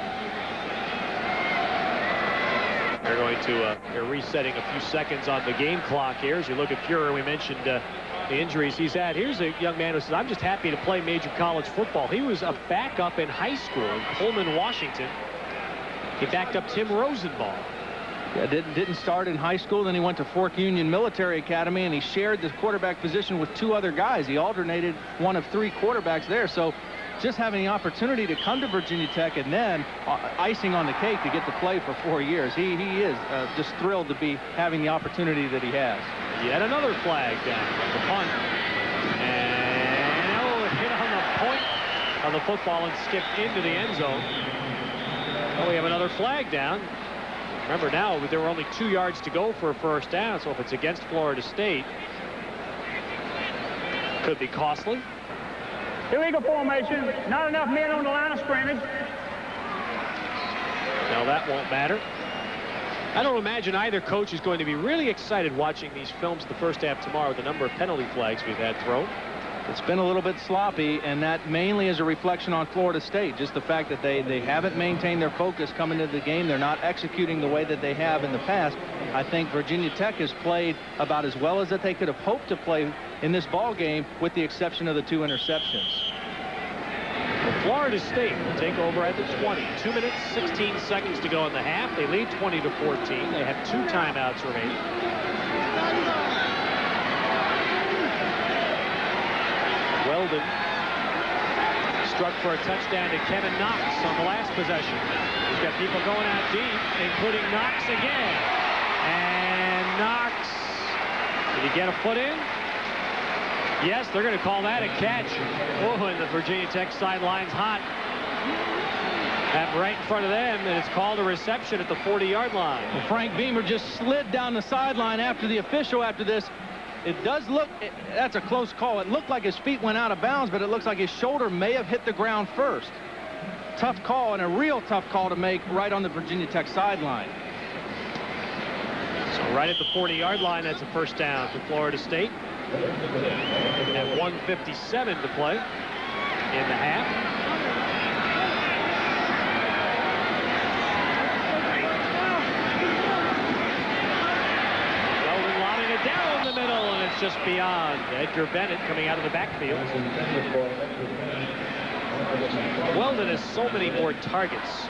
They're going to they're resetting a few seconds on the game clock here. As you look at Fuhrer, we mentioned the injuries he's had. Here's a young man who says, I'm just happy to play major college football. He was a backup in high school in Pullman, Washington. He backed up Tim Rosenbaum. Yeah, didn't start in high school. Then he went to Fork Union Military Academy, and he shared the quarterback position with 2 other guys. He alternated one of 3 quarterbacks there. So just having the opportunity to come to Virginia Tech and then icing on the cake to get to play for 4 years. He is just thrilled to be having the opportunity that he has. Yet another flag down. The punt. And it hit on the point of the football and skipped into the end zone. Well, we have another flag down. Remember now, there were only 2 yards to go for a first down, so if it's against Florida State, could be costly. Illegal formation, not enough men on the line of scrimmage. Now that won't matter. I don't imagine either coach is going to be really excited watching these films the first half tomorrow with the number of penalty flags we've had thrown. It's been a little bit sloppy, and that mainly is a reflection on Florida State. Just the fact that they haven't maintained their focus coming into the game. They're not executing the way that they have in the past. I think Virginia Tech has played about as well as that they could have hoped to play in this ball game, with the exception of the 2 interceptions. Florida State will take over at the 20. 2 minutes, 16 seconds to go in the half. They lead 20-14. They have 2 timeouts remaining. Weldon struck for a touchdown to Kevin Knox on the last possession. He's got people going out deep, including Knox again. And Knox, did he get a foot in? Yes, they're going to call that a catch. Oh, and the Virginia Tech sideline's hot. That right in front of them, and it's called a reception at the 40-yard line. Well, Frank Beamer just slid down the sideline after the official after this. It does look, that's a close call. It looked like his feet went out of bounds, but it looks like his shoulder may have hit the ground first. Tough call, and a real tough call to make right on the Virginia Tech sideline. So right at the 40-yard line, that's a first down for Florida State. At 1:57 to play in the half. Weldon lobbing it down the middle, and it's just beyond. Edgar Bennett coming out of the backfield. Weldon has so many more targets.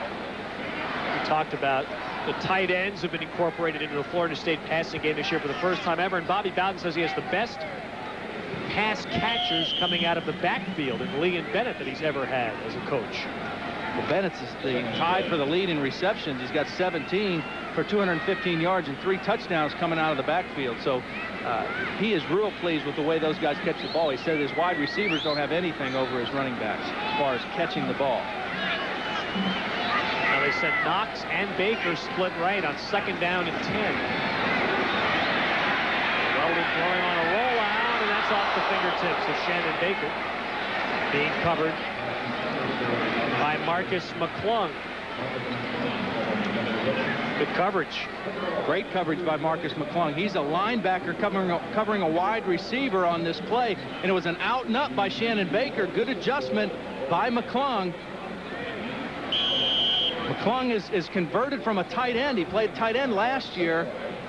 We talked about the tight ends have been incorporated into the Florida State passing game this year for the first time ever, and Bobby Bowden says he has the best pass catchers coming out of the backfield in Lee and Bennett that he's ever had as a coach. Well, Bennett's tied for the lead in receptions. He's got 17 for 215 yards and 3 touchdowns coming out of the backfield. So he is real pleased with the way those guys catch the ball. He said his wide receivers don't have anything over his running backs as far as catching the ball. Now they said Knox and Baker split right on 2nd down and 10. Weldon throwing on a rollout, and that's off the fingertips of Shannon Baker. Being covered by Marcus McClung. Good coverage. Great coverage by Marcus McClung. He's a linebacker covering a wide receiver on this play, and it was an out and up by Shannon Baker. Good adjustment by McClung. McClung is converted from a tight end. He played tight end last year,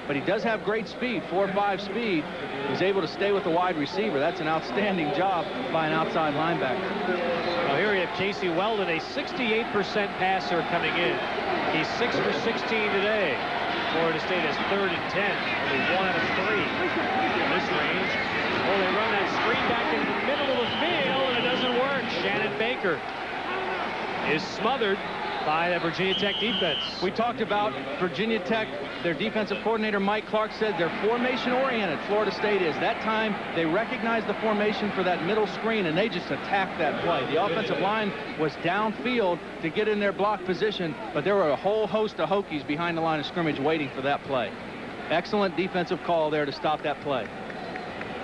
but he does have great speed, 4.5 speed. He's able to stay with the wide receiver. That's an outstanding job by an outside linebacker. Well, here we have Casey Weldon, a 68% passer coming in. He's 6 for 16 today. Florida State has 3rd and 10. Only 1 out of 3 in this range. Oh, they run that screen back into the middle of the field, and it doesn't work. Shannon Baker is smothered by the Virginia Tech defense. We talked about Virginia Tech. Their defensive coordinator, Mike Clark, said they're formation-oriented. Florida State is. That time, they recognized the formation for that middle screen, and they just attacked that play. The offensive line was downfield to get in their block position, but there were a whole host of Hokies behind the line of scrimmage waiting for that play. Excellent defensive call there to stop that play.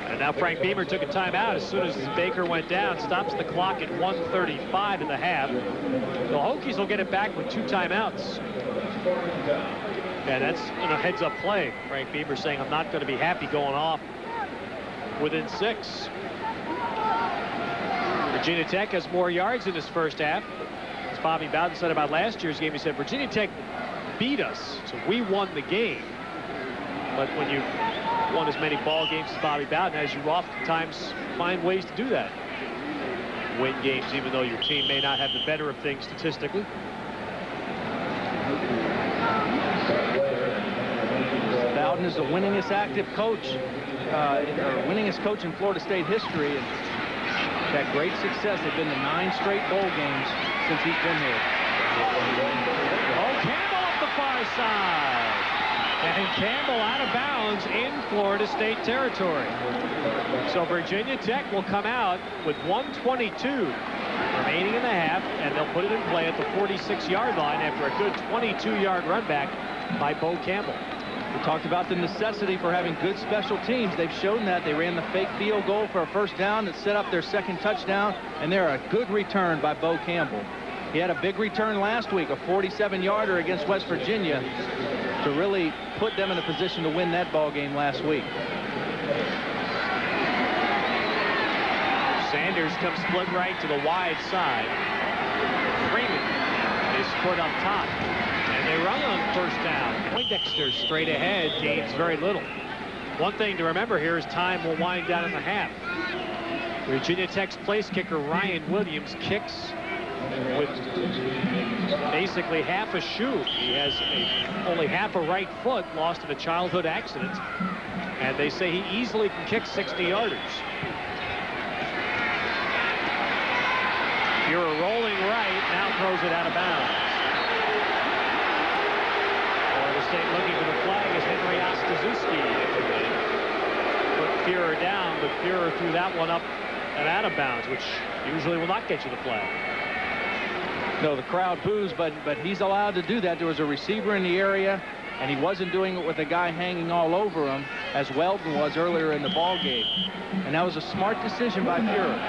And now Frank Beamer took a timeout as soon as Baker went down. Stops the clock at 1:35 in the half. The Hokies will get it back with 2 timeouts. And that's a heads-up play. Frank Beamer saying, I'm not going to be happy going off within 6. Virginia Tech has more yards in this first half. As Bobby Bowden said about last year's game, he said, Virginia Tech beat us, so we won the game. But when you won as many ball games as Bobby Bowden has, you oftentimes find ways to do that. Win games even though your team may not have the better of things statistically. Bowden is the winningest active coach, or winningest coach in Florida State history, and had great success. They've been to 9 straight bowl games since he's been here. Oh, Campbell up the far side. And Campbell out of bounds in Florida State territory. So Virginia Tech will come out with 1:22 remaining in the half, and they'll put it in play at the 46-yard line after a good 22-yard run back by Bo Campbell. We talked about the necessity for having good special teams. They've shown that. They ran the fake field goal for a first down that set up their 2nd touchdown, and they're a good return by Bo Campbell. He had a big return last week, a 47-yarder against West Virginia. to really put them in a position to win that ball game last week. Sanders comes split right to the wide side. Freeman is put up top. And they run on first down. Poindexter straight ahead, gains very little. One thing to remember here is time will wind down in the half. Virginia Tech's place kicker Ryan Williams kicks with basically half a shoe. He has only half a right foot, lost in a childhood accident. And they say he easily can kick 60-yarders. You're rolling right, now throws it out of bounds. Florida State looking for the flag is Henry Ostaszewski. Put Fuhrer down, but Fuhrer threw that one up and out of bounds, which usually will not get you the flag. No, the crowd boos, but he's allowed to do that. There was a receiver in the area, and he wasn't doing it with a guy hanging all over him, as Weldon was earlier in the ball game. And that was a smart decision by Fuhrer.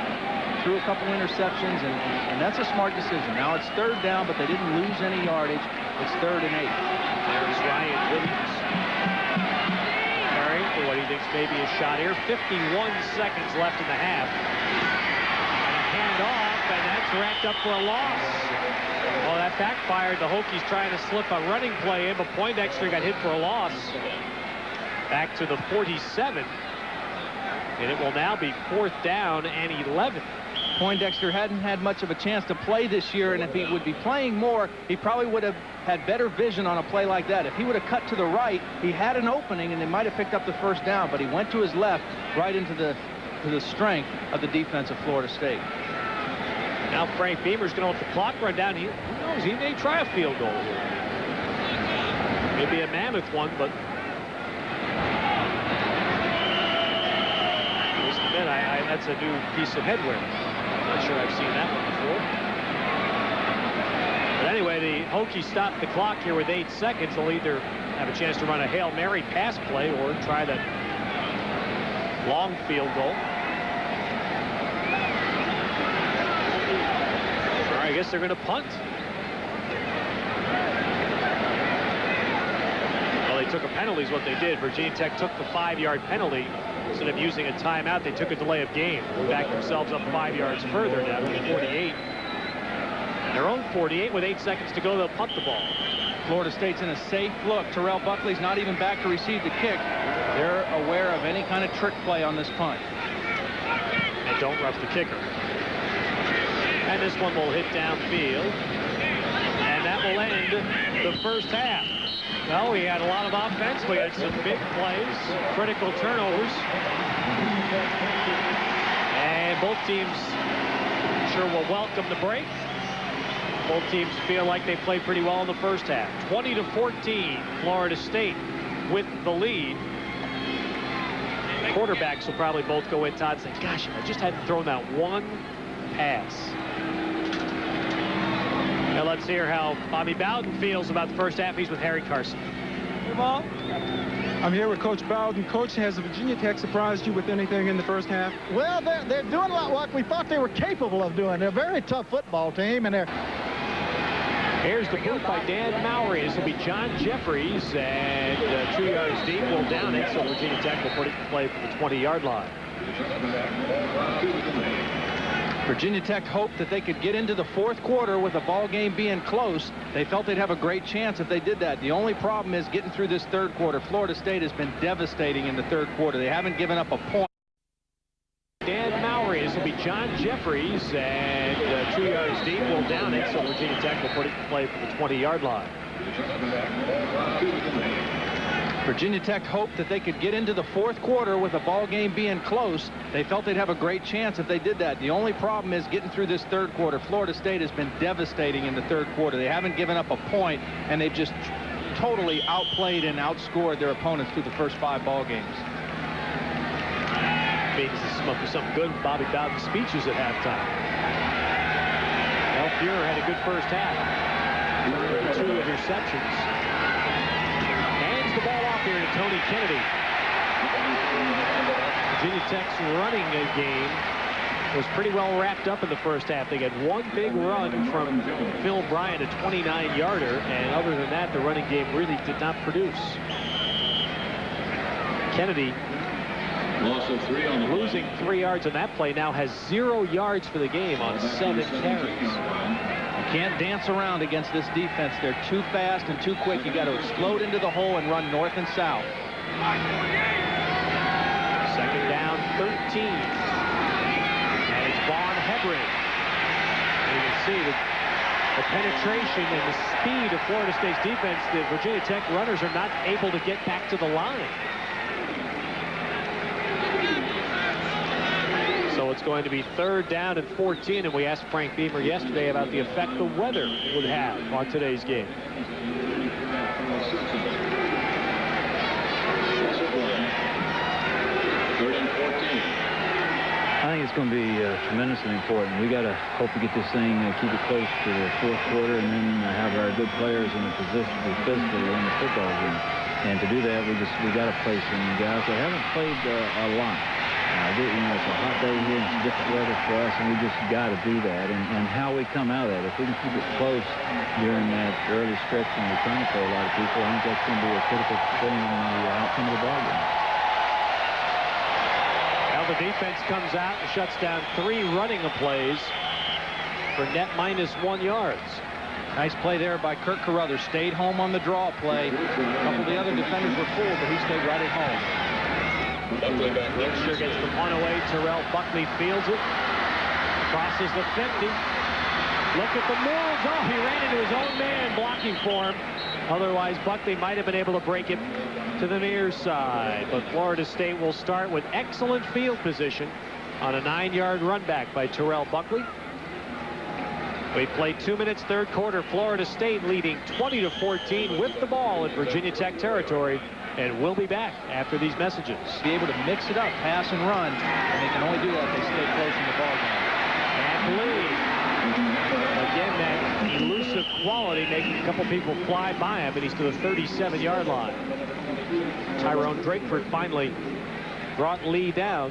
Threw a couple interceptions, and that's a smart decision. Now it's third down, but they didn't lose any yardage. It's 3rd and 8. There's Ryan Williams. Carrying for what he thinks may be a shot here. 51 seconds left in the half. And a handoff, and that's racked up for a loss. Well, that backfired. The Hokies trying to slip a running play in, but Poindexter got hit for a loss. Back to the 47. And it will now be 4th down and 11. Poindexter hadn't had much of a chance to play this year, and if he would be playing more, he probably would have had better vision on a play like that. If he would have cut to the right, he had an opening, and they might have picked up the first down, but he went to his left, right into the strength of the defense of Florida State. Now Frank Beamer's going to let the clock run down. Who knows? He may try a field goal here. Maybe a mammoth one, but just a minute, that's a new piece of headwear. I'm not sure I've seen that one before. But anyway, the Hokies stop the clock here with 8 seconds. They'll either have a chance to run a Hail Mary pass play or try the long field goal. All right, I guess they're going to punt. Well, they took a penalty is what they did. Virginia Tech took the 5-yard penalty. Instead of using a timeout, they took a delay of game. They backed themselves up 5 yards further now to the 48. Their own 48 with 8 seconds to go. They'll punt the ball. Florida State's in a safe look. Terrell Buckley's not even back to receive the kick. They're aware of any kind of trick play on this punt. And don't rough the kicker. And this one will hit downfield. And that will end the first half. Well, we had a lot of offense. We had some big plays, critical turnovers. And both teams sure will welcome the break. Both teams feel like they played pretty well in the first half. 20-14, Florida State with the lead. Quarterbacks will probably both go in, Todd, saying, gosh, I just hadn't thrown that one pass. Now let's hear how Bobby Bowden feels about the first half. He's with Harry Carson. Hey, Bob. I'm here with Coach Bowden. Coach, has Virginia Tech surprised you with anything in the first half? Well, they're doing a lot what we thought they were capable of doing. They're a very tough football team, and they're... Here's the boot by Dan Mowry. This will be John Jeffries, and 2 yards deep will down it, so Virginia Tech will put it in play for the 20-yard line. Virginia Tech hoped that they could get into the 4th quarter with the ball game being close. They felt they'd have a great chance if they did that. The only problem is getting through this 3rd quarter. Florida State has been devastating in the 3rd quarter. They haven't given up a point. Dan Mowry. This will be John Jeffries, and 2 yards deep will down it, so Virginia Tech will put it in play for the 20-yard line. Virginia Tech hoped that they could get into the 4th quarter with the ball game being close. They felt they'd have a great chance if they did that. The only problem is getting through this 3rd quarter. Florida State has been devastating in the 3rd quarter. They haven't given up a point, and they've just totally outplayed and outscored their opponents through the first 5 ball games. Means something good with Bobby Bowden's speeches at halftime. Well, Fuhrer had a good first half. 2 interceptions. The ball off here to Tony Kennedy. Virginia Tech's running game was pretty well wrapped up in the first half. They got one big run from Phil Bryant, a 29-yarder, and other than that, the running game really did not produce. Kennedy, Loss of 3 on the losing 3 yards on that play, now has 0 yards for the game on 7 carries. You can't dance around against this defense. They're too fast and too quick. You got to explode into the hole and run north and south. Second down, 13. And it's Vaughn Hebring. And you can see the penetration and the speed of Florida State's defense. The Virginia Tech runners are not able to get back to the line. So it's going to be 3rd down and 14, and we asked Frank Beamer yesterday about the effect the weather would have on today's game. I think it's going to be tremendously important. We got to hope to get this thing, keep it close to the 4th quarter, and then have our good players in a position to be physical in the football game. And to do that, we got to play some guys that haven't played a lot. You know, it's a hot day here, it's different weather for us, and we just got to do that. And how we come out of that, if we can keep it close during that early stretch and return for a lot of people, I think that's going to be a critical thing in the outcome of the ball game. Now the defense comes out and shuts down 3 running plays for net -1 yards. Nice play there by Kirk Carruthers. Stayed home on the draw play. A couple of the other defenders were full, but he stayed right at home. Wiltshire gets the punt away. Terrell Buckley fields it. Crosses the 50. Look at the moves. Oh, he ran into his own man blocking for him. Otherwise, Buckley might have been able to break it to the near side. But Florida State will start with excellent field position on a 9-yard run back by Terrell Buckley. We played 2 minutes, 3rd quarter. Florida State leading 20-14 with the ball in Virginia Tech territory. And we'll be back after these messages. Be able to mix it up, pass and run, and they can only do that if they stay close in the ball game. And Lee, again, that elusive quality making a couple people fly by him, and he's to the 37-yard line. Tyrone Drakeford finally brought Lee down.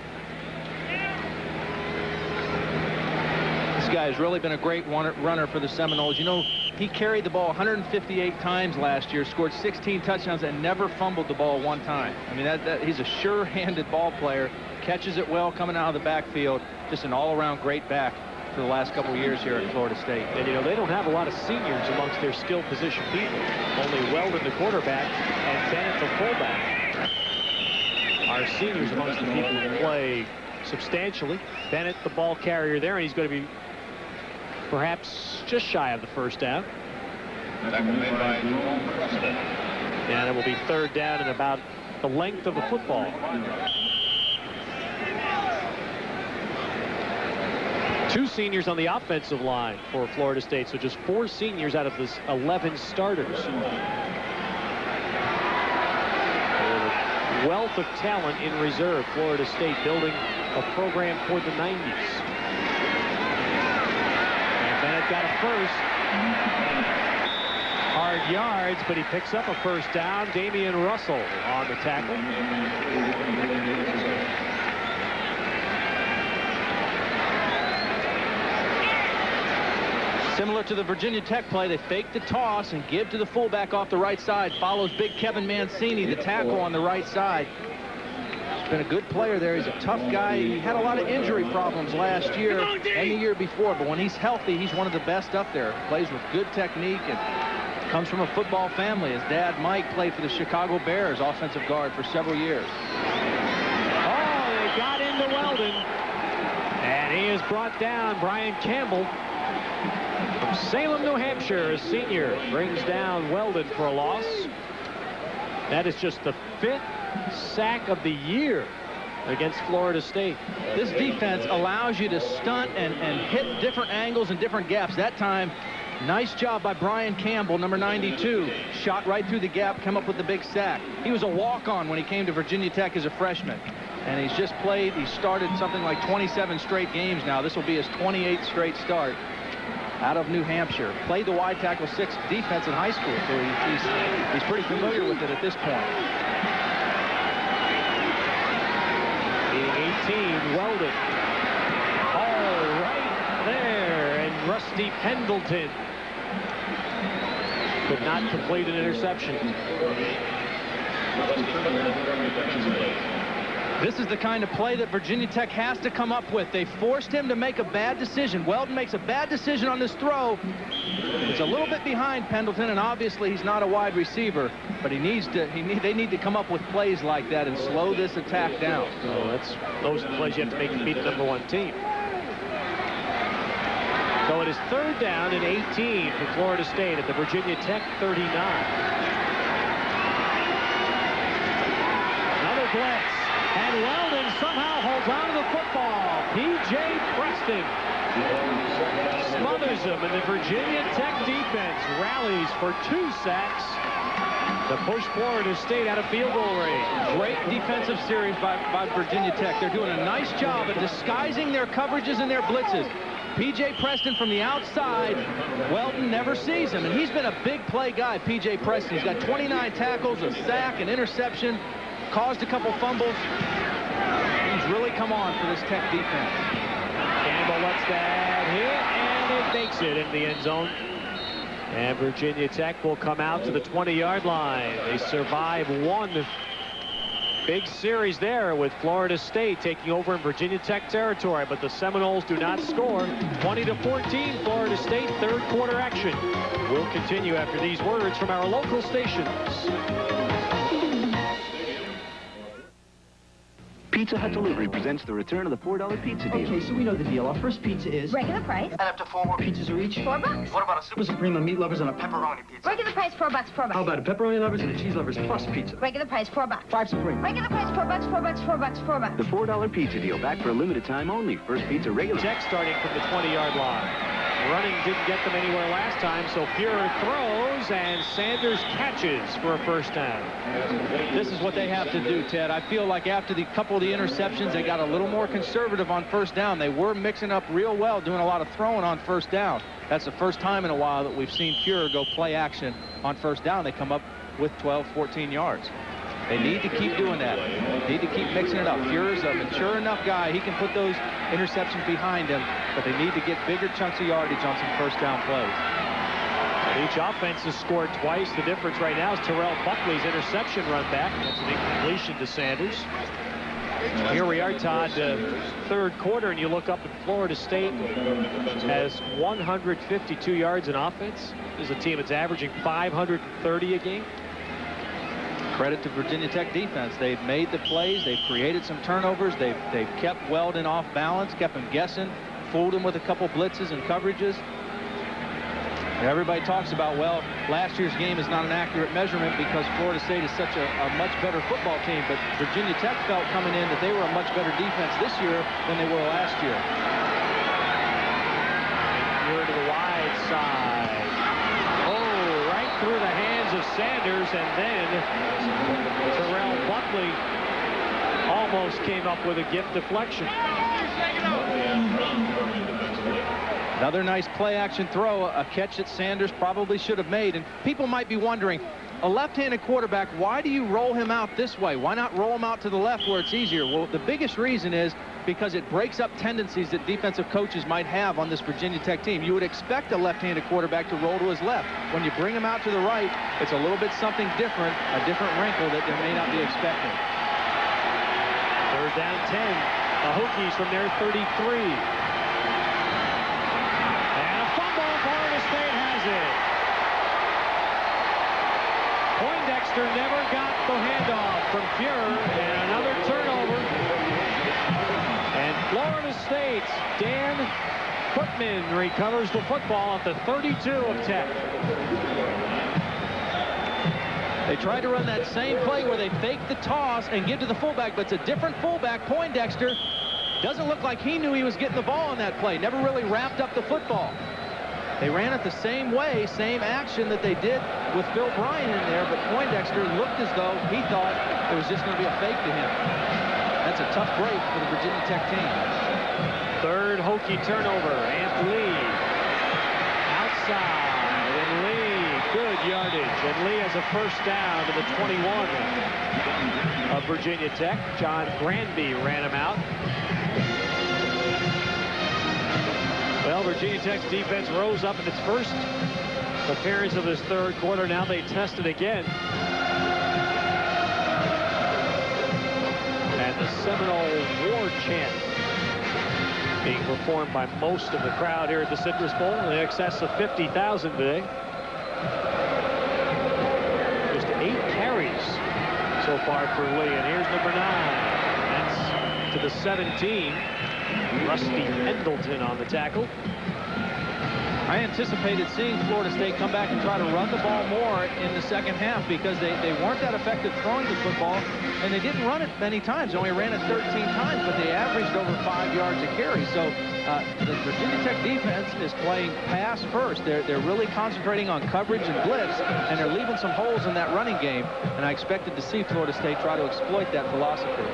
This guy has really been a great runner for the Seminoles. You know, he carried the ball 158 times last year, scored 16 touchdowns, and never fumbled the ball 1 time. I mean, he's a sure-handed ball player, catches it well coming out of the backfield. Just an all-around great back for the last couple of years here at Florida State. And, you know, they don't have a lot of seniors amongst their skill position people. Only Weldon, the quarterback, and Bennett, the fullback, are seniors amongst the people who play substantially. Bennett, the ball carrier there, and he's going to be perhaps just shy of the 1st down. And it will be 3rd down and about the length of the football. 2 seniors on the offensive line for Florida State, so just 4 seniors out of this 11 starters. A wealth of talent in reserve. Florida State building a program for the 90s. Bennett got a first. Hard yards, but he picks up a 1st down. Damian Russell on the tackle. Similar to the Virginia Tech play, they fake the toss and give to the fullback off the right side. Follows big Kevin Mancini, the tackle on the right side. Been a good player there. He's a tough guy. He had a lot of injury problems last year and the year before, but when he's healthy, he's one of the best up there. Plays with good technique and comes from a football family. His dad, Mike, played for the Chicago Bears, offensive guard, for several years. Oh, they got into Weldon. And he is brought down. Brian Campbell from Salem, New Hampshire, a senior, brings down Weldon for a loss. That is just the 5th sack of the year against Florida State. This defense allows you to stunt and hit different angles and different gaps. That time, nice job by Brian Campbell, number 92. Shot right through the gap, come up with the big sack. He was a walk-on when he came to Virginia Tech as a freshman. And he's just played, he started something like 27 straight games now. This will be his 28th straight start out of New Hampshire. Played the wide tackle 6 defense in high school, so he's pretty familiar with it at this point. 18, Weldon. Oh, Rusty Pendleton could not complete an interception. This is the kind of play that Virginia Tech has to come up with. They forced him to make a bad decision. Weldon makes a bad decision on this throw. It's a little bit behind Pendleton, and obviously he's not a wide receiver, but they need to come up with plays like that and slow this attack down. So that's those are the plays you have to make to beat the #1 team. So it is 3rd down and 18 for Florida State at the Virginia Tech 39. Another blitz. And Weldon somehow holds on to the football. P.J. Preston smothers him, and the Virginia Tech defense rallies for 2 sacks to push Florida State out of field goal range. Great defensive series by Virginia Tech. They're doing a nice job of disguising their coverages and their blitzes. P.J. Preston from the outside. Weldon never sees him, and he's been a big play guy, P.J. Preston. He's got 29 tackles, a sack, an interception. Caused a couple fumbles. He's really come on for this Tech defense. Campbell lets that hit, and it makes it in the end zone. And Virginia Tech will come out to the 20-yard line. They survive one big series there with Florida State taking over in Virginia Tech territory, but the Seminoles do not score. 20-14, Florida State, 3rd quarter action. We'll continue after these words from our local stations. Pizza Hut Delivery presents the return of the $4 pizza deal. Okay, so we know the deal. Our first pizza is... Regular price. And up to 4 more pizzas are each. $4. What about a Super Supreme, a meat lovers, and a pepperoni pizza? Regular price, $4, $4. How about a pepperoni lovers and a cheese lovers plus pizza? Regular price, $4. 5 Supreme. Regular price, $4, $4, $4, $4. The $4 pizza deal, back for a limited time only. First pizza regular. Tech starting from the 20-yard line. Running didn't get them anywhere last time, so Fuhrer throws, and Sanders catches for a 1st down. This is what they have to do, Ted. I feel like after the couple of the interceptions, they got a little more conservative on 1st down. They were mixing up real well, doing a lot of throwing on 1st down. That's the first time in a while that we've seen Fuhrer go play action on 1st down. They come up with 12, 14 yards. They need to keep doing that. They need to keep mixing it up. Fuhrer's a mature enough guy. He can put those interceptions behind him, but they need to get bigger chunks of yardage on some 1st down plays. Each offense has scored twice. The difference right now is Terrell Buckley's interception run back. That's an incompletion to Sanders. Here we are, Todd, 3rd quarter, and you look up at Florida State has 152 yards in offense. This is a team that's averaging 530 a game. Credit to Virginia Tech defense. They've made the plays. They've created some turnovers. They've kept Weldon off balance, kept him guessing, fooled him with a couple blitzes and coverages. And everybody talks about, well, last year's game is not an accurate measurement because Florida State is such a much better football team, but Virginia Tech felt coming in that they were a much better defense this year than they were last year. Here to the wide side. Oh, right through the hands of Sanders, and then Terrell Buckley almost came up with a gift deflection. Another nice play-action throw, a catch that Sanders probably should have made. And people might be wondering, a left-handed quarterback, why do you roll him out this way? Why not roll him out to the left where it's easier? Well, the biggest reason is because it breaks up tendencies that defensive coaches might have on this Virginia Tech team. You would expect a left-handed quarterback to roll to his left. When you bring him out to the right, it's a little bit something different, a different wrinkle that they may not be expecting. 3rd down 10. The Hokies from their 33. Poindexter never got the handoff from Fuhrer, and another turnover. And Florida State's Dan Putman recovers the football at the 32 of Tech. They tried to run that same play where they fake the toss and give to the fullback, but it's a different fullback. Poindexter doesn't look like he knew he was getting the ball on that play. Never really wrapped up the football. They ran it the same way, same action that they did with Phil Bryan in there, but Poindexter looked as though he thought it was just going to be a fake to him. That's a tough break for the Virginia Tech team. 3rd Hokie turnover, and Lee outside, and Lee, good yardage, and Lee has a 1st down to the 21 of Virginia Tech. John Granby ran him out. Well, Virginia Tech's defense rose up in its first appearance of this third quarter. Now they test it again. And the Seminole War Chant being performed by most of the crowd here at the Citrus Bowl in excess of 50,000 today. Just 8 carries so far for Lee. And here's number 9. That's to the 17. Rusty Pendleton on the tackle. I anticipated seeing Florida State come back and try to run the ball more in the second half because they weren't that effective throwing the football, and they didn't run it many times. They only ran it 13 times, but they averaged over 5 yards a carry. So the Virginia Tech defense is playing pass first. They're really concentrating on coverage and blitz, and they're leaving some holes in that running game, and I expected to see Florida State try to exploit that philosophy.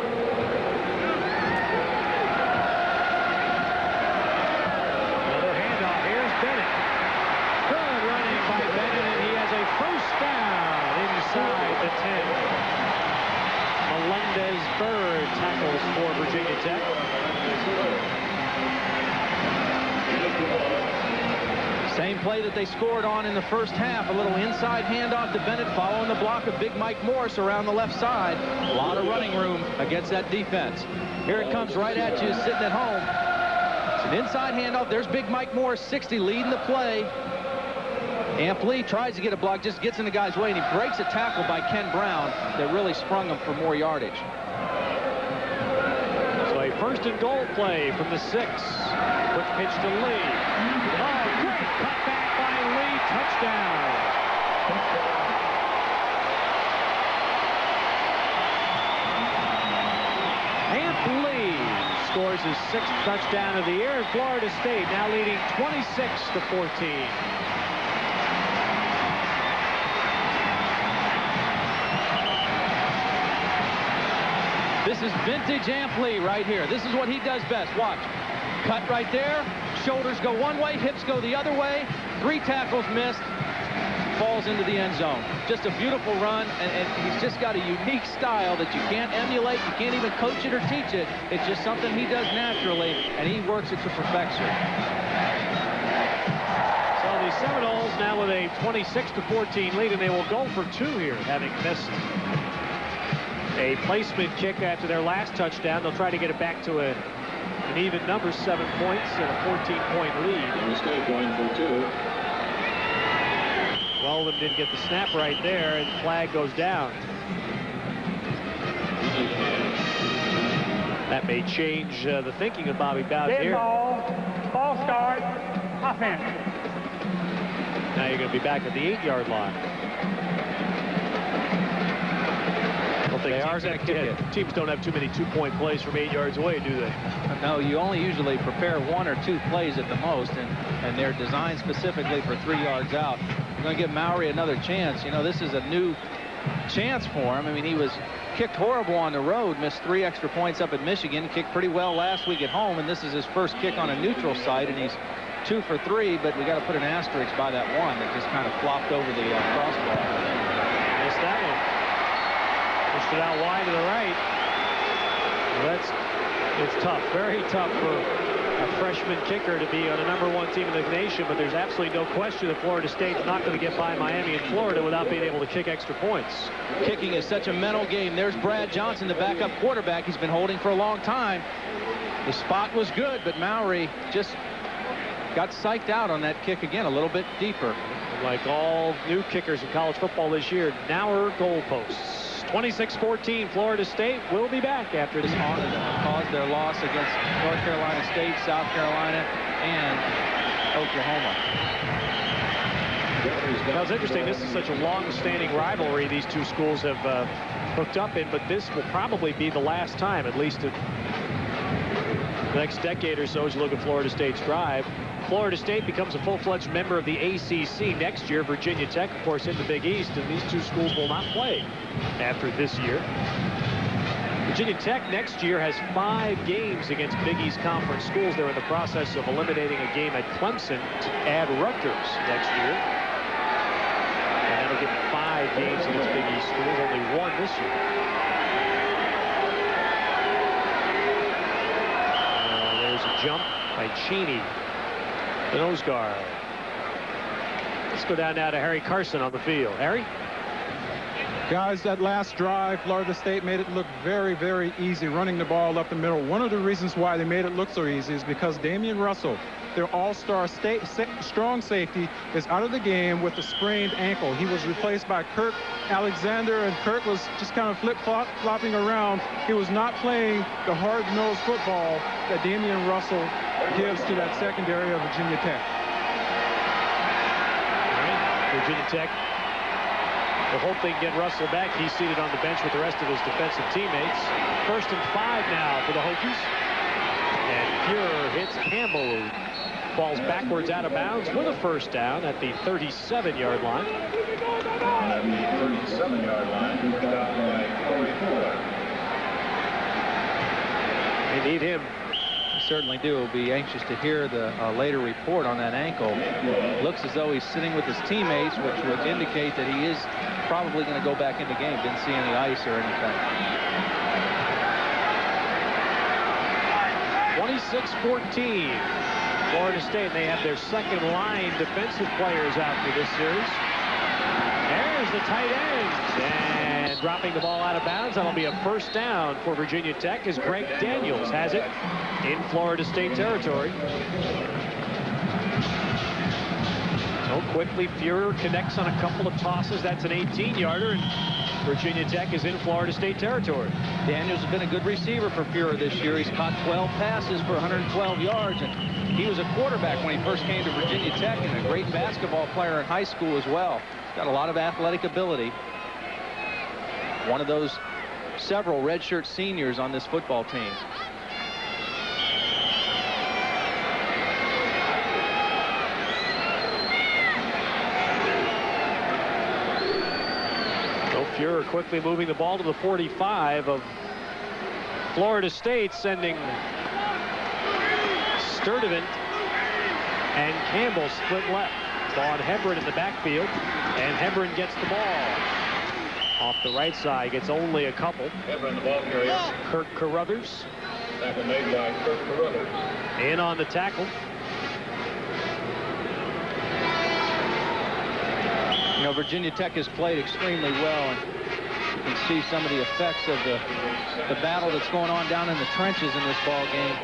Inside the 10. Melendez-Bird tackles for Virginia Tech. Same play that they scored on in the first half. A little inside handoff to Bennett following the block of big Mike Morris around the left side. A lot of running room against that defense. Here it comes right at you, sitting at home. It's an inside handoff. There's big Mike Morris, 60, leading the play. Amp Lee tries to get a block, just gets in the guy's way, and he breaks a tackle by Ken Brown that really sprung him for more yardage. So a first and goal play from the 6. Quick pitch to Lee. Oh, great cutback by Lee. Touchdown. Amp Lee scores his 6th touchdown of the year, and Florida State now leading 26-14. This is vintage Amp Lee right here. This is what he does best. Watch. Cut right there. Shoulders go one way. Hips go the other way. 3 tackles missed. Falls into the end zone. Just a beautiful run, and he's just got a unique style that you can't emulate. You can't even coach it or teach it. It's just something he does naturally, and he works it to perfection. So the Seminoles now with a 26-14 lead, and they will go for 2 here, having missed a placement kick after their last touchdown. They'll try to get it back to an even number, 7 points and a 14-point lead. State going for 2. Weldon didn't get the snap right there, and flag goes down. That may change the thinking of Bobby Bowden here. Ball start, offense. Now you're going to be back at the 8-yard line. They are going to kick it. Teams don't have too many 2-point plays from 8 yards away, do they? No, you only usually prepare 1 or 2 plays at the most, and they're designed specifically for 3 yards out. We're going to give Mowry another chance. You know, this is a new chance for him. I mean, he was kicked horrible on the road, missed 3 extra points up at Michigan, kicked pretty well last week at home, and this is his first kick on a neutral site, and he's 2 for 3, but we got to put an asterisk by that one that just kind of flopped over the crossbar. Missed that one. Pushed it out wide to the right. Well, it's tough, very tough for a freshman kicker to be on a #1 team in the nation, but there's absolutely no question that Florida State's not going to get by Miami and Florida without being able to kick extra points. Kicking is such a mental game. There's Brad Johnson, the backup quarterback. He's been holding for a long time. The spot was good, but Mowry just got psyched out on that kick again, a little bit deeper. Like all new kickers in college football this year, narrower goalposts. 26-14, Florida State will be back after this caused their loss against North Carolina State, South Carolina, and Oklahoma. Now, it's interesting. This is such a long-standing rivalry these two schools have hooked up in, but this will probably be the last time, at least in the next decade or so, as you look at Florida State's drive. Florida State becomes a full-fledged member of the ACC next year. Virginia Tech, of course, in the Big East, and these two schools will not play after this year. Virginia Tech next year has 5 games against Big East Conference schools. They're in the process of eliminating a game at Clemson to add Rutgers next year. And that'll give them 5 games against Big East schools, only 1 this year. There's a jump by Cheney. The nose guard. Let's go down now to Harry Carson on the field. Harry? Guys, that last drive, Florida State made it look very, very easy running the ball up the middle. One of the reasons why they made it look so easy is because Damian Russell, their all-star strong safety, is out of the game with a sprained ankle. He was replaced by Kirk Alexander, and Kirk was just kind of flip-flopping around. He was not playing the hard-nosed football that Damian Russell gives to that secondary of Virginia Tech. All right, Virginia Tech will hope they can get Russell back. He's seated on the bench with the rest of his defensive teammates. 1st and 5 now for the Hokies. And Fuhrer hits Campbell, who falls backwards out of bounds with a first down at the 37-yard line. At the 37-yard line, first down by 44. They need him. Certainly do. We'll be anxious to hear the later report on that ankle. Looks as though he's sitting with his teammates, which would indicate that he is probably going to go back in the game. Didn't see any ice or anything. 26-14. Florida State. They have their second line defensive players out for this series. There's the tight end. And dropping the ball out of bounds. That'll be a first down for Virginia Tech as Greg Daniels has it in Florida State territory. So quickly, Fuhrer connects on a couple of tosses. That's an 18-yarder, and Virginia Tech is in Florida State territory. Daniels has been a good receiver for Fuhrer this year. He's caught 12 passes for 112 yards, and he was a quarterback when he first came to Virginia Tech and a great basketball player in high school as well. Got a lot of athletic ability. One of those several redshirt seniors on this football team. So Fuhrer quickly moving the ball to the 45 of Florida State, sending Sturdivant and Campbell split left. Vaughn Hebron in the backfield, and Hebron gets the ball. Off the right side, gets only a couple. Hebron, the ball carrier. Kirk Carruthers. Tackle made by Kirk Carruthers. In on the tackle. You know, Virginia Tech has played extremely well, and you can see some of the effects of the battle that's going on down in the trenches in this ball game.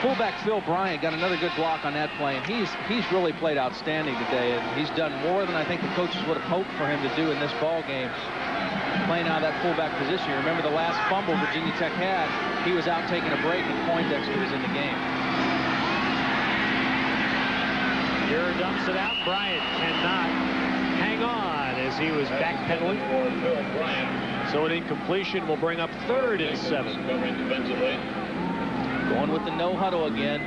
Fullback Phil Bryant got another good block on that play, and he's really played outstanding today, and he's done more than I think the coaches would have hoped for him to do in this ball game, playing out of that fullback position. You remember the last fumble Virginia Tech had, he was out taking a break, and Poindexter was in the game. Fuhrer dumps it out. Bryant cannot hang on as he was backpedaling. So an incompletion will bring up 3rd and 7. Going with the no huddle again.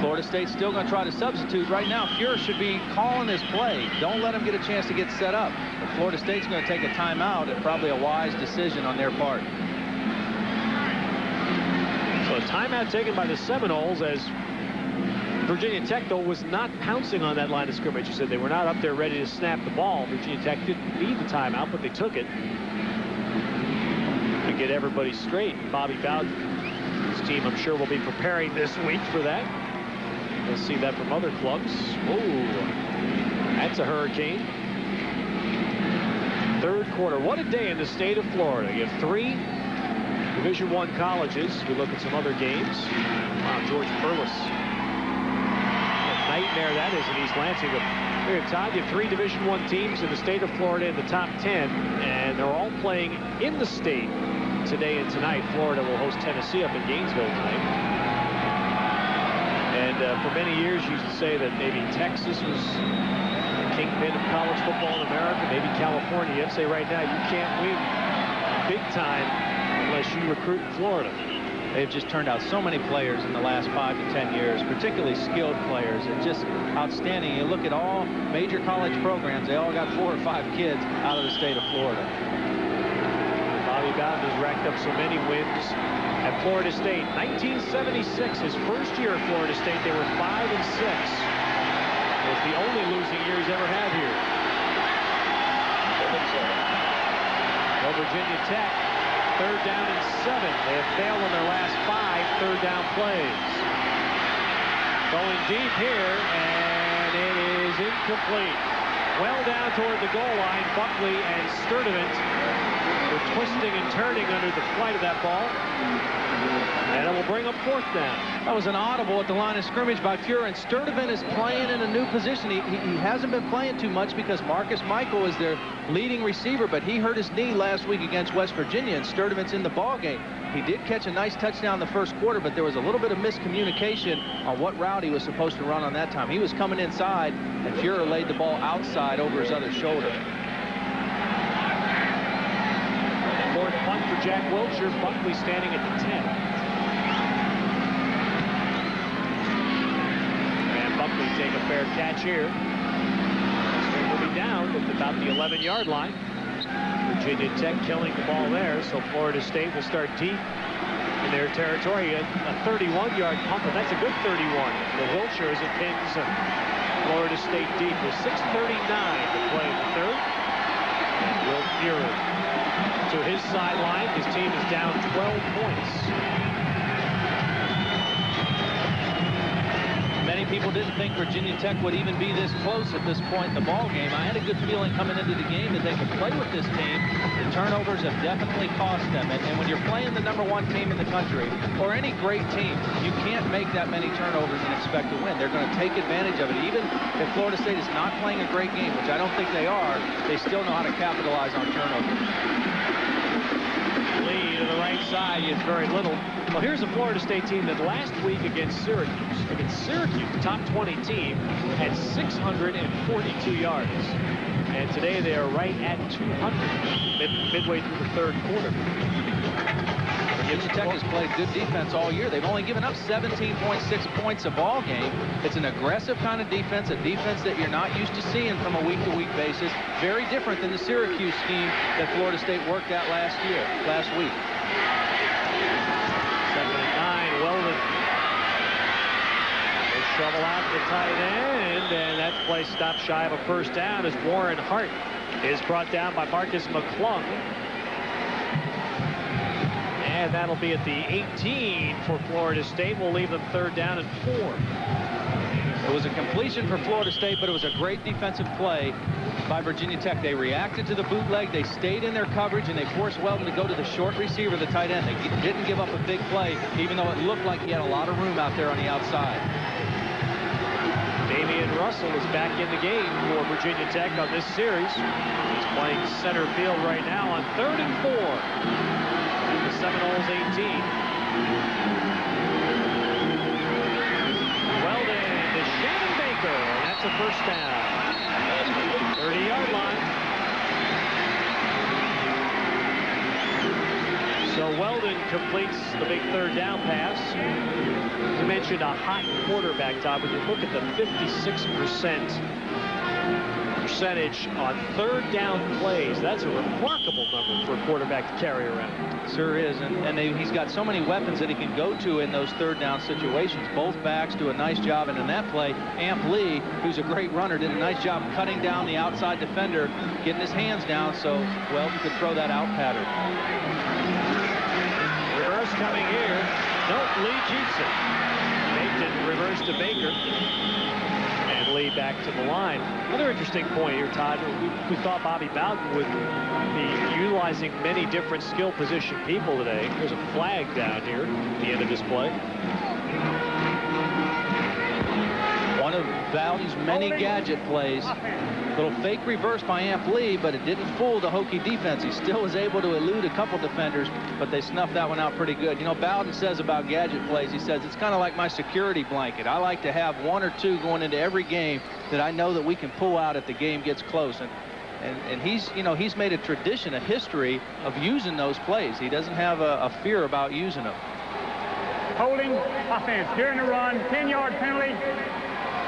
Florida State's still going to try to substitute. Right now, Fuhrer should be calling this play. Don't let him get a chance to get set up. But Florida State's going to take a timeout, and probably a wise decision on their part. So a timeout taken by the Seminoles, as Virginia Tech, though, was not pouncing on that line of scrimmage. You said they were not up there ready to snap the ball. Virginia Tech didn't need the timeout, but they took it to get everybody straight. Bobby Bowden, his team, I'm sure, will be preparing this week for that. We'll see that from other clubs. Oh, that's a hurricane. 3rd quarter. What a day in the state of Florida. You have 3 Division I colleges. We look at some other games. Wow, George Perlis. What a nightmare that is in East Lansing. But here at Todd, you have 3 Division I teams in the state of Florida in the top 10, and they're all playing in the state today and tonight. Florida will host Tennessee up in Gainesville tonight. And for many years, you used to say that maybe Texas was the kingpin of college football in America, maybe California. You have to say right now, you can't win big time unless you recruit in Florida. They've just turned out so many players in the last 5 to 10 years, particularly skilled players. It's just outstanding. You look at all major college programs, they all got 4 or 5 kids out of the state of Florida. Bobby Bowden has racked up so many wins at Florida State. 1976, his first year at Florida State, they were 5 and 6. It was the only losing year he's ever had here. Well, Virginia Tech, 3rd down and 7. They have failed on their last 5 third down plays. Going deep here, and it is incomplete. Well down toward the goal line, Buckley and Sturdivant were twisting and turning under the flight of that ball. And it will bring up 4th down. That was an audible at the line of scrimmage by Fuhr, and Sturdivant is playing in a new position. He hasn't been playing too much because Marcus Michael is their leading receiver, but he hurt his knee last week against West Virginia, and Sturdivant's in the ball game. He did catch a nice touchdown in the first quarter, but there was a little bit of miscommunication on what route he was supposed to run on that time. He was coming inside, and Fuhr laid the ball outside over his other shoulder. 4th punt for Jack Wiltshire. Buckley standing at the 10. And Buckley take a fair catch here. String will be down at about the 11-yard line. Virginia Tech killing the ball there, so Florida State will start deep in their territory. A 31-yard pump, and that's a good 31 for Wiltshire as it pins Florida State deep with 6:39 to play in the 3rd. And Will Fuhr to his sideline. His team is down 12 points. Many people didn't think Virginia Tech would even be this close at this point in the ball game. I had a good feeling coming into the game that they could play with this team. The turnovers have definitely cost them. And when you're playing the #1 team in the country, or any great team, you can't make that many turnovers and expect to win. They're going to take advantage of it. Even if Florida State is not playing a great game, which I don't think they are, they still know how to capitalize on turnovers. Lee to the right side gets very little. Well, here's a Florida State team that last week against Syracuse, top 20 team, had 642 yards. And today they are right at 200 midway through the 3rd quarter. Virginia Tech has played good defense all year. They've only given up 17.6 points a ball game. It's an aggressive kind of defense, a defense that you're not used to seeing from a week-to-week basis. Very different than the Syracuse scheme that Florida State worked at last week. 2nd and 9, Weldon. They shovel out the tight end, and that play stopped shy of a 1st down as Warren Hart is brought down by Marcus McClung. And that'll be at the 18 for Florida State. We'll leave them 3rd down and 4. It was a completion for Florida State, but it was a great defensive play by Virginia Tech. They reacted to the bootleg. They stayed in their coverage, and they forced Weldon to go to the short receiver, the tight end. They didn't give up a big play, even though it looked like he had a lot of room out there on the outside. Damian Russell is back in the game for Virginia Tech on this series. He's playing center field right now on 3rd and 4. The Seminoles 18. Weldon to Shannon Baker, and that's a 1st down. 30-yard line. So Weldon completes the big 3rd down pass. You mentioned a hot quarterback, Todd. When you look at the 56% percentage on 3rd down plays, that's a remarkable number for a quarterback to carry around. Sure is, and he's got so many weapons that he can go to in those 3rd down situations. Both backs do a nice job, and in that play, Amp Lee, who's a great runner, did a nice job cutting down the outside defender, getting his hands down so Weldon could throw that out pattern. Reverse coming here. Nope, Lee keeps it. Baker reverse to Baker. And Lee back to the line. Another interesting point here, Todd. We thought Bobby Bowden would be utilizing many different skill position people today. There's a flag down here at the end of this play. One of Bowden's many gadget plays. Little fake reverse by Amp Lee, but it didn't fool the Hokie defense. He still was able to elude a couple defenders, but they snuffed that one out pretty good. You know, Bowden says about gadget plays, he says, it's kind of like my security blanket. I like to have 1 or 2 going into every game that I know that we can pull out if the game gets close. And he's, you know, he's made a tradition, a history of using those plays. He doesn't have a fear about using them. Holding offense during the run, 10-yard penalty.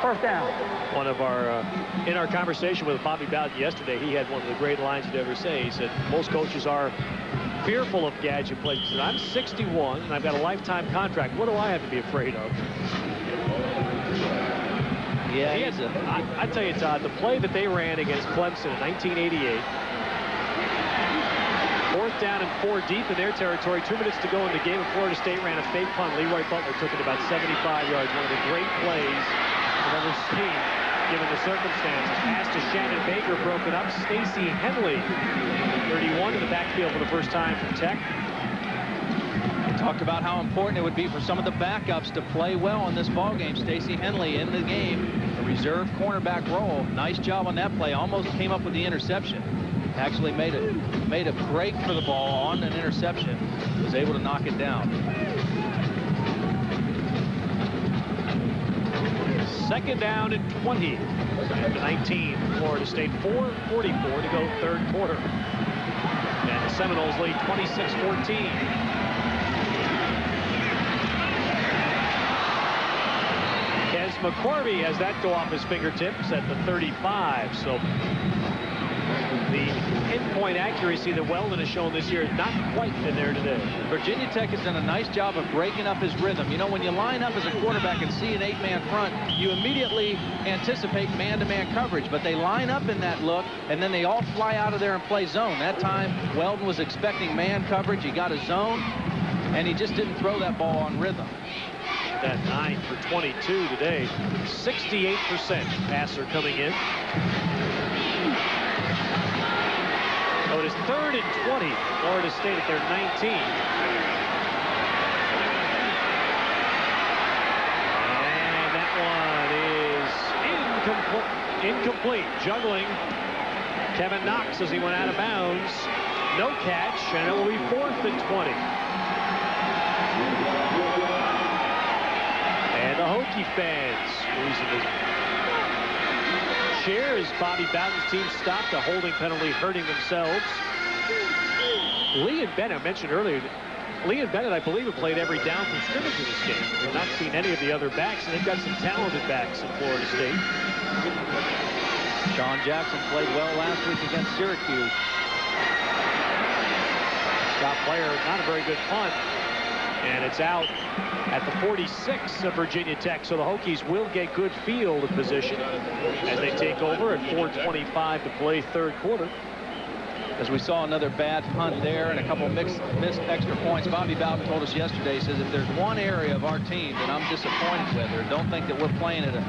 1st down. One of our, in our conversation with Bobby Bowden yesterday, he had one of the great lines he'd ever say. He said, most coaches are fearful of gadget plays. He said, I'm 61 and I've got a lifetime contract. What do I have to be afraid of? Yeah, I tell you, Todd, the play that they ran against Clemson in 1988, 4th 4th down and 4 deep in their territory. 2 minutes to go in the game, and Florida State ran a fake punt. Leroy Butler took it about 75 yards. One of the great plays I've ever seen, given the circumstances. Pass to Shannon Baker, broken up. Stacey Henley, 31, in the backfield for the first time from Tech. Talked about how important it would be for some of the backups to play well in this ball game. Stacey Henley in the game, a reserve cornerback role. Nice job on that play. Almost came up with the interception. Actually made a break for the ball on an interception. Was able to knock it down. 2nd down and 20. At the 19, Florida State. 4:44 to go, 3rd quarter. And the Seminoles lead 26-14. Kes McCorvey has that go off his fingertips at the 35. So the pinpoint accuracy that Weldon has shown this year has not quite been there today. Virginia Tech has done a nice job of breaking up his rhythm. You know, when you line up as a quarterback and see an 8-man front, you immediately anticipate man-to-man coverage. But they line up in that look, and then they all fly out of there and play zone. That time, Weldon was expecting man coverage. He got a zone, and he just didn't throw that ball on rhythm. That 9 for 22 today. 68% passer coming in. So it is 3rd and 20. Florida State at their 19. And that one is incomplete. Juggling Kevin Knox as he went out of bounds. No catch, and it will be 4th and 20. And the Hokie fans losing his cheer as Bobby Bowden's team stopped a holding penalty, hurting themselves. Lee and Bennett, I mentioned earlier, Lee and Bennett, I believe, have played every down from scrimmage in this game. We've not seen any of the other backs, and they've got some talented backs in Florida State. Sean Jackson played well last week against Syracuse. Scott Player, not a very good punt. And it's out at the 46 of Virginia Tech. So the Hokies will get good field position as they take over at 4:25 to play, 3rd quarter. As we saw another bad punt there and a couple missed extra points. Bobby Bowden told us yesterday, he says, if there's one area of our team that I'm disappointed with or don't think that we're playing at a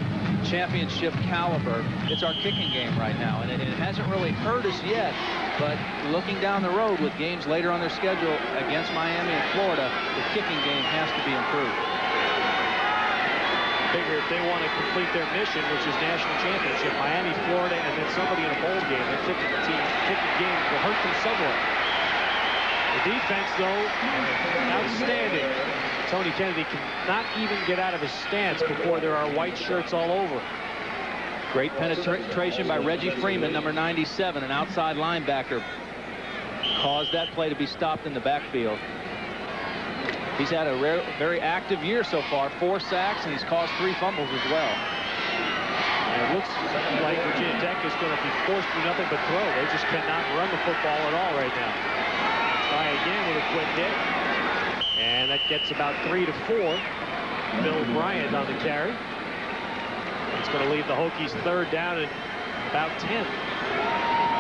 championship caliber, it's our kicking game right now. And it hasn't really hurt us yet, but looking down the road with games later on their schedule against Miami and Florida, the kicking game has to be improved. Figure if they want to complete their mission, which is national championship, Miami, Florida, and then somebody in a bowl game, their kicking game will hurt them somewhat. The defense, though, outstanding. Tony Kennedy cannot even get out of his stance before there are white shirts all over. Great penetration by Reggie Freeman, number 97, an outside linebacker. Caused that play to be stopped in the backfield. He's had a very active year so far, 4 sacks, and he's caused 3 fumbles as well. And it looks like Virginia Tech is going to be forced to do nothing but throw. They just cannot run the football at all right now. Try again with a quick hit. And that gets about 3 to 4. Bill Bryant on the carry. It's going to leave the Hokies 3rd down and about 10.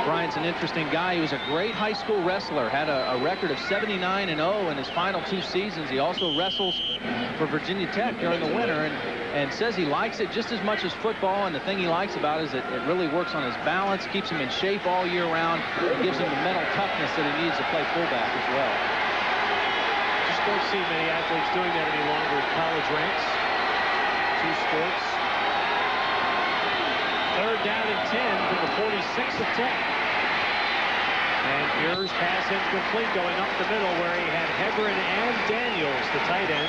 Bryant's an interesting guy. He was a great high school wrestler, had a record of 79-0 in his final 2 seasons. He also wrestles for Virginia Tech during the winter and says he likes it just as much as football. And the thing he likes about it is that it really works on his balance, keeps him in shape all year round, and gives him the mental toughness that he needs to play fullback as well. Just don't see many athletes doing that any longer in college ranks. 2 sports. 3rd down and 10 from the 46 of Tech. And Muir's pass incomplete going up the middle where he had Hebron and Daniels, the tight end.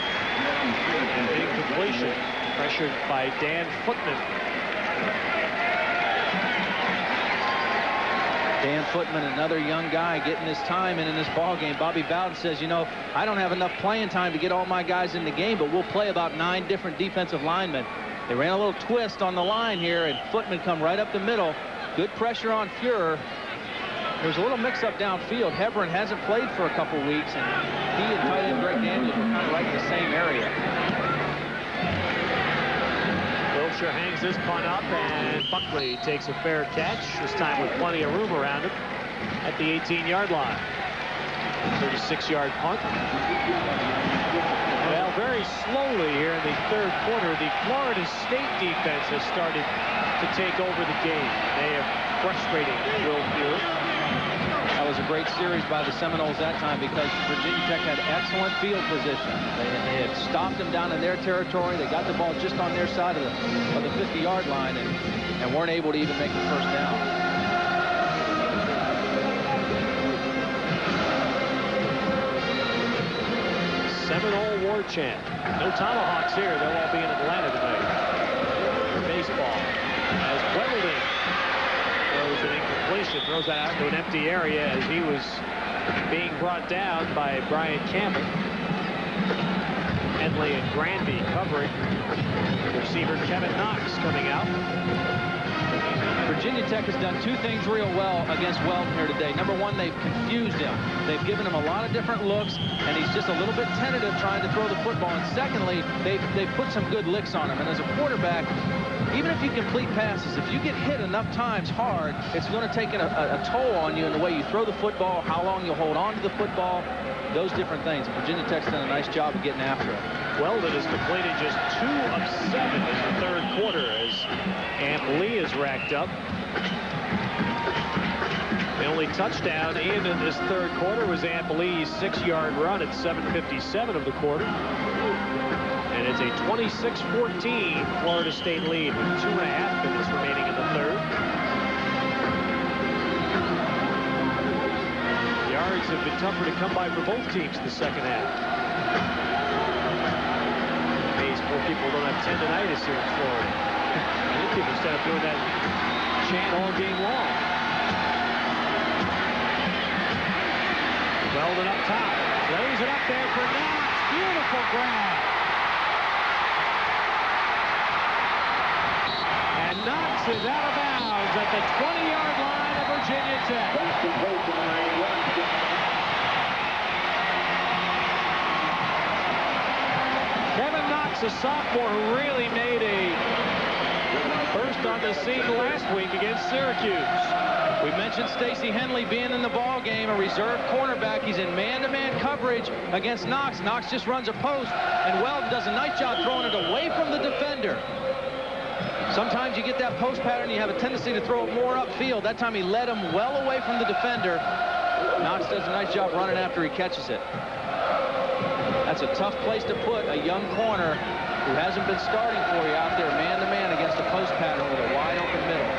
And incompletion pressured by Dan Footman. Dan Footman, another young guy getting his time in this ball game. Bobby Bowden says, you know, I don't have enough playing time to get all my guys in the game, but we'll play about 9 different defensive linemen. They ran a little twist on the line here, and Footman come right up the middle. Good pressure on Fuhrer. There's a little mix-up downfield. Hebron hasn't played for a couple weeks, and he and tight end Greg Daniels were kind of right in the same area. Wilshire hangs this punt up, and Buckley takes a fair catch, this time with plenty of room around him at the 18-yard line. 36-yard punt. Well, very slowly here in the third quarter, the Florida State defense has started to take over the game. They are frustrating Will Fuller. That was a great series by the Seminoles that time because Virginia Tech had excellent field position. They had stopped them down in their territory. They got the ball just on their side of the 50-yard line and weren't able to even make the first down. Seminole war chant. No Tomahawks here. They'll all be in Atlanta tonight for baseball. As Weldon throws an incompletion, throws that out to an empty area as he was being brought down by Brian Campbell. Henley and Granby covering. Receiver Kevin Knox coming out. Virginia Tech has done two things real well against Weldon here today. Number one, they've confused him. They've given him a lot of different looks, and he's just a little bit tentative trying to throw the football. And secondly, they've put some good licks on him. And as a quarterback, even if you complete passes, if you get hit enough times hard, it's going to take a toll on you in the way you throw the football, how long you'll hold on to the football, those different things. Virginia Tech's done a nice job of getting after it. Weldon has completed just 2 of 7 in the third quarter as Amp Lee is racked up. The only touchdown in this third quarter was Amp Lee's 6-yard run at 7:57 of the quarter. And it's a 26-14 Florida State lead with 2.5 minutes remaining in the third. Yards have been tougher to come by for both teams in the second half. More people don't have tendonitis here in Florida. Many people instead of doing that chant all game long. Weldon up top. Lays it up there for Knox. Beautiful grab. And Knox is out of bounds at the 20-yard line of Virginia Tech. Kevin Knox, a sophomore who really made a burst on the scene last week against Syracuse. We mentioned Stacey Henley being in the ball game, a reserve cornerback. He's in man-to-man coverage against Knox. Knox just runs a post, and Weldon does a nice job throwing it away from the defender. Sometimes you get that post pattern, you have a tendency to throw it more upfield. That time he led him well away from the defender. Knox does a nice job running after he catches it. That's a tough place to put a young corner who hasn't been starting for you out there man-to-man against a post pattern with a wide-open middle.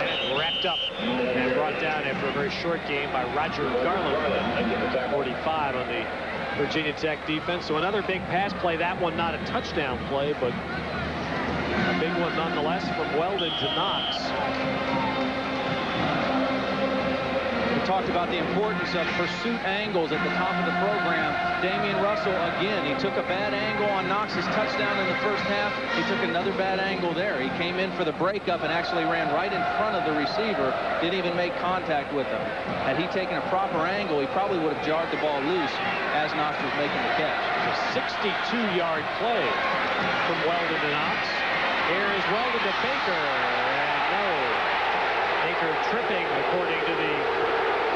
And wrapped up and brought down after a very short game by Roger Garland, 45 on the Virginia Tech defense. So another big pass play. That one not a touchdown play, but a big one nonetheless from Weldon to Knox. We talked about the importance of pursuit angles at the top of the program. Damian Russell, again, he took a bad angle on Knox's touchdown in the first half. He took another bad angle there. He came in for the breakup and actually ran right in front of the receiver. Didn't even make contact with him. Had he taken a proper angle, he probably would have jarred the ball loose as Knox was making the catch. A 62-yard play from Weldon to Knox. Here is Weldon to Baker, and no. Baker tripping, according to the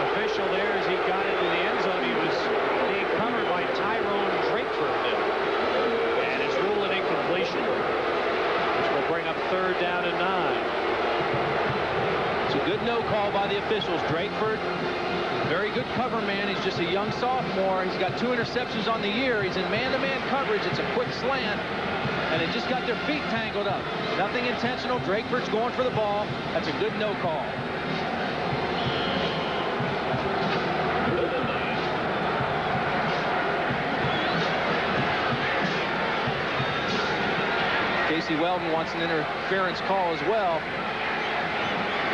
official there, as he got into the end zone. He was being covered by Tyrone Drakeford. And it's ruled an incompletion, which will bring up 3rd down and 9. It's a good no call by the officials. Drakeford, very good cover man. He's just a young sophomore. He's got 2 interceptions on the year. He's in man-to-man coverage. It's a quick slant, and they just got their feet tangled up. Nothing intentional. Drakeford's going for the ball. That's a good no call. Casey Weldon wants an interference call as well.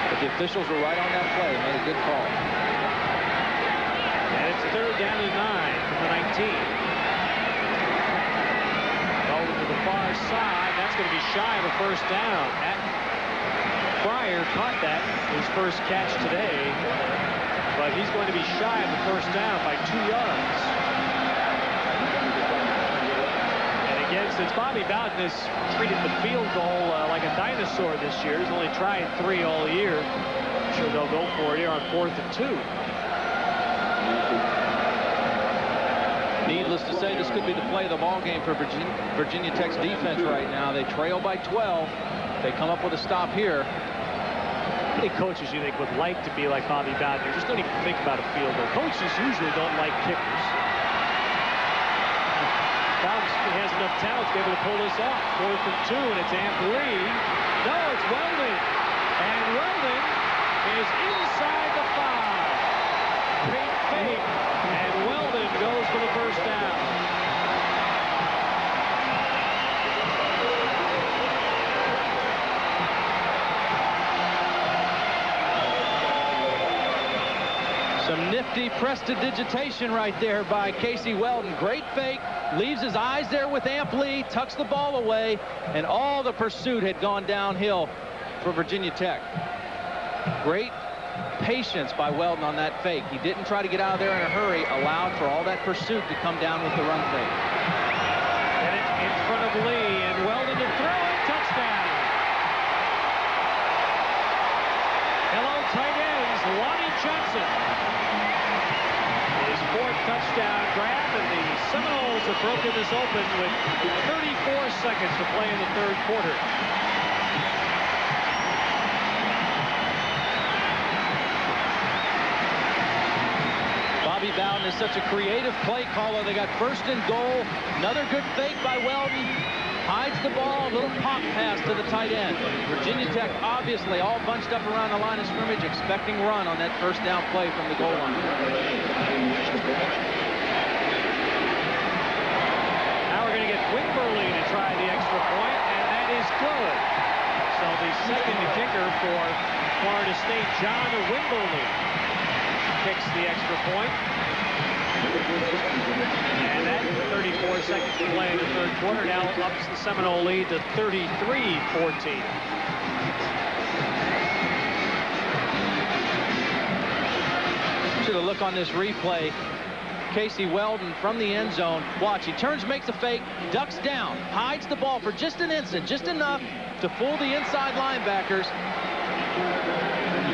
But the officials were right on that play. They made a good call. And it's 3rd down and 9 from the 19. Weldon to the far side. That's going to be shy of a first down. Pryor caught that, his first catch today. But he's going to be shy of the first down by 2 yards. Since Bobby Bowden has treated the field goal like a dinosaur this year, he's only tried 3 all year. I'm sure they'll go for it here on 4th and 2. needless to say, this could be the play of the ball game for Virginia Tech's defense right now. They trail by 12. They come up with a stop here. How many coaches you think would like to be like Bobby Bowden? Just don't even think about a field goal. Coaches usually don't like kickers. Bowden has enough talent to be able to pull this off. 4th and 2, and it's Ampli. No, it's Weldon. And Weldon is inside the 5. Great fake. And Weldon goes for the first down. Some nifty prestidigitation right there by Casey Weldon. Great fake, leaves his eyes there with Ampli, tucks the ball away, and all the pursuit had gone downhill for Virginia Tech. Great patience by Weldon on that fake. He didn't try to get out of there in a hurry, allowed for all that pursuit to come down with the run fake. And it's in front of Lee, and Weldon to throw it, touchdown. Hello, tight ends, Lonnie Johnson. His 4th touchdown grab, and the Seminoles have broken this open with 34 seconds to play in the 3rd quarter. Bobby Bowden is such a creative play caller. They got 1st and goal. Another good fake by Weldon. Hides the ball, a little pop pass to the tight end. Virginia Tech obviously all bunched up around the line of scrimmage, expecting run on that 1st down play from the goal line. Now we're going to get Wimberly to try the extra point, and that is good. So the second kicker for Florida State, John Wimberly, kicks the extra point. And that 34 seconds to play in the 3rd quarter now ups the Seminole lead to 33-14. Should have look on this replay. Casey Weldon from the end zone. Watch, he turns, makes a fake, ducks down, hides the ball for just an instant, just enough to fool the inside linebackers.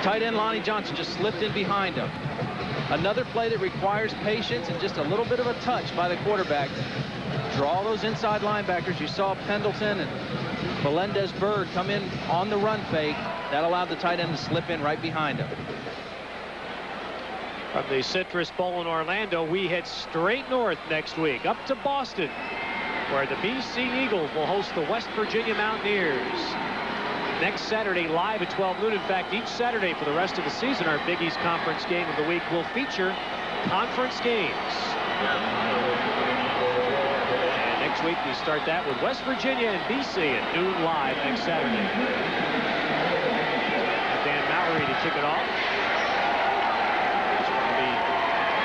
Tight end Lonnie Johnson just slipped in behind him. Another play that requires patience and just a little bit of a touch by the quarterback. Draw those inside linebackers. You saw Pendleton and Melendez-Bird come in on the run fake. That allowed the tight end to slip in right behind him. From the Citrus Bowl in Orlando, we head straight north next week, up to Boston, where the BC Eagles will host the West Virginia Mountaineers. Next Saturday, live at 12 noon. In fact, each Saturday for the rest of the season, our Big East Conference game of the week will feature conference games. And next week, we start that with West Virginia and BC at noon live next Saturday. Dan Mowry to kick it off. It's going to be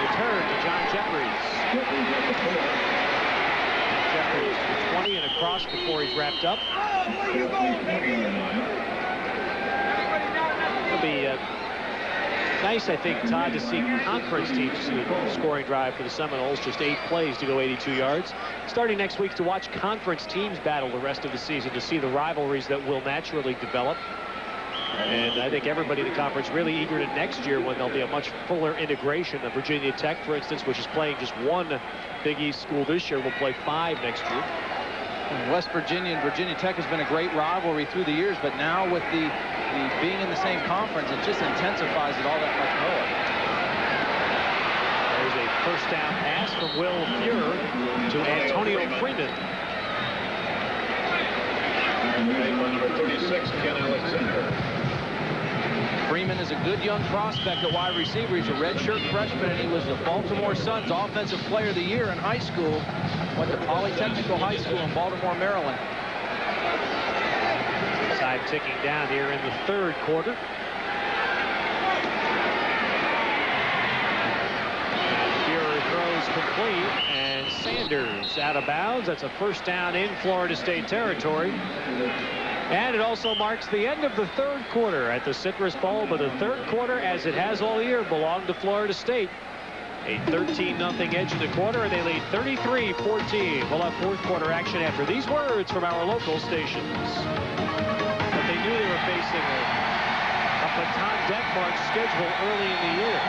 returned to John Jeffries. Jeffries for 20 and across before he's wrapped up. It'll be nice, I think, Todd, to see conference teams see the scoring drive for the Seminoles. Just 8 plays to go 82 yards. Starting next week to watch conference teams battle the rest of the season, to see the rivalries that will naturally develop. And I think everybody in the conference really eager to next year when there'll be a much fuller integration of Virginia Tech, for instance, which is playing just 1 Big East school this year, will play 5 next year. West Virginia and Virginia Tech has been a great rivalry through the years, but now with the being in the same conference, it just intensifies it all that much more. There's a 1st down pass from Will Fuhr to Antonio Freeman. Number 36, Ken Alexander. Freeman is a good young prospect at wide receiver. He's a redshirt freshman, and he was the Baltimore Sun's Offensive Player of the Year in high school. Went to Polytechnical High School in Baltimore, Maryland. Time ticking down here in the 3rd quarter. Fuhr throws complete, and Sanders out of bounds. That's a 1st down in Florida State territory. And it also marks the end of the 3rd quarter at the Citrus Bowl, but the 3rd quarter, as it has all year, belonged to Florida State. A 13-0 edge in the quarter, and they lead 33-14. We'll have 4th quarter action after these words from our local stations. But they knew they were facing a baton death march schedule early in the year.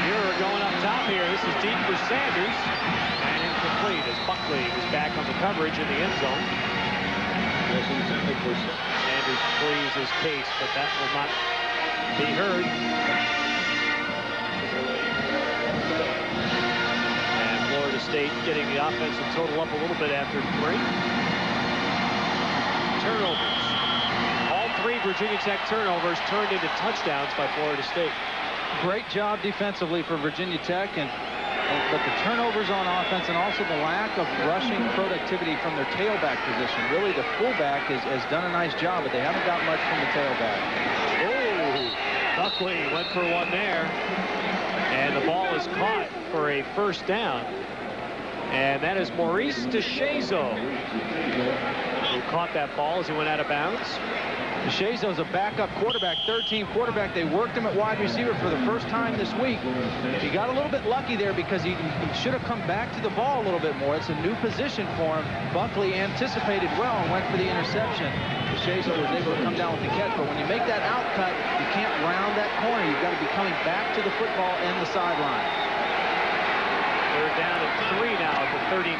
Fuhr going up top here. This is deep for Sanders. And incomplete as Buckley was back on the coverage in the end zone. Sanders pleads his case, but that will not be heard. And Florida State getting the offensive total up a little bit after 3. Turnovers. All 3 Virginia Tech turnovers turned into touchdowns by Florida State. Great job defensively for Virginia Tech, but the turnovers on offense and also the lack of rushing productivity from their tailback position. Really, the fullback has done a nice job, but they haven't got much from the tailback. Oh, Buckley went for one there, and the ball is caught for a first down. And that is Maurice DeShazo who caught that ball as he went out of bounds. DeShazo's a backup quarterback, third-team quarterback. They worked him at wide receiver for the first time this week. He got a little bit lucky there because he should have come back to the ball a little bit more. It's a new position for him. Buckley anticipated well and went for the interception. DeShazo was able to come down with the catch, but when you make that out cut, you can't round that corner. You've got to be coming back to the football and the sideline. They're down at 3 now at the 39.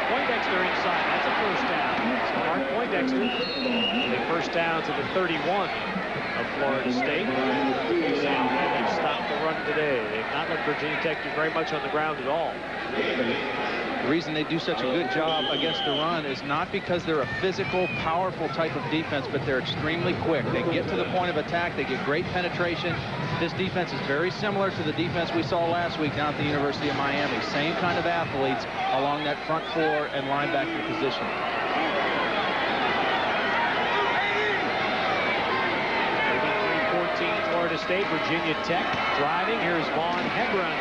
Poindexter inside. That's a first down. So Mark Poindexter, the first down to the 31 of Florida State. They've stopped the run today. They've not let Virginia Tech do very much on the ground at all. The reason they do such a good job against the run is not because they're a physical, powerful type of defense, but they're extremely quick. They get to the point of attack. They get great penetration. This defense is very similar to the defense we saw last week down at the University of Miami. Same kind of athletes along that front 4 and linebacker position. Florida State, Virginia Tech driving. Here's Vaughn Hebron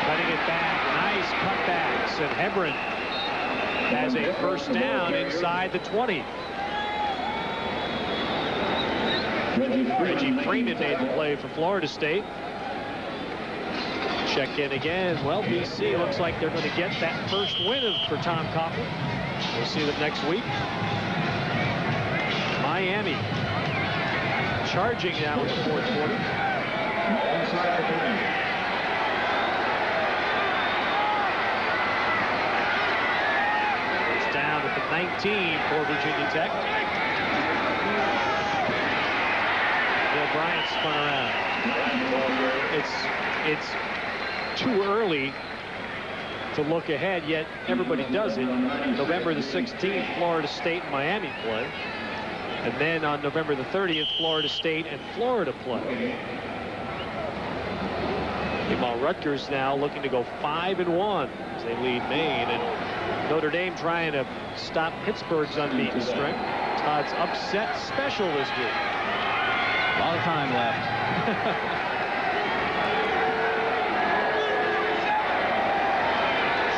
cutting it back. Nice cutbacks, and Hebron has a first down inside the 20. Reggie Freeman made the play for Florida State. Check in again. Well, BC looks like they're going to get that first win for Tom Coughlin. We'll see them next week. Miami charging now in the 4th quarter. It's down at the 19 for Virginia Tech. Bill Bryant spun around. It's too early to look ahead, yet everybody does it. November the 16th, Florida State and Miami play. And then on November the 30th, Florida State and Florida play. Meanwhile, Rutgers now looking to go 5-1 as they lead Maine. And Notre Dame trying to stop Pittsburgh's unbeaten streak. Todd's upset special this week. A lot of time left.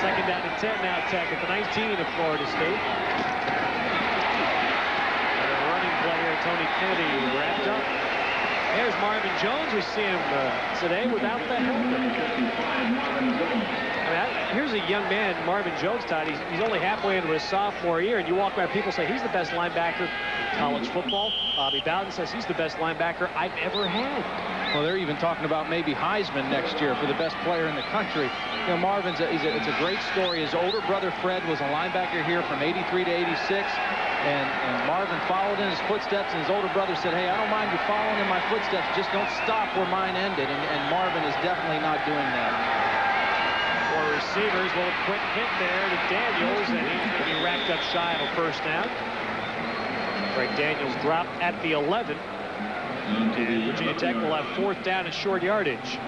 Second down and 10 now, Tech at the 19 of Florida State. Player Tony Kennedy wrapped up. There's Marvin Jones. We see him today without the helmet. Here's a young man, Marvin Jones, Todd. He's only halfway into his sophomore year, and you walk around, people say he's the best linebacker in college football. Bobby Bowden says he's the best linebacker I've ever had. Well, they're even talking about maybe Heisman next year for the best player in the country. You know, Marvin's it's a great story. His older brother Fred was a linebacker here from 83 to 86. And Marvin followed in his footsteps, and his older brother said, hey, I don't mind you following in my footsteps, just don't stop where mine ended. And Marvin is definitely not doing that. For receivers, well, a quick hit there to Daniels, and he's going to be racked up shy of a first down. Greg Daniels dropped at the 11. And Virginia Tech will have 4th down and short yardage.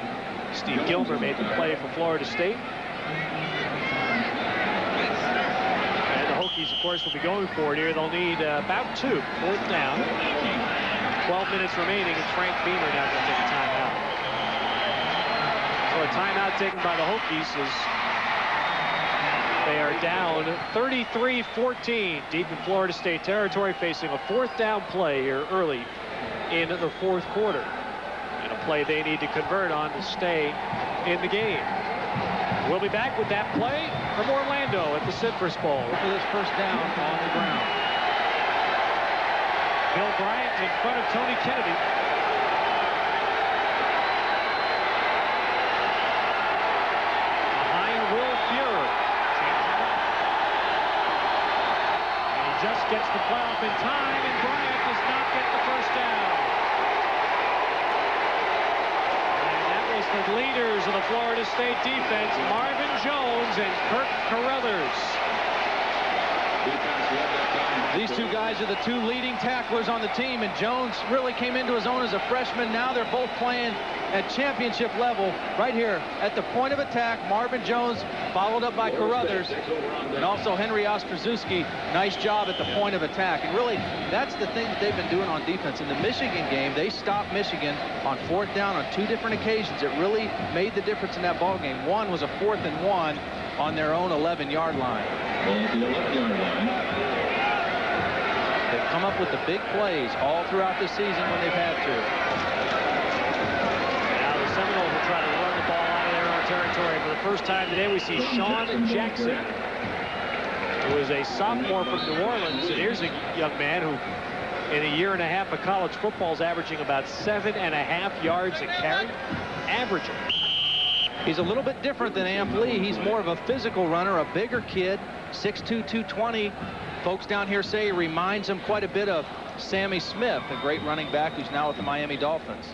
Steve Gilmer made the play for Florida State. Of course, will be going for it here. They'll need about 2. 4th down. 12 minutes remaining, and Frank Beamer now going to take a timeout. So a timeout taken by the Hokies as they are down 33-14 deep in Florida State territory, facing a 4th down play here early in the 4th quarter. And a play they need to convert on to stay in the game. We'll be back with that play from Orlando at the Citrus Bowl. For this first down on the ground. Bill Bryant in front of Tony Kennedy. gets the play off in time, and Bryant does not get the first down. And that was the leaders of the Florida State defense, Marvin Jones and Kirk Carruthers. These two guys are the two leading tacklers on the team, and Jones really came into his own as a freshman. Now they're both playing at championship level right here at the point of attack. Marvin Jones followed up by Carruthers, and also Henry Ostraszewski. Nice job at the point of attack. And really, that's the thing that they've been doing on defense. In the Michigan game, they stopped Michigan on 4th down on 2 different occasions. It really made the difference in that ball game. One was a 4th and 1 on their own 11-yard line. At the 11-yard line. They've come up with the big plays all throughout the season when they've had to. Now the Seminoles will try to run the ball out of their own territory. For the first time today, we see Sean Jackson, who is a sophomore from New Orleans. And here's a young man who, in a year and a half of college football, is averaging about 7.5 yards a carry. Averaging. He's a little bit different than Amp Lee. He's more of a physical runner, a bigger kid, 6'2", 220. Folks down here say he reminds him quite a bit of Sammy Smith, a great running back who's now with the Miami Dolphins.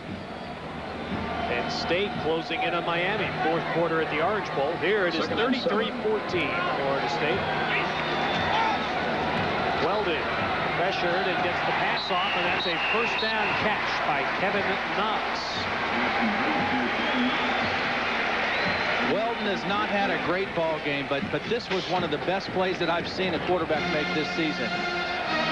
And State closing in on Miami. 4th quarter at the Orange Bowl. Here it is 33-14, Florida State. Weldon pressured and gets the pass off, and that's a first down catch by Kevin Knox. Weldon has not had a great ball game, but this was one of the best plays that I've seen a quarterback make this season.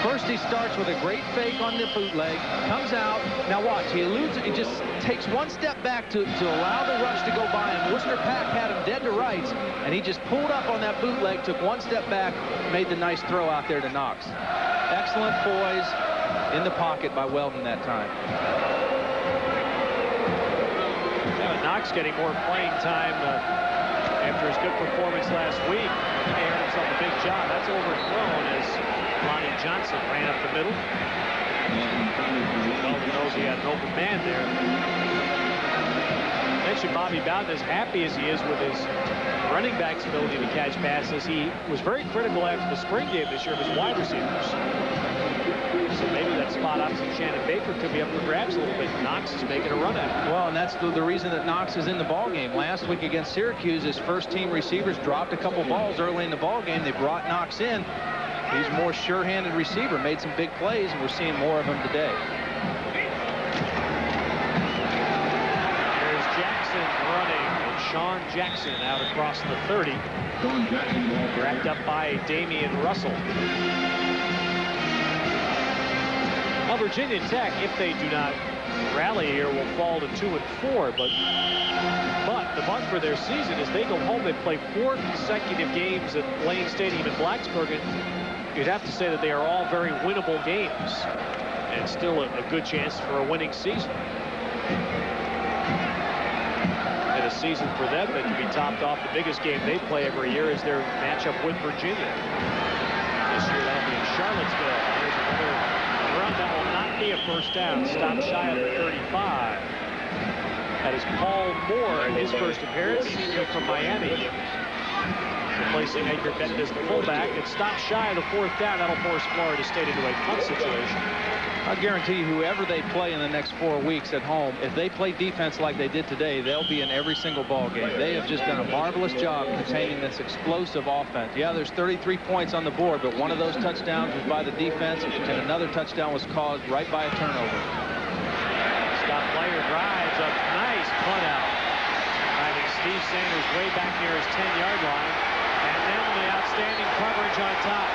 First, he starts with a great fake on the bootleg, comes out. Now watch, he eludes it. He just takes one step back to allow the rush to go by him. Worcester Pack had him dead to rights, and he just pulled up on that bootleg, took one step back, made the nice throw out there to Knox. Excellent poise in the pocket by Weldon that time. Knox getting more playing time after his good performance last week. He earned himself a big job. That's overthrown as Lonnie Johnson ran up the middle. Weldon knows he had an open man there. Mentioned Bobby Bowden, as happy as he is with his running back's ability to catch passes, he was very critical after the spring game this year of his wide receivers. So maybe that spot opposite Shannon Baker could be up for grabs a little bit. Knox is making a run at it. Well, and that's the reason that Knox is in the ball game. Last week against Syracuse, his first-team receivers dropped a couple balls early in the ball game. They brought Knox in. He's a more sure-handed receiver, made some big plays, and we're seeing more of him today. There's Jackson running, and Sean Jackson out across the 30. Wrapped up by Damian Russell. Well, Virginia Tech, if they do not rally here, will fall to 2-4. But the fun for their season is they go home. They play 4 consecutive games at Lane Stadium in Blacksburg, and you'd have to say that they are all very winnable games, and still a good chance for a winning season. And a season for them that can be topped off. The biggest game they play every year is their matchup with Virginia. This year that'll be in Charlottesville. There's another run that will not be a first down. Stopped shy of the 35. That is Paul Moore in his first appearance, senior from Miami. Replacing Edgar Bennett as the fullback. It stopped shy of the 4th down. That'll force Florida State into a punt situation. I guarantee you, whoever they play in the next 4 weeks at home, if they play defense like they did today, they'll be in every single ball game. They have just done a marvelous job containing this explosive offense. Yeah, there's 33 points on the board, but one of those touchdowns was by the defense, and another touchdown was caused right by a turnover. Scott Player drives a nice punt out. Driving Steve Sanders way back near his 10-yard line. And then the outstanding coverage on top.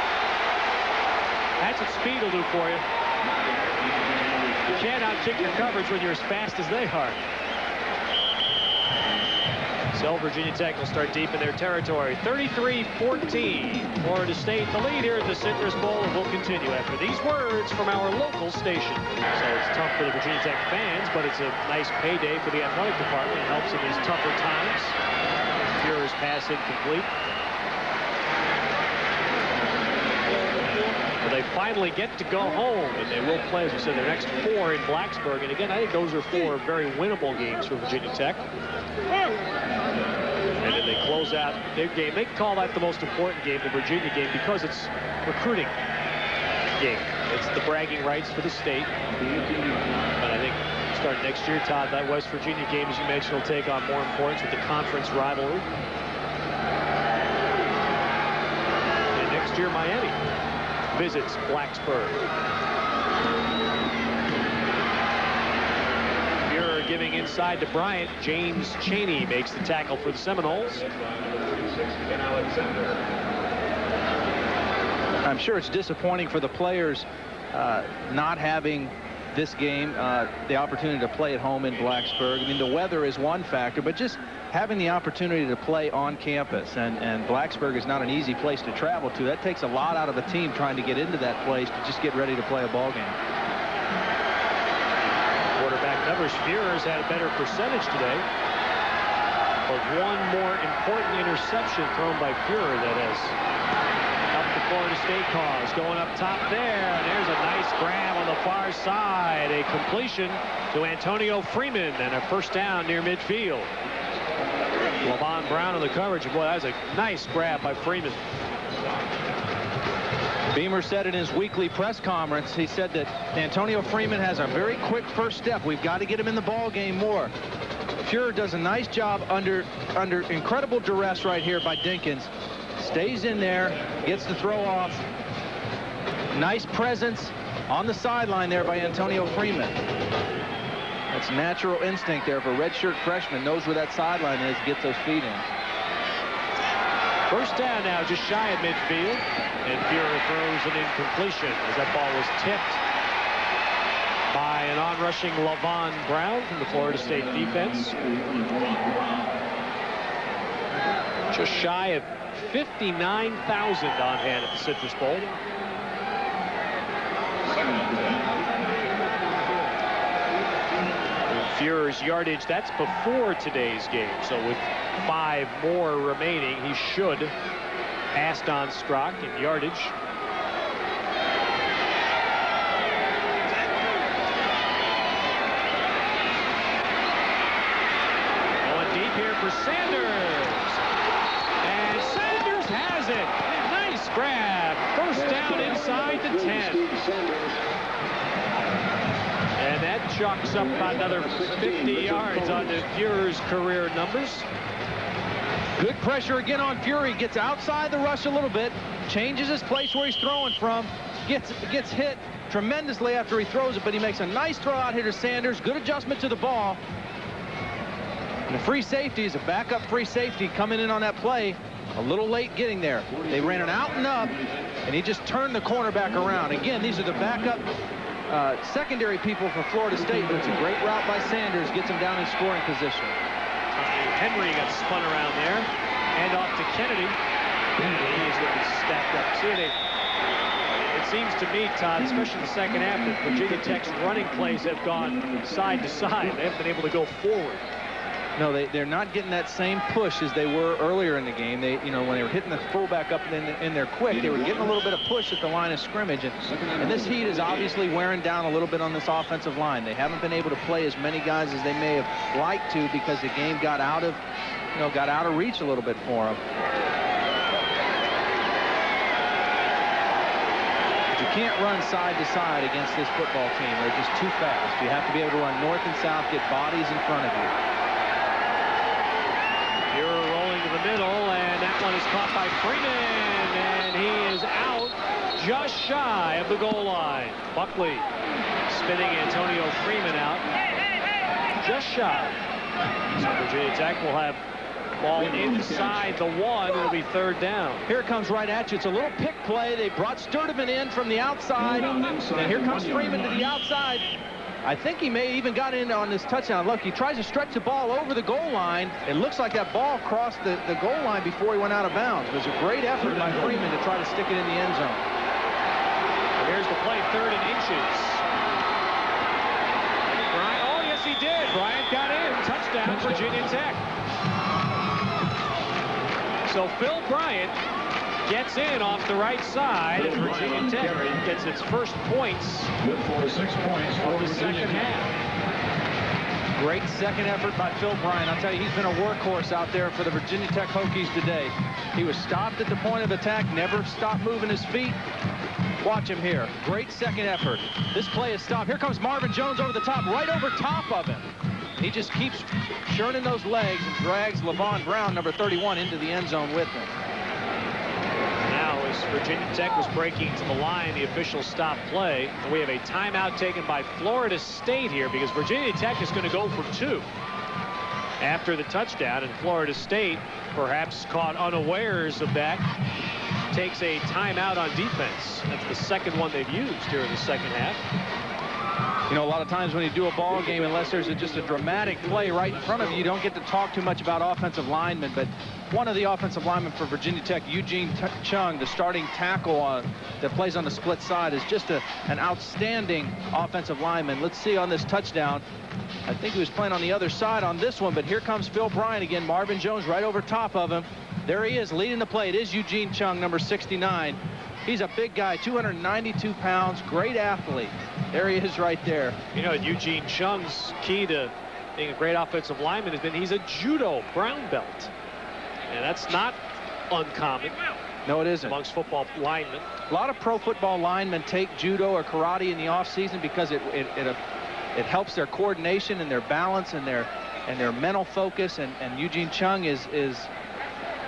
That's what speed will do for you. You can't outkick your coverage when you're as fast as they are. So Virginia Tech will start deep in their territory. 33-14. Florida State the lead here at the Citrus Bowl, and will continue after these words from our local station. So it's tough for the Virginia Tech fans, but it's a nice payday for the athletic department. It helps in these tougher times. Furer's pass incomplete. But they finally get to go home, and they will play, as we said, their next 4 in Blacksburg. And again, I think those are 4 very winnable games for Virginia Tech. And then they close out their game. They call that the most important game, the Virginia game, because it's recruiting. game. It's the bragging rights for the state. But I think starting next year, Todd, that West Virginia game, as you mentioned, will take on more importance with the conference rivalry. And next year, Miami visits Blacksburg. Fuhrer giving inside to Bryant. James Chaney makes the tackle for the Seminoles. I'm sure it's disappointing for the players not having this game, the opportunity to play at home in Blacksburg. I mean, the weather is one factor, but just having the opportunity to play on campus, and Blacksburg is not an easy place to travel to. That takes a lot out of a team trying to get into that place to just get ready to play a ball game. Quarterback numbers, Fuhrer's had a better percentage today, but one more important interception thrown by Fuhrer that has helped the Florida State cause. Going up top there, and there's a nice grab on the far side. A completion to Antonio Freeman, and a first down near midfield. Lavon Brown in the coverage. Boy, that was a nice grab by Freeman. Beamer said in his weekly press conference, he said that Antonio Freeman has a very quick first step. We've got to get him in the ball game more. Fuhrer does a nice job under incredible duress right here by Dinkins. Stays in there, gets the throw off. Nice presence on the sideline there by Antonio Freeman. That's natural instinct there for a redshirt freshman. Knows where that sideline is, gets those feet in. First down now, just shy of midfield. And Fuhrer throws an incompletion as that ball was tipped by an on-rushing Lavon Brown from the Florida State defense. Just shy of 59,000 on hand at the Citrus Bowl. Fuhrer's yardage, that's before today's game. So with 5 more remaining, he should pass Don Strock in yardage. Going deep here for Sanders. And Sanders has it. Nice grab. First down inside the 10. And that chalks up another 50 yards onto Fuhrer's career numbers. Good pressure again on Fuhrer. He gets outside the rush a little bit, changes his place where he's throwing from, gets hit tremendously after he throws it, but he makes a nice throw out here to Sanders. Good adjustment to the ball. And the free safety is a backup free safety coming in on that play. A little late getting there. They ran an out and up, and he just turned the cornerback around. Again, these are the backup secondary people for Florida State, but it's a great route by Sanders. Gets him down in scoring position. Henry got spun around there. Hand off to Kennedy. He is going to be stacked up. See, it seems to me, Todd, especially in the second half, that Virginia Tech's running plays have gone side to side. They haven't been able to go forward. No, they're not getting that same push as they were earlier in the game. They, you know, when they were hitting the fullback up in there quick, they were getting a little bit of push at the line of scrimmage. And this heat is obviously wearing down a little bit on this offensive line. They haven't been able to play as many guys as they may have liked to because the game got out of reach a little bit for them. But you can't run side to side against this football team. They're just too fast. You have to be able to run north and south, get bodies in front of you. Fuhrer rolling to the middle, and that one is caught by Freeman, and he is out just shy of the goal line. Buckley spinning Antonio Freeman out just shy. So Virginia Tech will have ball inside the 1. It'll be third down. Here it comes right at you. It's a little pick play. They brought Sturdivant in from the outside, and here comes Freeman to the outside. I think he may even got in on this touchdown. Look, he tries to stretch the ball over the goal line. It looks like that ball crossed the goal line before he went out of bounds. It was a great effort by Freeman to try to stick it in the end zone. Here's the play, 3rd and inches. Bryant, oh, yes, he did. Bryant got in. Touchdown, Virginia Tech. So Phil Bryant gets in off the right side, and Virginia Tech gets its first points for 6 points of the second half. Great second effort by Phil Bryant. I'll tell you, he's been a workhorse out there for the Virginia Tech Hokies today. He was stopped at the point of attack, never stopped moving his feet. Watch him here. Great second effort. This play is stopped. Here comes Marvin Jones over the top, right over top of him. He just keeps churning those legs and drags Levon Brown, number 31, into the end zone with him. Now, as Virginia Tech was breaking to the line, the official stopped play. And we have a timeout taken by Florida State here because Virginia Tech is going to go for 2 after the touchdown, and Florida State, perhaps caught unawares of that, takes a timeout on defense. That's the second one they've used here in the second half. You know, a lot of times when you do a ball game, unless there's just a dramatic play right in front of you, you don't get to talk too much about offensive linemen. But one of the offensive linemen for Virginia Tech, Eugene Chung, the starting tackle that plays on the split side, is just an outstanding offensive lineman. Let's see on this touchdown. I think he was playing on the other side on this one, but here comes Phil Bryant again. Marvin Jones right over top of him. There he is leading the play. It is Eugene Chung, number 69. He's a big guy, 292 pounds, great athlete. There he is right there. You know, Eugene Chung's key to being a great offensive lineman has been he's a judo brown belt. And that's not uncommon. No, it isn't. Amongst football linemen. A lot of pro football linemen take judo or karate in the offseason because it helps their coordination and their balance and their mental focus. And Eugene Chung is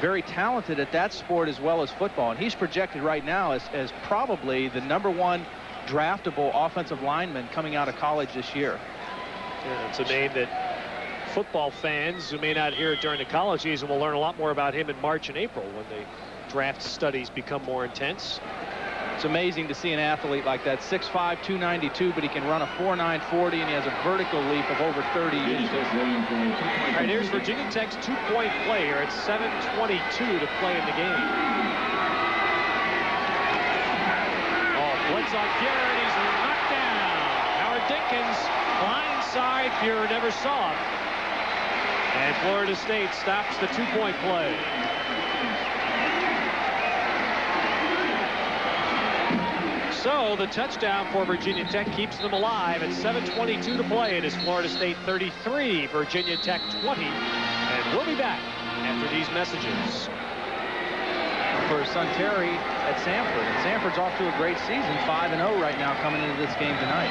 very talented at that sport as well as football. And he's projected right now as probably the #1 draftable offensive lineman coming out of college this year. Yeah, it's a name that football fans who may not hear it during the college season will learn a lot more about him in March and April when the draft studies become more intense. It's amazing to see an athlete like that, 6'5", 292, but he can run a 4.9 40, and he has a vertical leap of over 30 inches. All right, here's Virginia Tech's 2-point play here at 7:22 to play in the game. Oh, blitz on Fuhrer, and he's knocked down. Howard Dinkins, blindside, Fuhrer never saw him. And Florida State stops the 2-point play. So the touchdown for Virginia Tech keeps them alive at 7:22 to play. It is Florida State 33, Virginia Tech 20. And we'll be back after these messages. For son Terry at Samford. And Samford's off to a great season, 5-0 right now coming into this game tonight.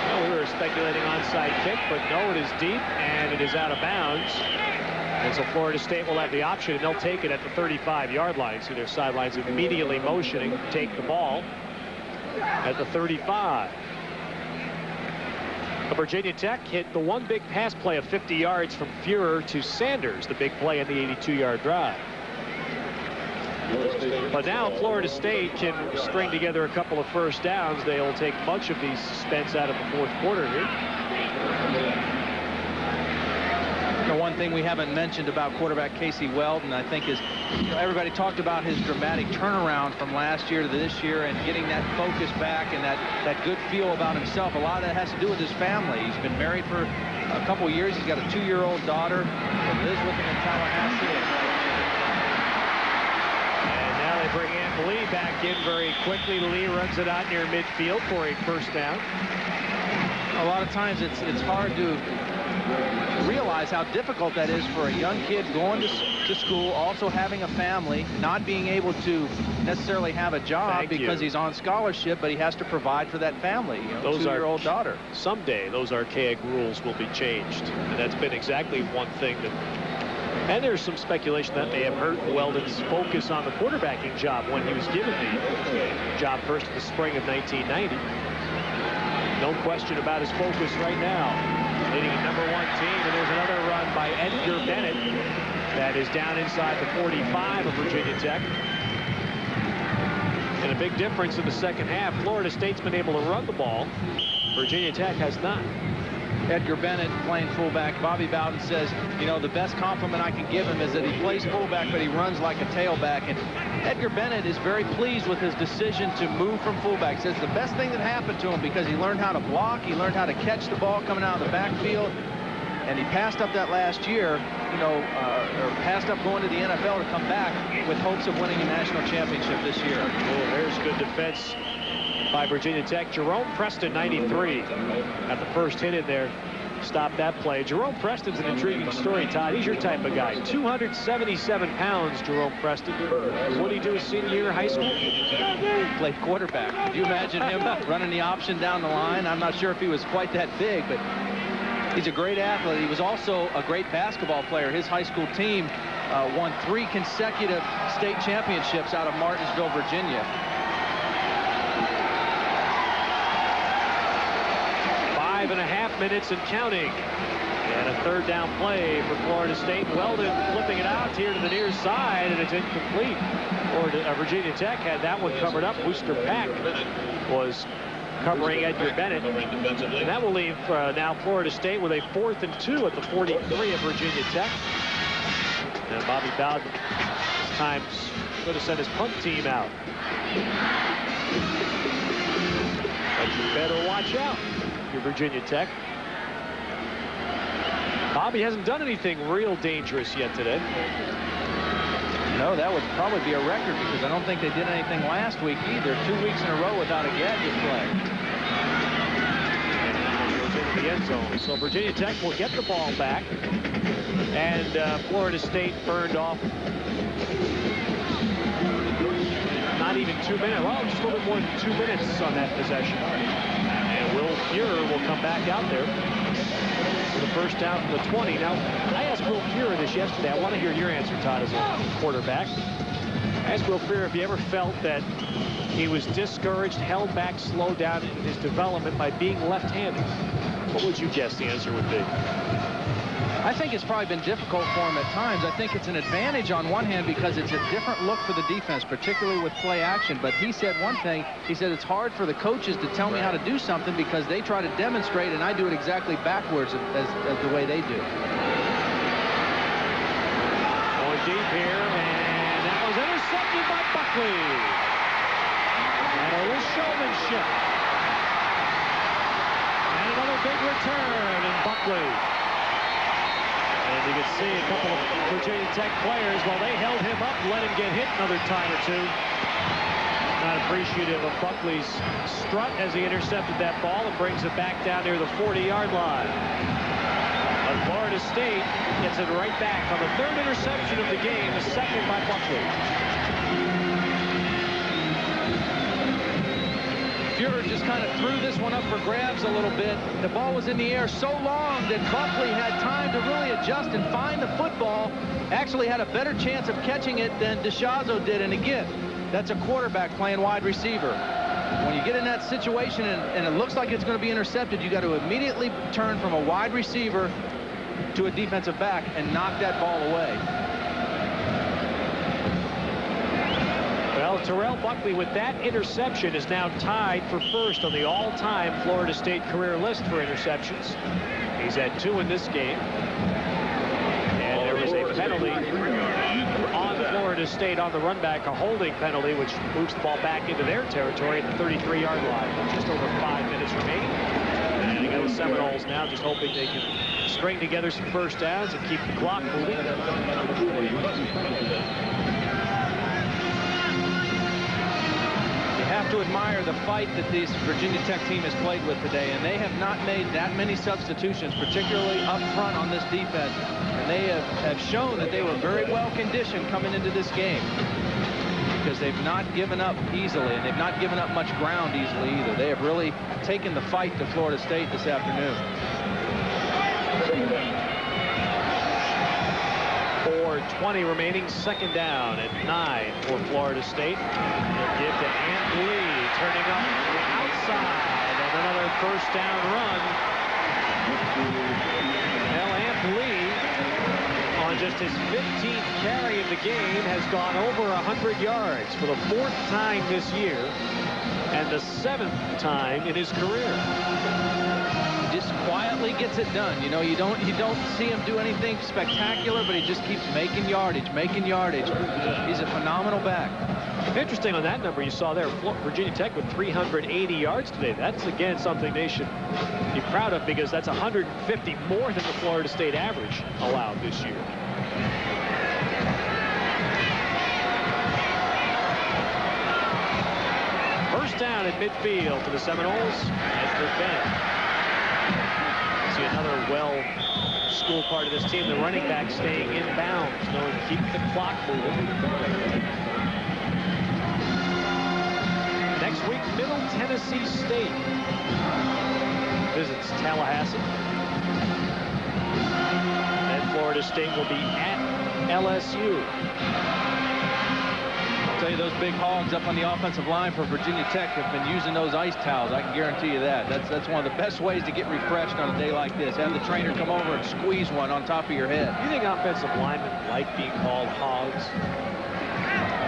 Well, we were speculating onside kick, but no, it is deep and it is out of bounds. And so Florida State will have the option, and they'll take it at the 35-yard line. So their sidelines immediately motioning to take the ball at the 35. Virginia Tech hit the one big pass play of 50 yards from Fuhrer to Sanders, the big play in the 82-yard drive. But now Florida State can string together a couple of first downs. They'll take much of the suspense out of the fourth quarter here. The one thing we haven't mentioned about quarterback Casey Weldon, I think, is everybody talked about his dramatic turnaround from last year to this year and getting that focus back and that good feel about himself. A lot of that has to do with his family. He's been married for a couple years. He's got a 2-year-old daughter that lives with him in Tallahassee. And now they bring Ann Lee back in very quickly. Lee runs it out near midfield for a first down. A lot of times it's hard to realize how difficult that is for a young kid going to school, also having a family, not being able to necessarily have a job because he's on scholarship, but he has to provide for that family. You know, those 2-year-old daughter. Someday those archaic rules will be changed, and that's been exactly one thing that. And there's some speculation that may have hurt Weldon's focus on the quarterbacking job when he was given the job first in the spring of 1990. No question about his focus right now. Leading a #1 team, and there's another run by Edgar Bennett that is down inside the 45 of Virginia Tech. And a big difference in the second half. Florida State's been able to run the ball. Virginia Tech has not. Edgar Bennett playing fullback. Bobby Bowden says, you know, the best compliment I can give him is that he plays fullback, but he runs like a tailback. And Edgar Bennett is very pleased with his decision to move from fullback. Says the best thing that happened to him because he learned how to block, he learned how to catch the ball coming out of the backfield, and he passed up that last year, you know, or passed up going to the NFL to come back with hopes of winning a national championship this year. Oh, there's good defense by Virginia Tech. Jerome Preston, 93, got the first hit in there stop that play. Jerome Preston's an intriguing story, Todd. He's your type of guy. 277 pounds, Jerome Preston. What did he do his senior year in high school? Played quarterback. Could you imagine him running the option down the line? I'm not sure if he was quite that big, but he's a great athlete. He was also a great basketball player. His high school team won 3 consecutive state championships out of Martinsville, Virginia. 5.5 minutes and counting. And a 3rd down play for Florida State. Weldon flipping it out here to the near side, and it's incomplete. Virginia Tech had that one covered up. Booster Pack was covering Edgar Bennett. And that will leave now Florida State with a 4th and 2 at the 43 of Virginia Tech. And Bobby Bowden times could have sent his punt team out. But you better watch out, your Virginia Tech. Bobby hasn't done anything real dangerous yet today. No, that would probably be a record because I don't think they did anything last week either. 2 weeks in a row without a gadget play. Goes into the end zone. So Virginia Tech will get the ball back. And Florida State burned off not even 2 minutes. Well, just a little bit more than 2 minutes on that possession. And Will Fuhrer will come back out there for the first down from the 20. Now, I asked Will Fuhrer this yesterday. I want to hear your answer, Todd, as a quarterback. I asked Will Fuhrer if he ever felt that he was discouraged, held back, slowed down in his development by being left-handed. What would you guess the answer would be? I think it's probably been difficult for him at times. I think it's an advantage on one hand because it's a different look for the defense, particularly with play action. But he said one thing. He said it's hard for the coaches to tell me how to do something because they try to demonstrate and I do it exactly backwards as the way they do. Going deep here, and that was intercepted by Buckley. And a little showmanship. And another big return in Buckley. And you can see a couple of Virginia Tech players, while they held him up, let him get hit another time or two. Not appreciative of Buckley's strut as he intercepted that ball and brings it back down near the 40-yard line. But Florida State gets it right back on the 3rd interception of the game, the 2nd by Buckley. Fuhrer just kind of threw this one up for grabs a little bit. The ball was in the air so long that Buckley had time to really adjust and find the football. Actually had a better chance of catching it than DeShazo did. And again, that's a quarterback playing wide receiver. When you get in that situation and it looks like it's going to be intercepted, you got to immediately turn from a wide receiver to a defensive back and knock that ball away. Well, Terrell Buckley with that interception is now tied for 1st on the all-time Florida State career list for interceptions. He's had 2 in this game. And there was a penalty on Florida State on the run back, a holding penalty, which moves the ball back into their territory at the 33-yard line. Just over 5 minutes remaining. And you got the Seminoles now just hoping they can string together some first downs and keep the clock moving. Have to admire the fight that this Virginia Tech team has played with today, and they have not made that many substitutions, particularly up front on this defense. And they have shown that they were very well conditioned coming into this game because they've not given up easily, and they've not given up much ground easily either. They have really taken the fight to Florida State this afternoon. 4:20 remaining, 2nd down at 9 for Florida State. They'll give to Ant Lee, turning up the outside, and another first down run. Well, Ant Lee, on just his 15th carry of the game, has gone over 100 yards for the 4th time this year, and the 7th time in his career. Just quietly gets it done. You know, you don't see him do anything spectacular, but he just keeps making yardage, making yardage. He's a phenomenal back. Interesting on that number you saw there, Virginia Tech with 380 yards today. That's, again, something they should be proud of because that's 150 more than the Florida State average allowed this year. First down at midfield for the Seminoles. Edgar Bennett see another well-schooled part of this team. The running back staying in bounds, knowing to keep the clock moving. Next week, Middle Tennessee State visits Tallahassee. And Florida State will be at LSU. I'll tell you, those big hogs up on the offensive line for Virginia Tech have been using those ice towels. I can guarantee you that. That's one of the best ways to get refreshed on a day like this. Have the trainer come over and squeeze one on top of your head. You think offensive linemen like being called hogs?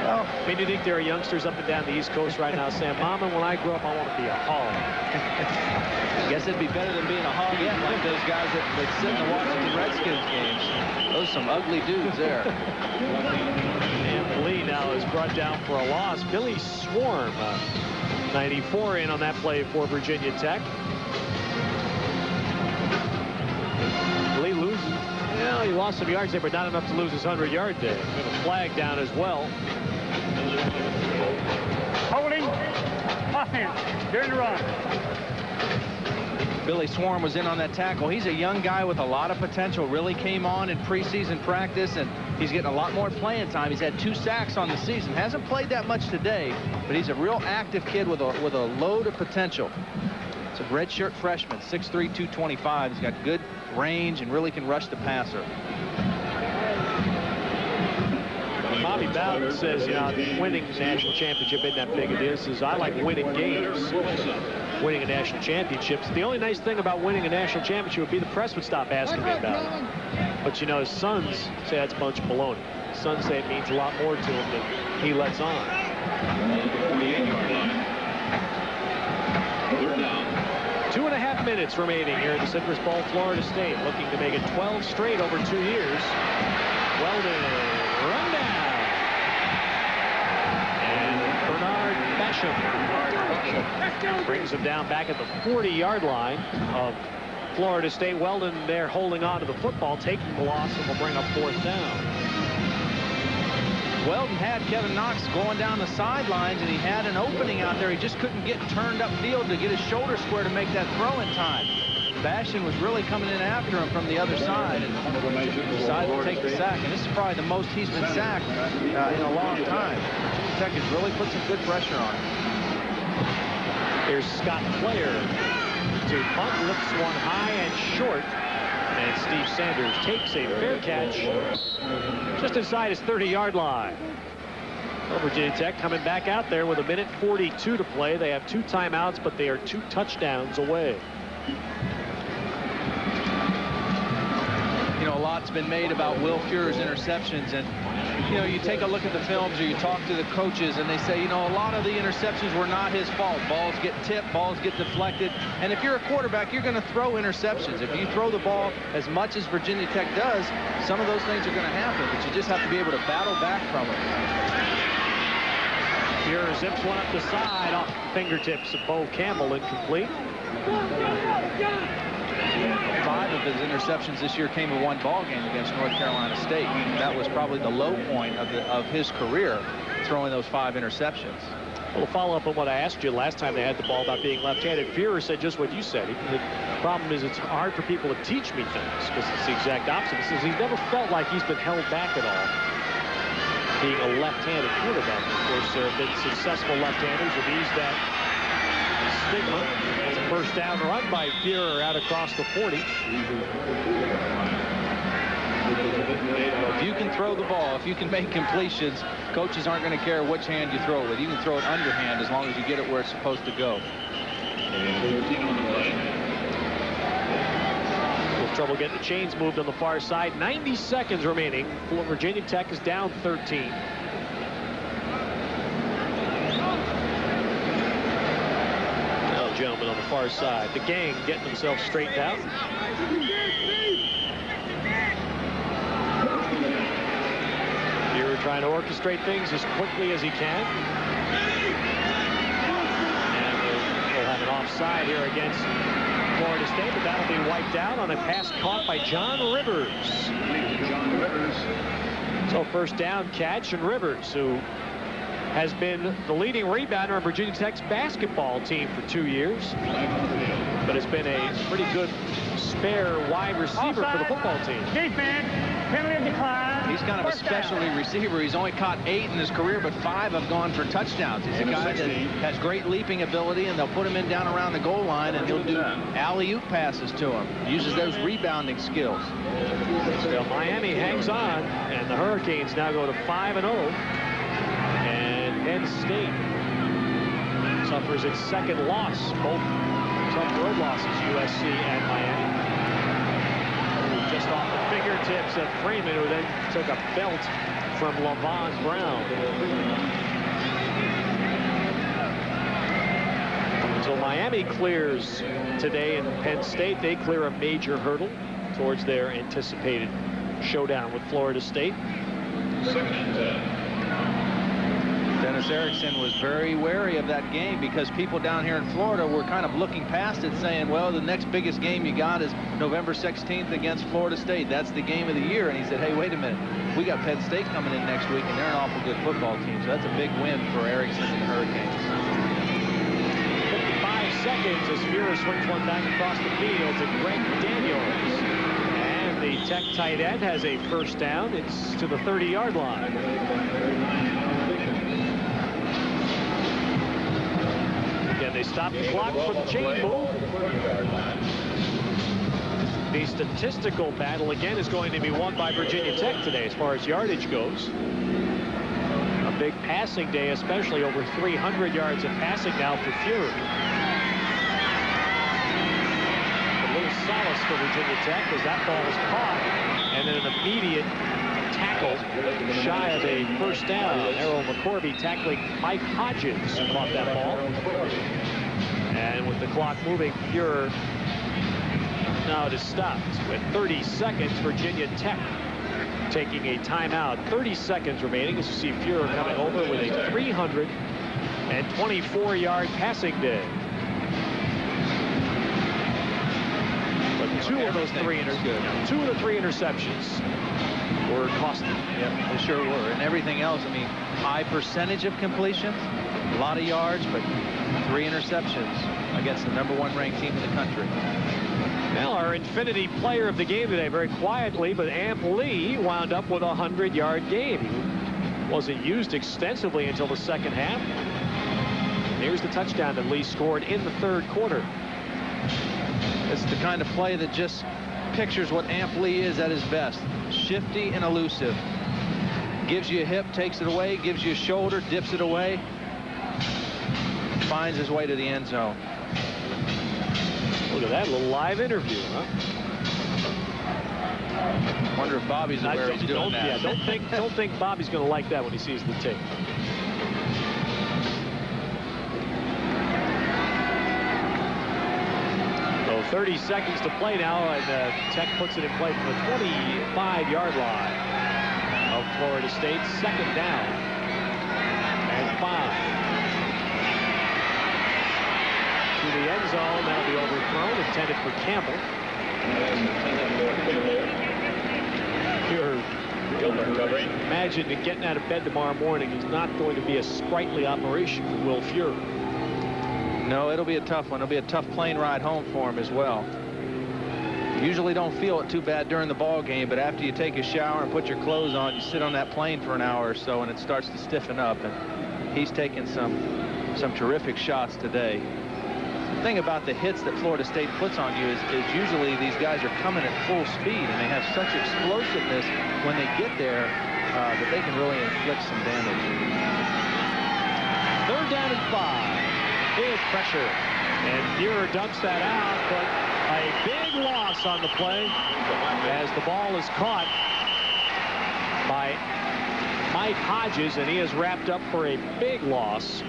Well, I mean, do you think there are youngsters up and down the East Coast right now saying, Mama, when I grow up, I want to be a hog? I guess it'd be better than being a hog yet, like those guys that sit in the Washington Redskins games. Those are some ugly dudes there. And Lee now is brought down for a loss. Billy Swarm, 94 in on that play for Virginia Tech. Lee loses. Well, he lost some yards there, but not enough to lose his 100-yard day. Got a flag down as well. Holding offense during the run. Billy Swarm was in on that tackle. He's a young guy with a lot of potential. Really came on in preseason practice, and he's getting a lot more playing time. He's had 2 sacks on the season. Hasn't played that much today, but he's a real active kid with a load of potential. It's a redshirt freshman, 6'3", 225. He's got good range and really can rush the passer. Bobby Bowden says, you know, winning the national championship isn't that big a deal. He says, I like winning games. Winning a national championship. The only nice thing about winning a national championship would be the press would stop asking me about it. But, you know, his sons say that's a bunch of baloney. His sons say it means a lot more to him than he lets on. 2.5 minutes remaining here at the Citrus Bowl. Florida State looking to make it 12 straight over 2 years. Weldon, run down. And Bernard Basham brings him down back at the 40-yard line of Florida State. Weldon there holding on to the football, taking the loss, and will bring up 4th down. Weldon had Kevin Knox going down the sidelines, and he had an opening out there. He just couldn't get turned upfield to get his shoulder square to make that throw in time. Basham was really coming in after him from the other side and decided to take the sack. And this is probably the most he's been sacked in a long time. Virginia Tech has really put some good pressure on him. Here's Scott Player to punt, lifts one high and short. And Steve Sanders takes a fair catch just inside his 30-yard line. Well, Virginia Tech coming back out there with 1:42 to play. They have 2 timeouts, but they are 2 touchdowns away. You know, a lot's been made about Will Fuhrer's interceptions, and you know, you take a look at the films or you talk to the coaches and they say, you know, a lot of the interceptions were not his fault. Balls get tipped, balls get deflected, and if you're a quarterback, you're going to throw interceptions. If you throw the ball as much as Virginia Tech does, some of those things are going to happen, but you just have to be able to battle back from them. Fuhrer zips one up the side off the fingertips of Bo Campbell, incomplete. 5 of his interceptions this year came in one ball game against North Carolina State. That was probably the low point of his career, throwing those 5 interceptions. Well, to follow up on what I asked you last time they had the ball about being left-handed, Fuhrer said just what you said. The problem is it's hard for people to teach me things because it's the exact opposite. He says he's never felt like he's been held back at all, being a left-handed quarterback. Of course, there have been successful left-handers who've eased that stigma. It's a first down run by Fuhrer out across the 40. If you can throw the ball, if you can make completions, coaches aren't going to care which hand you throw it with. You can throw it underhand as long as you get it where it's supposed to go. With trouble getting the chains moved on the far side. 90 seconds remaining. Virginia Tech is down 13. Gentlemen on the far side. The gang getting themselves straightened out. Here trying to orchestrate things as quickly as he can. And we'll have an offside here against Florida State, but that'll be wiped out on a pass caught by John Rivers. So first down catch, and Rivers, who has been the leading rebounder on Virginia Tech's basketball team for 2 years, but has been a pretty good spare wide receiver for the football team. Defense, penalty of decline. He's kind of a specialty receiver. He's only caught 8 in his career, but 5 have gone for touchdowns. He's a guy that has great leaping ability, and they'll put him in down around the goal line, and he'll do alley-oop passes to him. Uses those rebounding skills. Well, Miami hangs on, and the Hurricanes now go to 5-0. And Penn State suffers its second loss, both tough road losses, USC and Miami. Just off the fingertips of Freeman, who then took a belt from Lavon Brown. So Miami clears today, and Penn State, they clear a major hurdle towards their anticipated showdown with Florida State. Dennis Erickson was very wary of that game because people down here in Florida were kind of looking past it, saying, well, the next biggest game you got is November 16th against Florida State. That's the game of the year. And he said, hey, wait a minute. We got Penn State coming in next week, and they're an awful good football team. So that's a big win for Erickson and the Hurricanes. 55 seconds as Fuhrer swings one back across the field to Greg Daniels. And the Tech tight end has a first down. It's to the 30-yard line. Again, they stop the clock for the chain move. The statistical battle, again, is going to be won by Virginia Tech today as far as yardage goes. A big passing day, especially over 300 yards of passing now for Fuhrer. A little solace for Virginia Tech as that ball is caught, and then an immediate tackle shy of a first down. Errol McCorvey tackling Mike Hodges, who caught that ball. And with the clock moving, Fuhrer, now it is stopped. With 30 seconds, Virginia Tech taking a timeout. 30 seconds remaining as you see Fuhrer coming over with a 324-yard passing day. But two of the three interceptions were costly. Yep, they sure were. And everything else, I mean, high percentage of completions, a lot of yards, but 3 interceptions against the #1 ranked team in the country. Well, our Infinity player of the game today, very quietly, but Amp Lee wound up with a 100-yard game. He wasn't used extensively until the second half. Here's the touchdown that Lee scored in the third quarter. It's the kind of play that just pictures what Amp Lee is at his best. Shifty and elusive. Gives you a hip, takes it away, gives you a shoulder, dips it away. Finds his way to the end zone. Look at that little live interview, huh? Wonder if Bobby's aware he's doing that. Yeah, don't think Bobby's going to like that when he sees the tape. So 30 seconds to play now, and Tech puts it in play from the 25-yard line of Florida State. Second down and 5. To the end zone, that'll be overthrown, intended for Campbell. Imagine getting out of bed tomorrow morning is not going to be a sprightly operation for Will Fuhrer. No, it'll be a tough one. It'll be a tough plane ride home for him as well. You usually don't feel it too bad during the ball game, but after you take a shower and put your clothes on, you sit on that plane for an hour or so, and it starts to stiffen up. And he's taken some terrific shots today. The thing about the hits that Florida State puts on you is usually these guys are coming at full speed, and they have such explosiveness when they get there that they can really inflict some damage. Third down and 5. Big pressure. And Fuhrer dumps that out, but a big loss on the play as the ball is caught by Mike Hodges, and he is wrapped up for a big loss.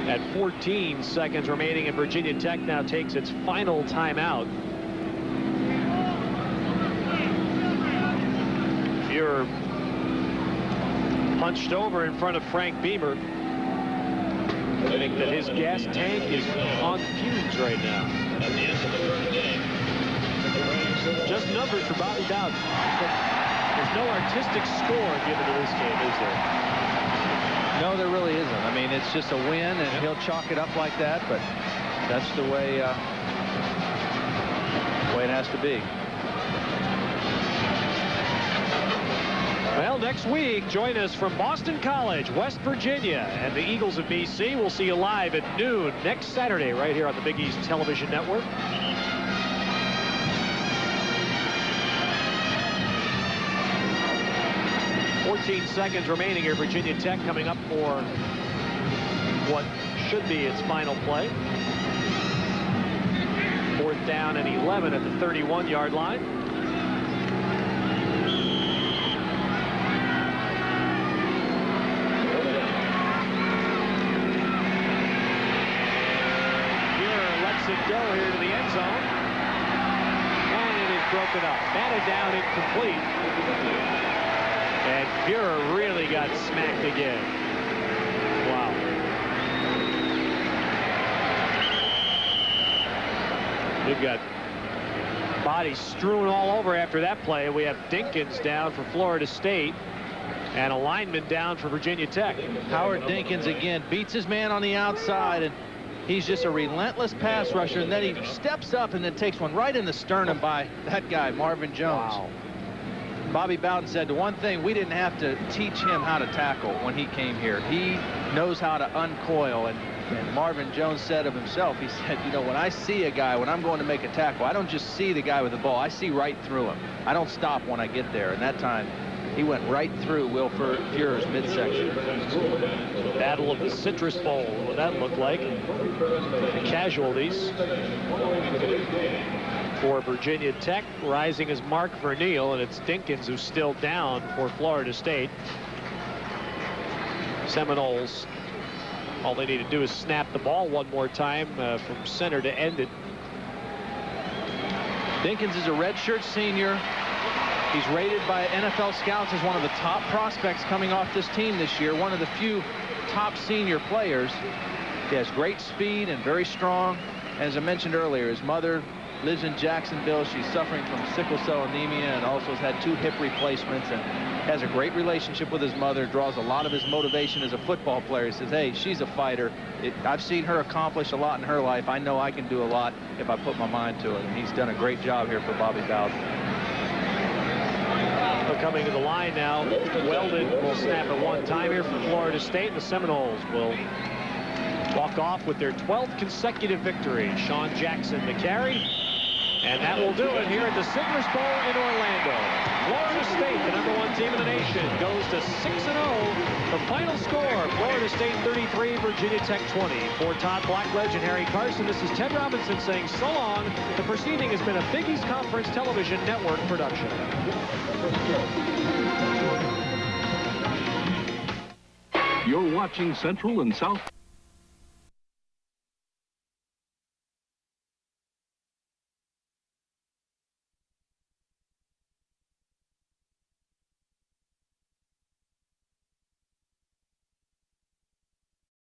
At 14 seconds remaining, and Virginia Tech now takes its final timeout. Fuhrer punched over in front of Frank Beamer. I think that his gas tank is on fumes right now. Just numbers for Bobby Bowden. There's no artistic score given to this game, is there? No, there really it's just a win, and he'll chalk it up like that, but that's the way it has to be. Well, next week, join us from Boston College, West Virginia, and the Eagles of BC. We'll see you live at noon next Saturday right here on the Big East Television Network. 14 seconds remaining here. Virginia Tech coming up for what should be its final play. 4th down and 11 at the 31-yard line. Buehrer lets it go here to the end zone. And it is broken up. Batted down, incomplete. And Buehrer really got smacked again. Wow. We've got bodies strewn all over after that play. We have Dinkins down for Florida State and a lineman down for Virginia Tech. Howard Dinkins again beats his man on the outside, and he's just a relentless pass rusher, and then he steps up and then takes one right in the sternum by that guy, Marvin Jones. Wow. Bobby Bowden said the one thing we didn't have to teach him how to tackle when he came here. He knows how to uncoil, and Marvin Jones said of himself, he said, you know, when I see a guy, when I'm going to make a tackle, I don't just see the guy with the ball. I see right through him. I don't stop when I get there. And that time, he went right through Will Fuhrer's midsection. Battle of the Citrus Bowl, what that looked like. The casualties for Virginia Tech, rising as Mark Verneal, and it's Dinkins who's still down for Florida State. Seminoles, all they need to do is snap the ball one more time from center to end it. Dinkins is a redshirt senior. He's rated by NFL scouts as one of the top prospects coming off this team this year, one of the few top senior players. He has great speed and very strong. As I mentioned earlier, his mother lives in Jacksonville. She's suffering from sickle cell anemia and also has had 2 hip replacements, and has a great relationship with his mother, draws a lot of his motivation as a football player. He says, hey, she's a fighter. I've seen her accomplish a lot in her life. I know I can do a lot if I put my mind to it, and he's done a great job here for Bobby Bowden. Coming to the line now, Weldon will snap at one time here for Florida State. The Seminoles will walk off with their 12th consecutive victory. Sean Jackson the carry, and that will do it here at the Citrus Bowl in Orlando. Florida State, the #1 team in the nation, goes to 6-0. The final score, Florida State 33, Virginia Tech 20. For Todd Blackledge and Harry Carson, this is Ted Robinson saying so long. The proceeding has been a Big East Conference Television Network production. You're watching Central and South.